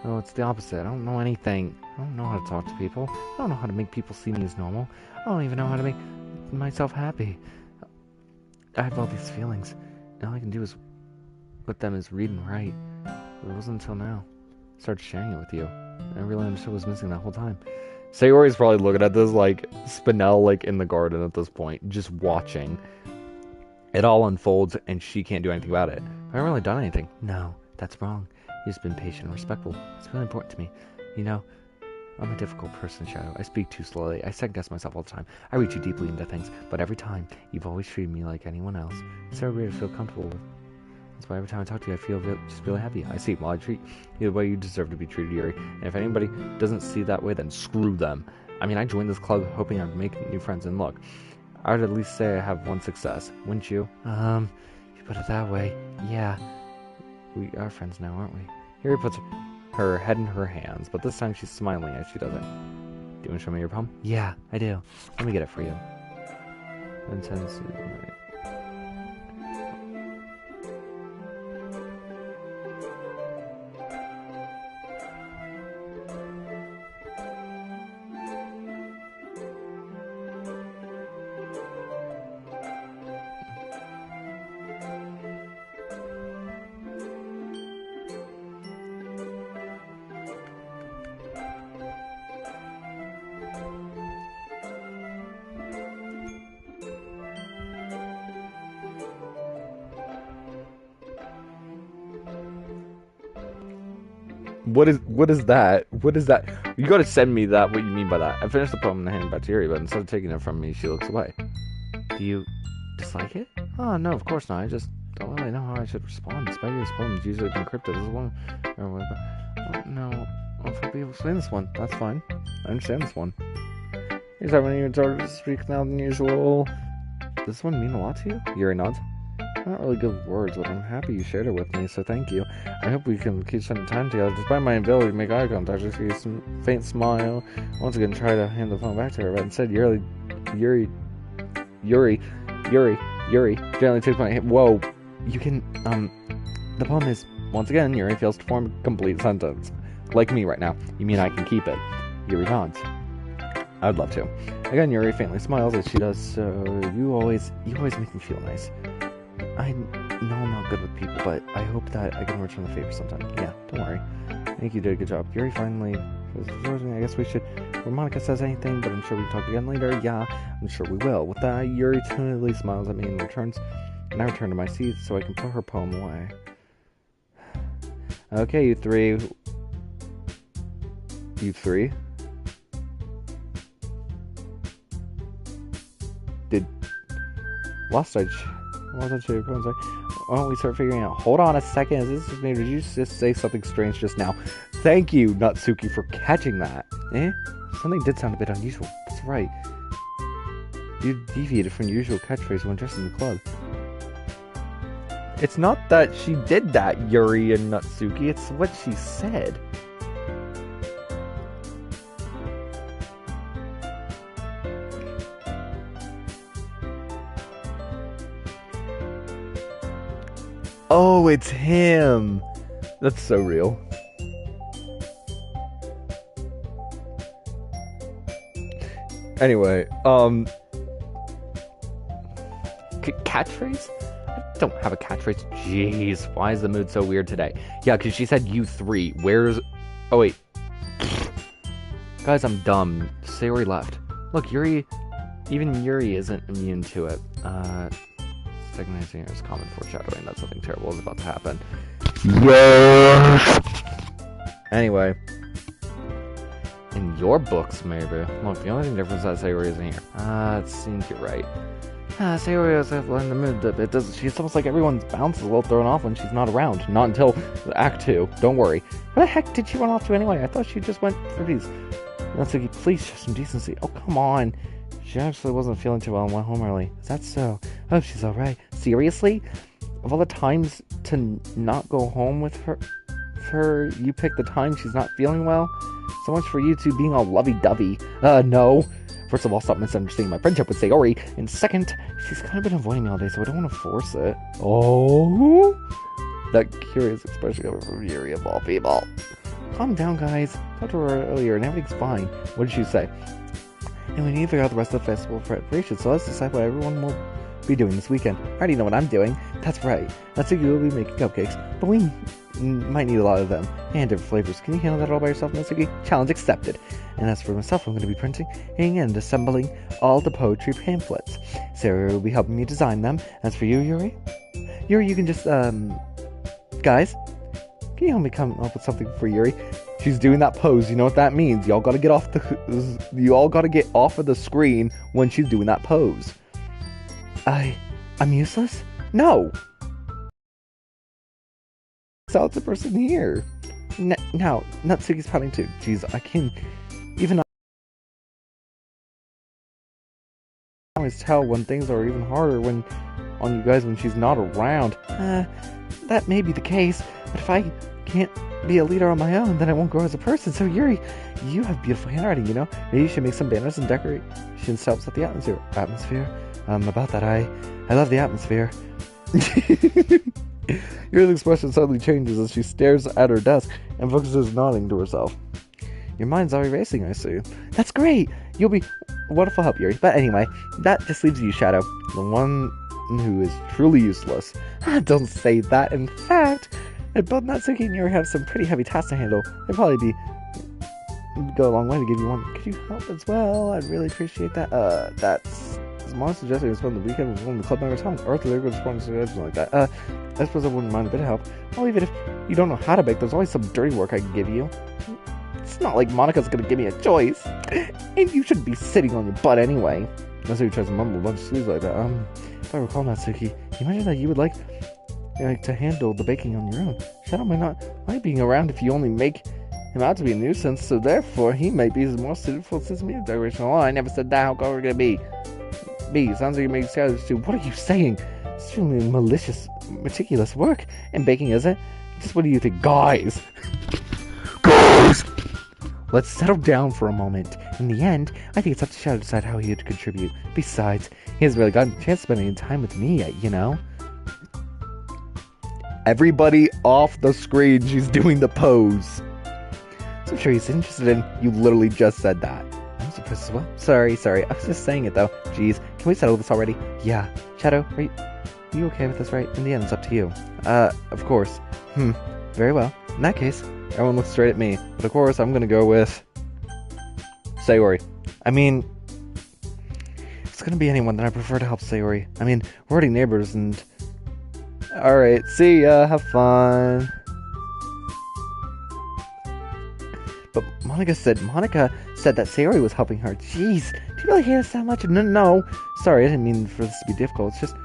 No, it's the opposite. I don't know anything. I don't know how to talk to people. I don't know how to make people see me as normal. I don't even know how to make myself happy. I have all these feelings, and all I can do is with them is read and write. It wasn't until now I started sharing it with you. I really understood what was missing that whole time. Sayori's probably looking at this like Spinel like in the garden at this point, just watching. It all unfolds, and she can't do anything about it. I haven't really done anything. No, that's wrong. You've just been patient and respectful. It's really important to me. You know, I'm a difficult person, Shadow. I speak too slowly. I second-guess myself all the time. I read too deeply into things. But every time, you've always treated me like anyone else. It's so weird to feel comfortable with. That's why every time I talk to you, I feel just really happy. I see. Well, I treat you the way you deserve to be treated, Yuri. And if anybody doesn't see that way, then screw them. I mean, I joined this club hoping I'd make new friends. And look, I would at least say I have one success. Wouldn't you? You put it that way. Yeah. We are friends now, aren't we? Yuri puts her head in her hands, but this time she's smiling as she does it. Do you want to show me your poem? Yeah, I do. Let me get it for you. Intense. What is that? What is that? You gotta send me that, what you mean by that. I finished the poem and handed it back to Yuri, but instead of taking it from me, she looks away. Do you dislike it? Oh, no, of course not. I just don't really know how I should respond. Despite Yuri's poems usually encrypted. This is one. No, I'll be able to explain this one. That's fine. I understand this one. Here's how many words to speak now than usual. Does this one mean a lot to you? Yuri nods. I'm not really good with words, but I'm happy you shared it with me, so thank you. I hope we can keep spending time together. Despite my inability to make eye contact, I see some faint smile. Once again, try to hand the phone back to her, but instead, Yuri gently takes my hand. Whoa, you can, the poem is, once again, Yuri fails to form a complete sentence. Like me right now. You mean I can keep it? Yuri nods. I'd love to. Again, Yuri faintly smiles as she does, so you always make me feel nice. I know I'm not good with people, but I hope that I can return the favor sometime. Yeah, don't worry. I think you did a good job. Yuri finally says, I guess we should, when Monica says anything, but I'm sure we can talk again later. Yeah, I'm sure we will. With that, Yuri timidly smiles at me and returns, and I return to my seat so I can put her poem away. Okay, you You three? Lost I wasn't sure. Why don't we start figuring out? Hold on a second. Is this just me? Did you just say something strange just now? Thank you, Natsuki, for catching that. Eh? Something did sound a bit unusual. That's right. You deviated from your usual catchphrase when dressed in the club. It's not that she did that, Yuri and Natsuki. It's what she said. Oh, it's him. That's so real. Anyway, catchphrase? I don't have a catchphrase. Jeez, why is the mood so weird today? Yeah, because she said you three. Where's... Oh, wait. Guys, I'm dumb. Sayori left. Look, Yuri... Even Yuri isn't immune to it. Stagnation is common foreshadowing that something terrible is about to happen. Yes! Anyway. In your books, maybe. Look, the only difference is that Sayori isn't here. It seems you're right. Sayori is in the mood that it does. She's almost like everyone's bounce is a little thrown off when she's not around. Not until Act 2. Don't worry. Where the heck did she run off to anyway? I thought she just went for these. Natsuki, please show some decency. Oh, come on. She actually wasn't feeling too well and went home early. Is that so? I hope she's alright. Seriously? Of all the times to not go home with her, you picked the time she's not feeling well? So much for you two being all lovey-dovey. No. First of all, stop misunderstanding my friendship with Sayori. And second, she's kind of been avoiding me all day, so I don't want to force it. Oh? That curious expression coming from Yuri of all people. Calm down, guys. I talked to her earlier and everything's fine. What did she say? And we need to figure out the rest of the festival preparation, so let's decide what everyone will be doing this weekend. I already know what I'm doing. That's right. Natsuki will be making cupcakes, but we might need a lot of them, and different flavors. Can you handle that all by yourself, Natsuki? Challenge accepted. And as for myself, I'm going to be printing and assembling all the poetry pamphlets. Sarah will be helping me design them. As for you, Yuri? Yuri, you can just, guys, can you help me come up with something for Yuri? She's doing that pose. You know what that means. Y'all gotta get off of the screen when she's doing that pose. I'm useless? No! Saw the person here. Now, Natsuki's pouting too. Jeez, I can even always tell when things are even harder on you guys when she's not around. That may be the case, but if I can't be a leader on my own, then I won't grow as a person. So Yuri, you have beautiful handwriting, you know? Maybe you should make some banners and decorations to help set the atmosphere. About that, I love the atmosphere. Yuri's expression suddenly changes as she stares at her desk and focuses nodding to herself. Your mind's already racing, I see. That's great! You'll be a wonderful help, Yuri. But anyway, that just leaves you, Shadow. The one who is truly useless. Don't say that. In fact, both Natsuki and Yuri have some pretty heavy tasks to handle. They'd probably go a long way to give you one. Could you help as well? I'd really appreciate that. That's Mom suggesting we spend the weekend with one of the club members' home. Or they're going to spend something like that. I suppose I wouldn't mind a bit of help. Well, even if you don't know how to bake, there's always some dirty work I can give you. It's not like Monika's going to give me a choice. And you shouldn't be sitting on your butt anyway. Natsuki tries to mumble a bunch of sleeves like that. If I recall, Natsuki, you mentioned that you would like to handle the baking on your own. Shadow might being around if you only make him out to be a nuisance, so therefore he might be more suited for system decoration. Oh, I never said that. How come we're gonna be? Sounds like you make shadows too. What are you saying? It's really malicious, meticulous work. And baking, is it? Just what do you think, guys? Guys! Let's settle down for a moment. In the end, I think it's up to Shadow to decide how he would contribute. Besides, he hasn't really gotten a chance to spend any time with me yet, you know? Everybody off the screen, she's doing the pose. So I'm sure he's interested in. You literally just said that. I'm surprised as well. Sorry. I was just saying it though. Jeez, can we settle this already? Yeah. Shadow, are you okay with this, right? In the end, it's up to you. Of course. Very well. In that case, everyone looks straight at me. But of course, I'm gonna go with Sayori. I mean, if it's gonna be anyone, then I prefer to help Sayori. I mean, we're already neighbors and... Alright, see ya, have fun. But Monica said that Sayori was helping her. Jeez, do you really hate us that much? No. Sorry, I didn't mean for this to be difficult. It's just...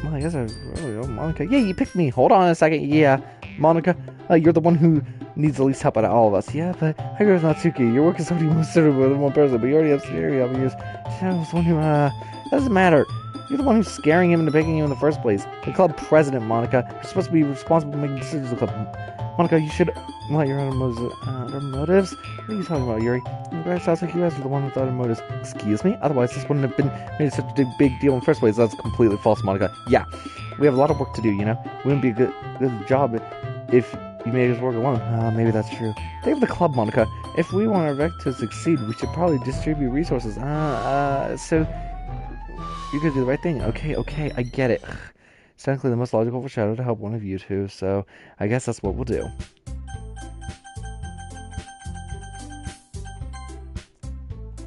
Well, I guess I really owe Monica. Yeah, you picked me. Hold on a second. Yeah, Monica, you're the one who needs the least help out of all of us. Yeah, but I agree with Natsuki. Your work is already most suitable with one person, but you already have Sayori helping you. I was the one who, doesn't matter. You're the one who's scaring him into picking you in the first place. The club president, Monica. You're supposed to be responsible for making decisions in the club. Monica, you should let your own motives. What are you talking about, Yuri? It sounds like you guys are the one with other motives. Excuse me? Otherwise, this wouldn't have been made such a big deal in the first place. That's completely false, Monica. Yeah, we have a lot of work to do, you know? It wouldn't be a good job if you made us work alone. Maybe that's true. Think of the club, Monica. If we want our event to succeed, we should probably distribute resources. So you could do the right thing. Okay, I get it. It's technically the most logical for Shadow to help one of you two, so I guess that's what we'll do.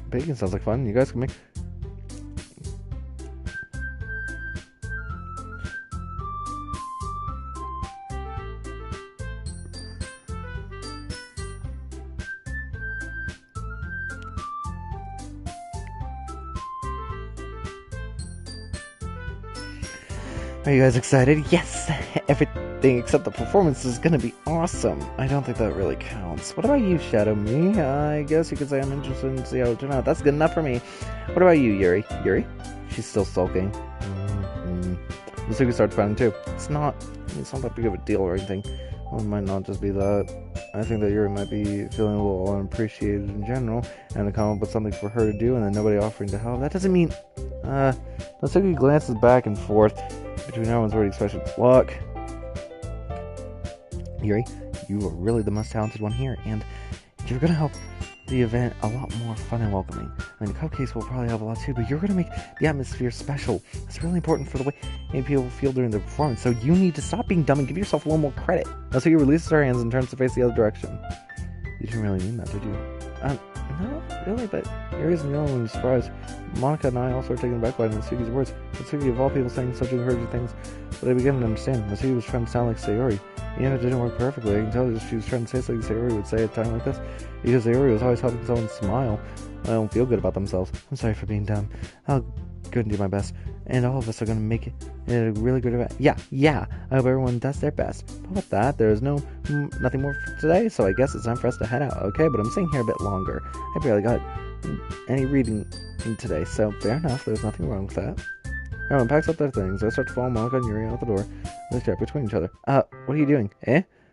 Bacon sounds like fun. You guys can make... Are you guys excited? Yes! Everything except the performance is gonna be awesome. I don't think that really counts. What about you, Shadow? Me? I guess you could say I'm interested in see how it turns out. That's good enough for me. What about you, Yuri? Yuri? She's still sulking. Masuki starts frowning too. It's not that big of a deal or anything. Well, it might not just be that. I think that Yuri might be feeling a little unappreciated in general, and to come up with something for her to do and then nobody offering to help. That doesn't mean... Masuki glances back and forth between everyone's already expression. Look, Yuri, you are really the most talented one here, and you're gonna help the event a lot more fun and welcoming. I mean, the cupcakes will probably help a lot too, but you're gonna make the atmosphere special. It's really important for the way people feel during the performance, so you need to stop being dumb and give yourself a little more credit. That's he releases her hands and turns to face the other direction. You didn't really mean that, did you? Not really, but Yuri's the only one who's surprised. Monica and I also are taken aback by Natsuki's words. Natsuki, of all people, saying such encouraging things, but I begin to understand. Natsuki was trying to sound like Sayori. Even if it didn't work perfectly, I can tell that she was trying to say something Sayori would say at a time like this, because Sayori was always helping someone smile. I don't feel good about themselves. I'm sorry for being dumb. I'll go and do my best, and all of us are going to make it a really good event. Yeah, I hope everyone does their best. But with that, there is nothing more for today, so I guess it's time for us to head out, okay? But I'm staying here a bit longer. I barely got any reading in today, so fair enough, there's nothing wrong with that. Everyone packs up their things. I start to follow Monica and Yuri out the door. They stare between each other. What are you doing?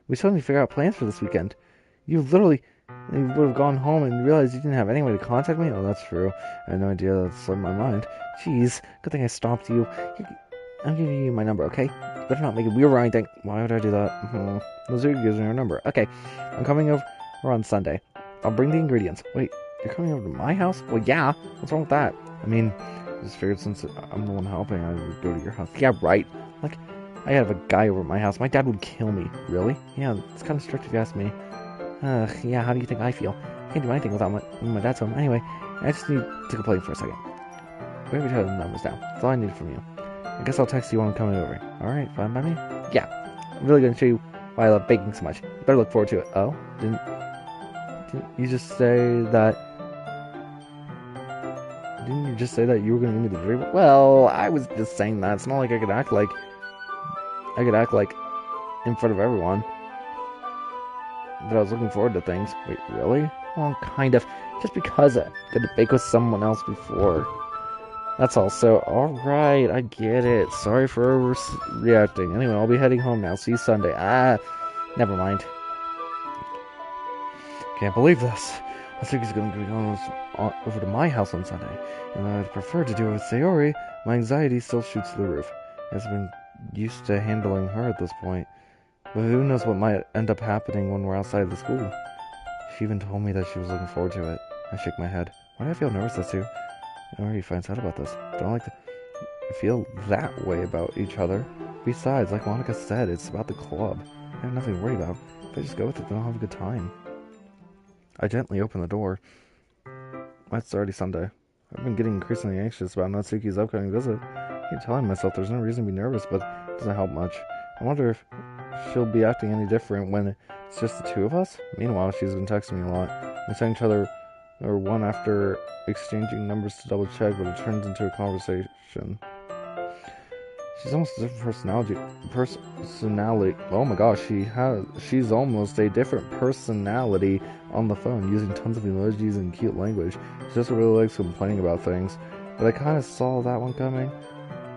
We still need to figure out plans for this weekend. You would have gone home and realized you didn't have anyone to contact me? Oh, that's true. I had no idea that's on my mind. Jeez, good thing I stopped you. I'm giving you my number, okay? Better not make it weird or anything. Why would I do that? Mizuki gives me her number. Okay, I'm coming over on Sunday. I'll bring the ingredients. Wait, you're coming over to my house? Well, yeah. What's wrong with that? I mean, I just figured since I'm the one helping, I would go to your house. Yeah, right. Like, I have a guy over at my house. My dad would kill me. Really? Yeah, it's kind of strict if you ask me. Yeah, how do you think I feel? I can't do anything without my dad's home. Anyway, I just need to complain for a second. We have each other's numbers down. That's all I need from you. I guess I'll text you when I'm coming over. Alright, fine by me? Yeah. I'm really going to show you why I love baking so much. You better look forward to it. Oh? Didn't you just say that... Didn't you just say that you were going to give me the dream? Well, I was just saying that. It's not like I could act like in front of everyone that I was looking forward to things. Wait, really? Well, kind of. Just because I did a bake with someone else before. That's all. So, alright, I get it. Sorry for reacting. Anyway, I'll be heading home now. See you Sunday. Never mind. Can't believe this. Natsuki's going to be going over to my house on Sunday. And I'd prefer to do it with Sayori. My anxiety still shoots to the roof. I've been used to handling her at this point. But who knows what might end up happening when we're outside the school. She even told me that she was looking forward to it. I shake my head. Why do I feel nervous this too? Nobody finds out about this. Don't like to feel that way about each other. Besides, like Monica said, it's about the club. I have nothing to worry about. If I just go with it, then I'll have a good time. I gently open the door. It's already Sunday. I've been getting increasingly anxious about Natsuki's upcoming visit. I keep telling myself there's no reason to be nervous, but it doesn't help much. I wonder if she'll be acting any different when it's just the two of us? Meanwhile, she's been texting me a lot. We send each other or one after exchanging numbers to double check, but it turns into a conversation. She's almost a different personality. Oh my gosh, she's almost a different personality on the phone, using tons of emojis and cute language. She just really likes complaining about things. But I kind of saw that one coming.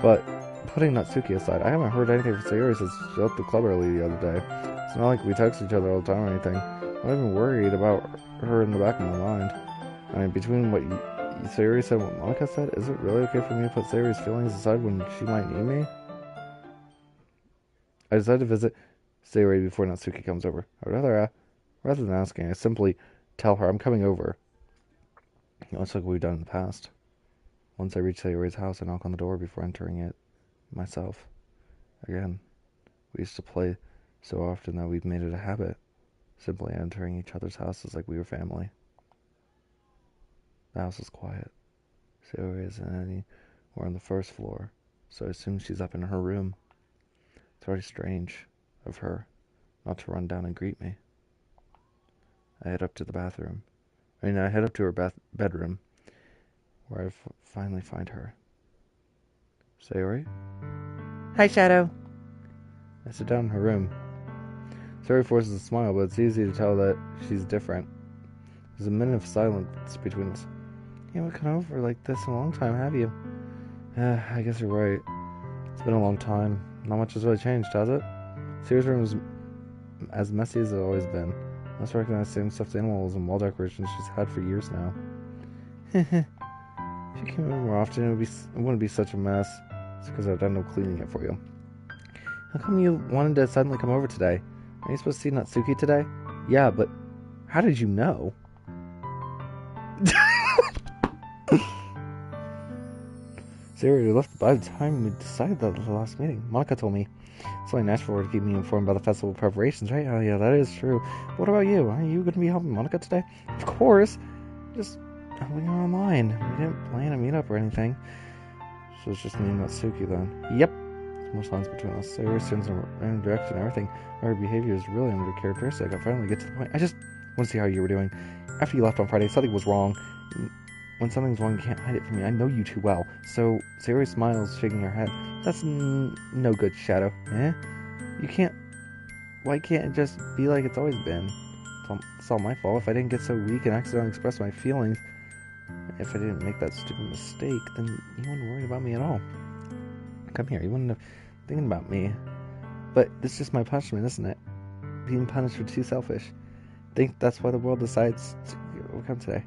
But putting Natsuki aside, I haven't heard anything from Sayori since she left the club early the other day. It's not like we text each other all the time or anything. I'm not even worried about her in the back of my mind. I mean, between what Sayori said and what Monica said, is it really okay for me to put Sayori's feelings aside when she might need me? I decided to visit Sayori before Natsuki comes over. Rather than asking, I simply tell her I'm coming over. Much like we've done in the past. Once I reach Sayori's house, I knock on the door before entering it myself. Again, we used to play so often that we've made it a habit, simply entering each other's houses like we were family. The house is quiet. Sayori isn't anywhere on the first floor, so I assume she's up in her room. It's already strange of her not to run down and greet me. I head up to her bedroom, where I finally find her. Sayori? Hi, Shadow. I sit down in her room. Sayori forces a smile, but it's easy to tell that she's different. There's a minute of silence between us. You haven't come over like this in a long time, have you? I guess you're right. It's been a long time. Not much has really changed, has it? Sayori's room is as messy as it's always been. I also recognize the same stuffed animals and wall decorations she's had for years now. If you came over more often, it wouldn't be such a mess. It's because I'd end up cleaning it for you. How come you wanted to suddenly come over today? Are you supposed to see Natsuki today? Yeah, but how did you know? Sayori left by the time we decided that at the last meeting. Monica told me. It's only natural for her to keep me informed about the festival preparations, right? Oh yeah, that is true. What about you? Are you going to be helping Monica today? Of course. Just helping her online. We didn't plan a meetup or anything. So it's just me and Natsuki then. Yep. There's more signs between us. Sayori sends in random direction and everything. Her behavior is really uncharacteristic. I finally get to the point. I just want to see how you were doing. After you left on Friday, something was wrong. When something's wrong, you can't hide it from me. I know you too well. So, Sayori smiles, shaking her head. That's no good, Shadow. Eh? You can't... Why can't it just be like it's always been? It's all my fault. If I didn't get so weak and accidentally express my feelings, if I didn't make that stupid mistake, then you wouldn't worry about me at all. Come here, you wouldn't have thinking about me. But it's just my punishment, isn't it? Being punished for too selfish. Think that's why the world decides to come today.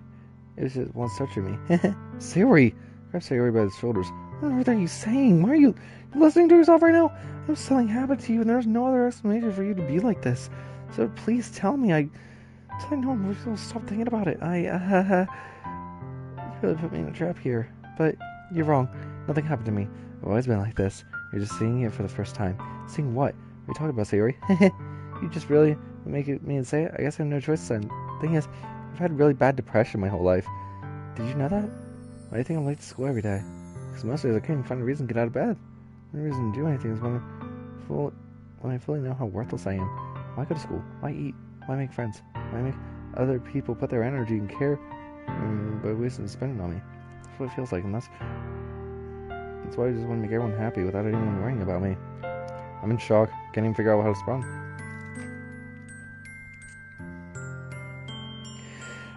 It was just wants to torture me. Sayori! Grab Sayori by the shoulders. What on earth are you saying? Why are you listening to yourself right now? I'm selling habit to you, and there's no other explanation for you to be like this. So please tell me. I know I'm stop thinking about it. You really put me in a trap here. But you're wrong. Nothing happened to me. I've always been like this. You're just seeing it for the first time. Seeing what? What are you talking about, Sayori? You just really make me say it? I guess I have no choice then. Thing is, I've had really bad depression my whole life. Did you know that? Why do you think I'm late to school every day? Because most days I can't even find a reason to get out of bed. The only reason to do anything is when I fully know how worthless I am. Why go to school? Why eat? Why make friends? Why make other people put their energy and care by wasting and spending on me? That's what it feels like, and that's why I just want to make everyone happy without anyone worrying about me. I'm in shock. Can't even figure out how to respond.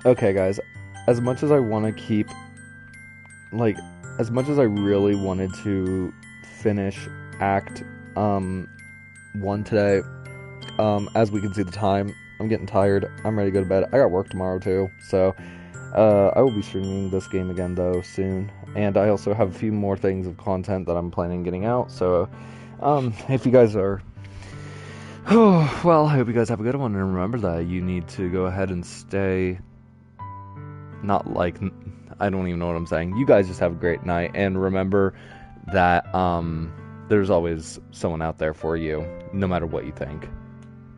Okay, guys. As much as I want to keep... as much as I really wanted to finish Act 1 today, as we can see the time, I'm getting tired. I'm ready to go to bed. I got work tomorrow, too. So, I will be streaming this game again, though, soon. And I also have a few more things of content that I'm planning on getting out. So, if you guys are... well, I hope you guys have a good one. And remember that you need to go ahead and stay... Not like... I don't even know what I'm saying. You guys just have a great night. And remember that there's always someone out there for you, no matter what you think.